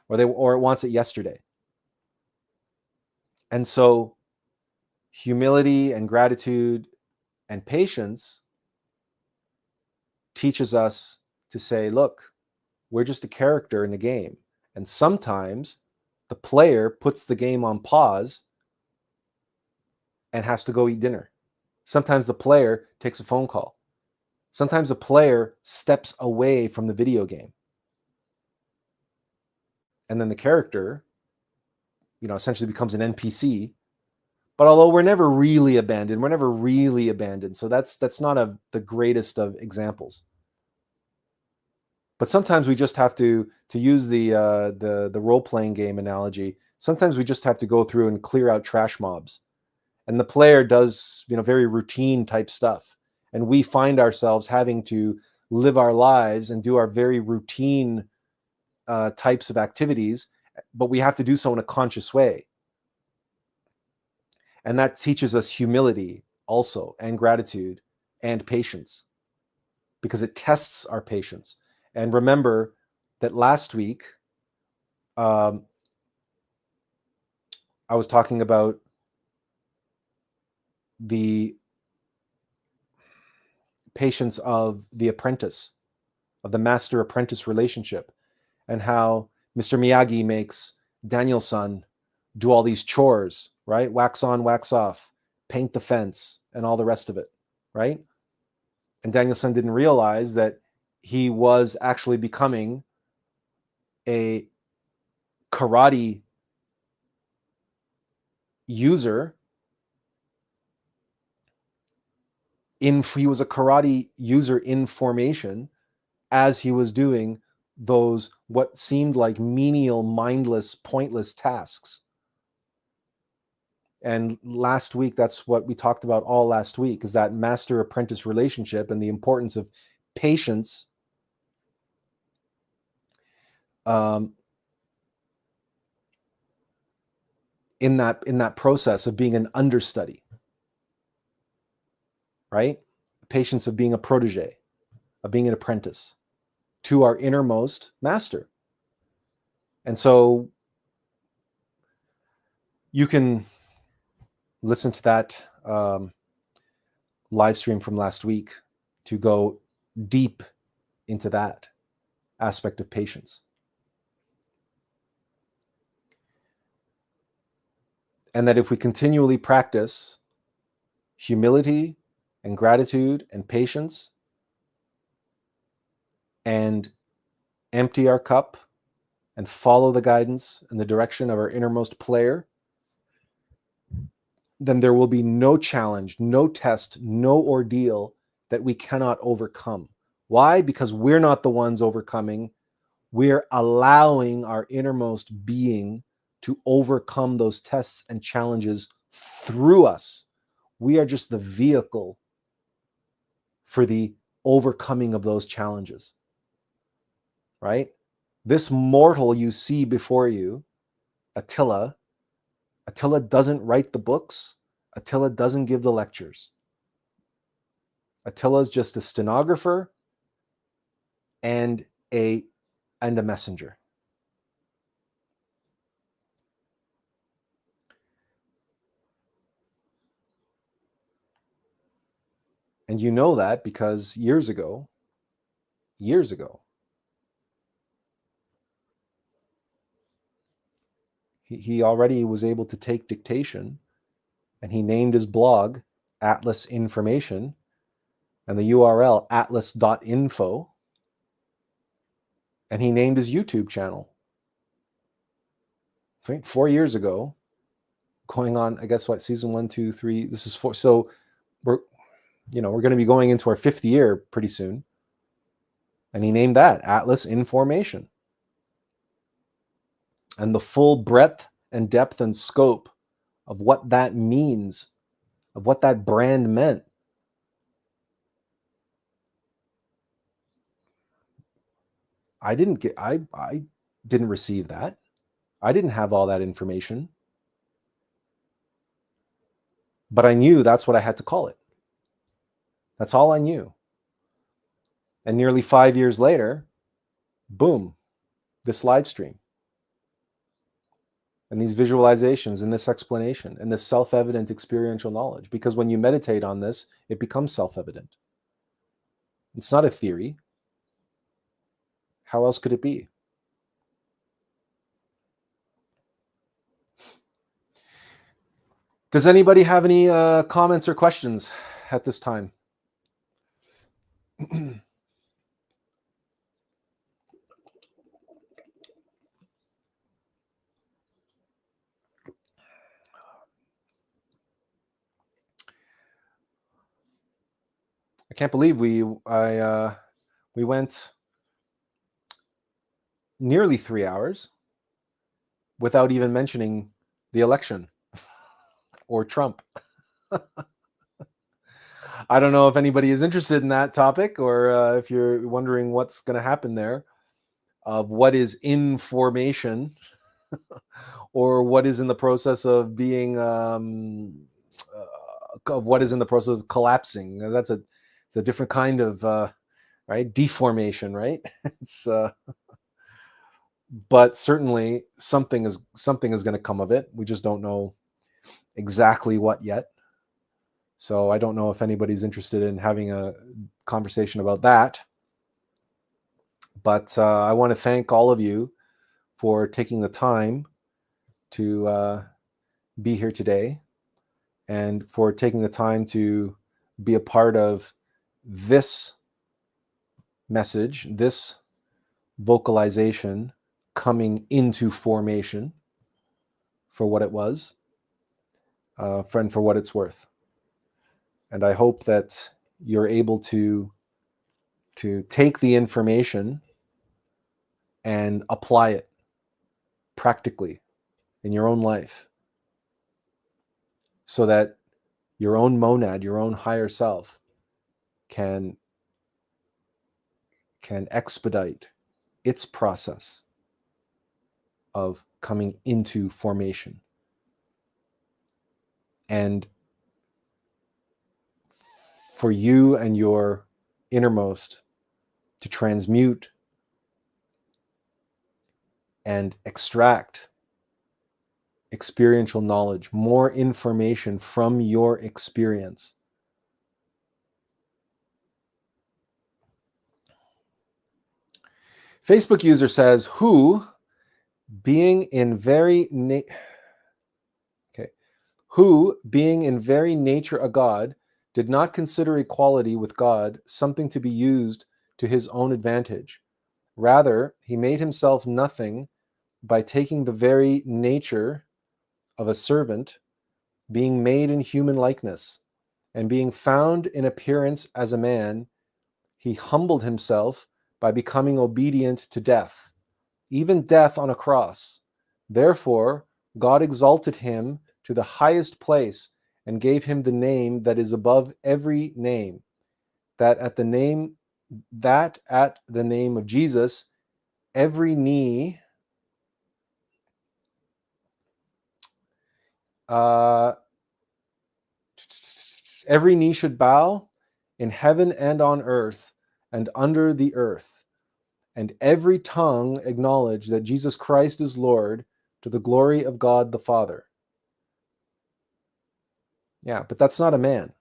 or it wants it yesterday. And so humility and gratitude and patience teaches us to say, look, we're just a character in a game. And sometimes the player puts the game on pause and has to go eat dinner. Sometimes the player takes a phone call. Sometimes the player steps away from the video game. And then the character, essentially becomes an NPC. But although we're never really abandoned. So that's not the greatest of examples. But sometimes we just have to use the role-playing game analogy. Sometimes we just have to go through and clear out trash mobs. And the player does, very routine type stuff. And we find ourselves having to live our lives and do our very routine types of activities, but we have to do so in a conscious way. And that teaches us humility also, and gratitude and patience, because it tests our patience. And remember that last week, I was talking about the patience of the apprentice, of the master-apprentice relationship, and how Mr. Miyagi makes Daniel-san do all these chores, right? Wax on, wax off, paint the fence, and all the rest of it, right? And Daniel-san didn't realize that he was actually becoming a karate user. He was a karate user in formation as he was doing those what seemed like menial, mindless, pointless tasks. And last week, that's what we talked about all last week, is that master-apprentice relationship and the importance of patience in that process of being an understudy, right? Patience of being a protege, of being an apprentice to our innermost master. And so you can listen to that live stream from last week to go deep into that aspect of patience. And that if we continually practice humility and gratitude and patience and empty our cup and follow the guidance and the direction of our innermost player, then there will be no challenge, no test, no ordeal that we cannot overcome. Why? Because we're not the ones overcoming. We're allowing our innermost being to overcome those tests and challenges through us. We are just the vehicle for the overcoming of those challenges, right? This mortal you see before you, Attila doesn't write the books. Attila doesn't give the lectures. Attila is just a stenographer and a messenger. And you know that because years ago, he already was able to take dictation, and he named his blog Attlas Information and the URL atlas.info, and he named his YouTube channel. I think 4 years ago, going on, I guess what, season 1, 2, 3, this is 4. So we're going to be going into our 5th year pretty soon. And he named that Attlas Information. And the full breadth and depth and scope of what that means, of what that brand meant, I didn't receive that. I didn't have all that information. But I knew that's what I had to call it. That's all I knew. And nearly 5 years later, boom, this live stream. And these visualizations and this explanation and this self-evident experiential knowledge. Because when you meditate on this, it becomes self-evident. It's not a theory. How else could it be? Does anybody have any comments or questions at this time? I can't believe we went nearly 3 hours without even mentioning the election or Trump. I don't know if anybody is interested in that topic, or if you're wondering what's going to happen there, of what is in formation or what is in the process of being what is in the process of collapsing. It's a different kind of right, deformation, right? It's but certainly something is going to come of it. We just don't know exactly what yet. So I don't know if anybody's interested in having a conversation about that. But I want to thank all of you for taking the time to be here today, and for taking the time to be a part of this message, this vocalization coming into formation for what it was, and for what it's worth. And I hope that you're able to take the information and apply it practically in your own life, so that your own monad, your own higher self, can expedite its process of coming into formation. And for you and your innermost to transmute and extract experiential knowledge, more information from your experience. Facebook user says, who being in very nature a God, did not consider equality with God something to be used to his own advantage. Rather, he made himself nothing by taking the very nature of a servant, being made in human likeness, and being found in appearance as a man, he humbled himself by becoming obedient to death, even death on a cross. Therefore, God exalted him to the highest place and gave him the name that is above every name, that at the name of Jesus, every knee should bow, in heaven and on earth and under the earth, and every tongue acknowledge that Jesus Christ is Lord, to the glory of God the Father. Yeah, but that's not a man.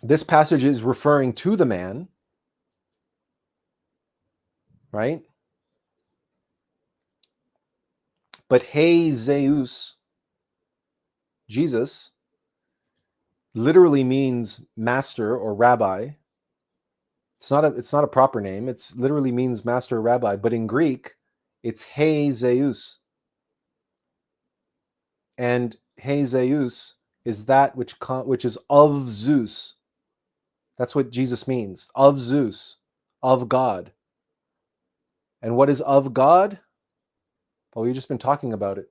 This passage is referring to the man, right? But He Zeus, Jesus, literally means master or rabbi. It's not a proper name. It literally means master or rabbi, but in Greek, it's He Zeus. And He Zeus is that which is of Zeus. That's what Jesus means. Of Zeus, of God. And what is of God? Well, we've just been talking about it.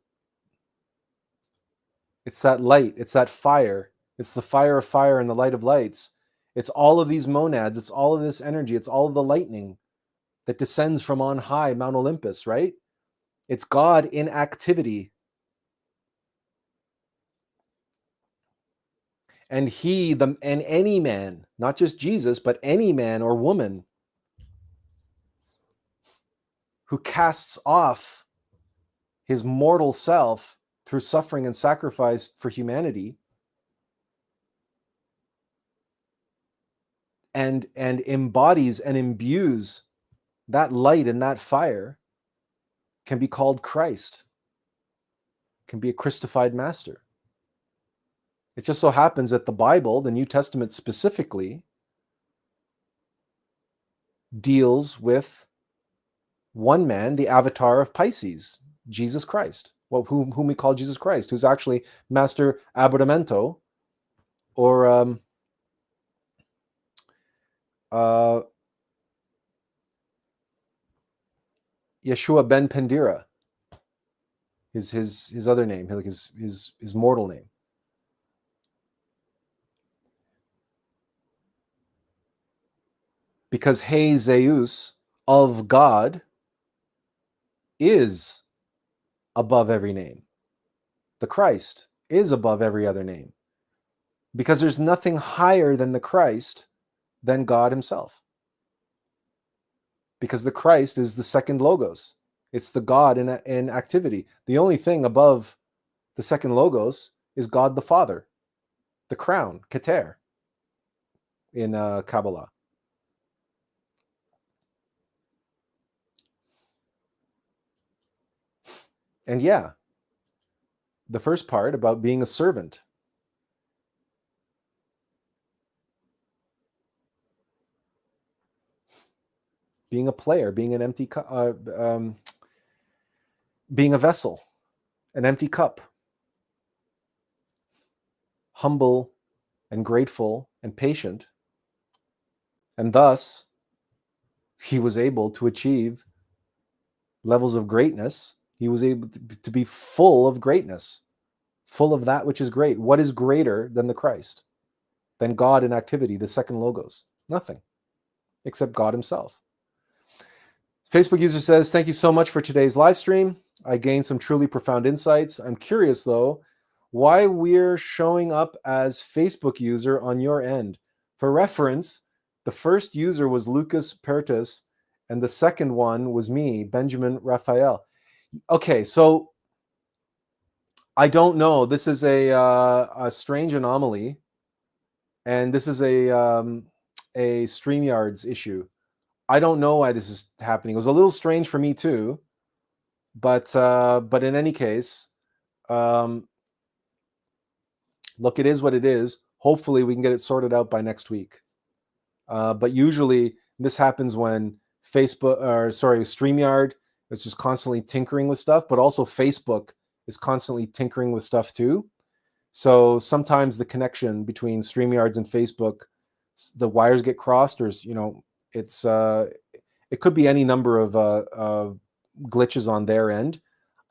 It's that light. It's that fire. It's the fire of fire and the light of lights. It's all of these monads. It's all of this energy. It's all of the lightning that descends from on high, Mount Olympus, right? It's God in activity. And and any man, not just Jesus, but any man or woman who casts off his mortal self through suffering and sacrifice for humanity and embodies and imbues that light and that fire can be called Christ, can be a Christified master. It just so happens that the Bible, the New Testament specifically, deals with one man, the avatar of Pisces, Jesus Christ, whom we call Jesus Christ, who's actually Master Abbonamento, or Yeshua ben Pendira, his other name, like his mortal name. Because He Zeus, of God, is above every name. The Christ is above every other name. Because there's nothing higher than the Christ than God himself. Because the Christ is the second logos. It's the God in activity. The only thing above the second logos is God the Father, the crown, Keter, in Kabbalah. And yeah, the first part about being a servant. Being a player, being an empty being a vessel, an empty cup. Humble and grateful and patient. And thus, he was able to achieve levels of greatness. He was able to be full of greatness, full of that which is great. What is greater than the Christ, than God in activity, the second logos? Nothing, except God himself. Facebook user says, thank you so much for today's live stream. I gained some truly profound insights. I'm curious, though, why we're showing up as Facebook user on your end. For reference, the first user was Lucas Pertus, and the second one was me, Benjamin Raphael. Okay, so I don't know. This is a strange anomaly, and this is a StreamYard's issue. I don't know why this is happening. It was a little strange for me too, but in any case, look, it is what it is. Hopefully, we can get it sorted out by next week. But usually, this happens when StreamYard is just constantly tinkering with stuff, but also Facebook is constantly tinkering with stuff too. So sometimes the connection between StreamYards and Facebook, the wires get crossed, or it's it could be any number of glitches on their end.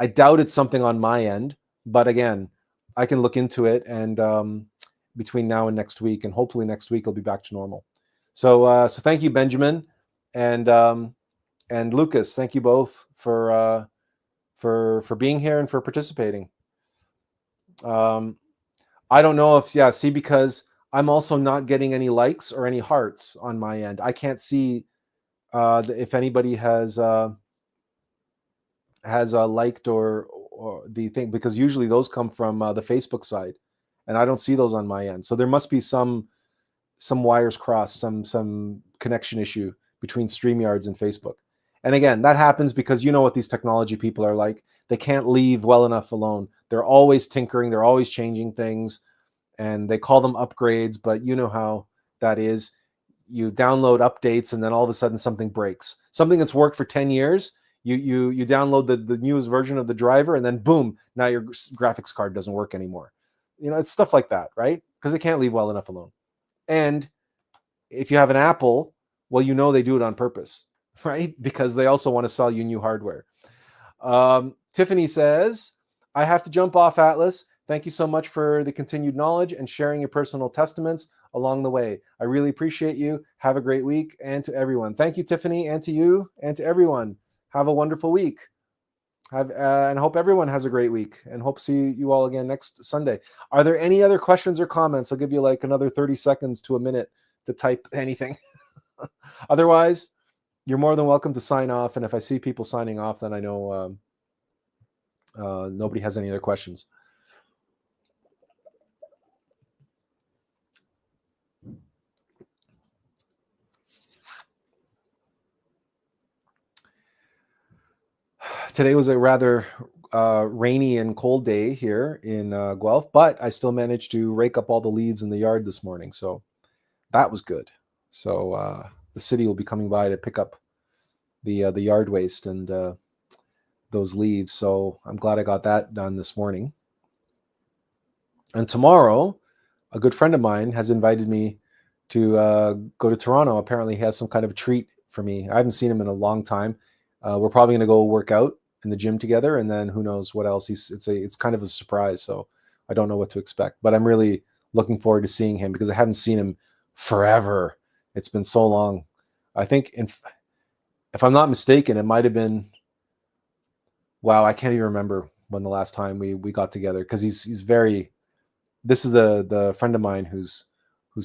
I doubt it's something on my end, but again, I can look into it, and between now and next week, and hopefully next week, I'll be back to normal. So thank you, Benjamin, and Lucas. Thank you both for being here and for participating. I don't know if because I'm also not getting any likes or any hearts on my end. I can't see if anybody has liked or the thing, because usually those come from the Facebook side, and I don't see those on my end. So there must be some wires crossed, some connection issue between StreamYards and Facebook. And again, that happens because you know what these technology people are like. They can't leave well enough alone. They're always tinkering. They're always changing things, and they call them upgrades. But you know how that is. You download updates, and then all of a sudden something breaks. Something that's worked for 10 years. You download the newest version of the driver, and then boom, now your graphics card doesn't work anymore. You know, it's stuff like that, right? Because it can't leave well enough alone. And if you have an Apple, well, you know they do it on purpose, right? Because they also want to sell you new hardware. Tiffany says, I have to jump off, Atlas. Thank you so much for the continued knowledge and sharing your personal testaments along the way. I really appreciate you. Have a great week. And to everyone, thank you, Tiffany, and to you, and to everyone. Have a wonderful week. And hope everyone has a great week, and hope to see you all again next Sunday. Are there any other questions or comments? I'll give you like another 30 seconds to a minute to type anything. Otherwise, you're more than welcome to sign off. And if I see people signing off, then I know nobody has any other questions. Today was a rather rainy and cold day here in Guelph, but I still managed to rake up all the leaves in the yard this morning. So that was good. So the city will be coming by to pick up the yard waste and those leaves. So I'm glad I got that done this morning. And tomorrow, a good friend of mine has invited me to go to Toronto. Apparently, he has some kind of treat for me. I haven't seen him in a long time. We're probably going to go work out in the gym together, and then who knows what else. It's kind of a surprise, so I don't know what to expect. But I'm really looking forward to seeing him because I haven't seen him forever. It's been so long. I think, if I'm not mistaken, it might have been. Wow, I can't even remember when the last time we got together, because he's very. This is the friend of mine who's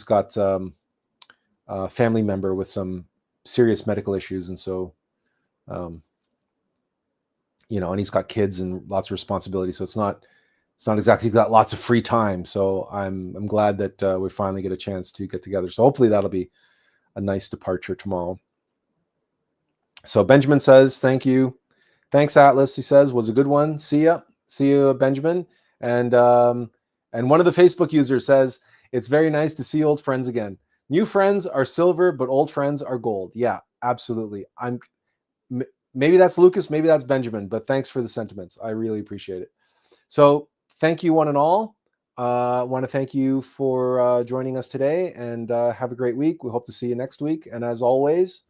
got a family member with some serious medical issues, and so. And he's got kids and lots of responsibility, so it's not exactly got lots of free time. So I'm glad that we finally get a chance to get together. So hopefully that'll be a nice departure tomorrow. So Benjamin says, thank you. Thanks, Atlas. He says, was a good one. See you, Benjamin. And one of the Facebook users says, it's very nice to see old friends again. New friends are silver, but old friends are gold. Yeah, absolutely. Maybe that's Lucas, maybe that's Benjamin, but thanks for the sentiments. I really appreciate it. So thank you, one and all. I want to thank you for joining us today, and have a great week. We hope to see you next week. And as always,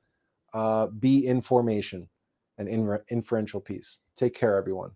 be in formation and inferential peace. Take care, everyone.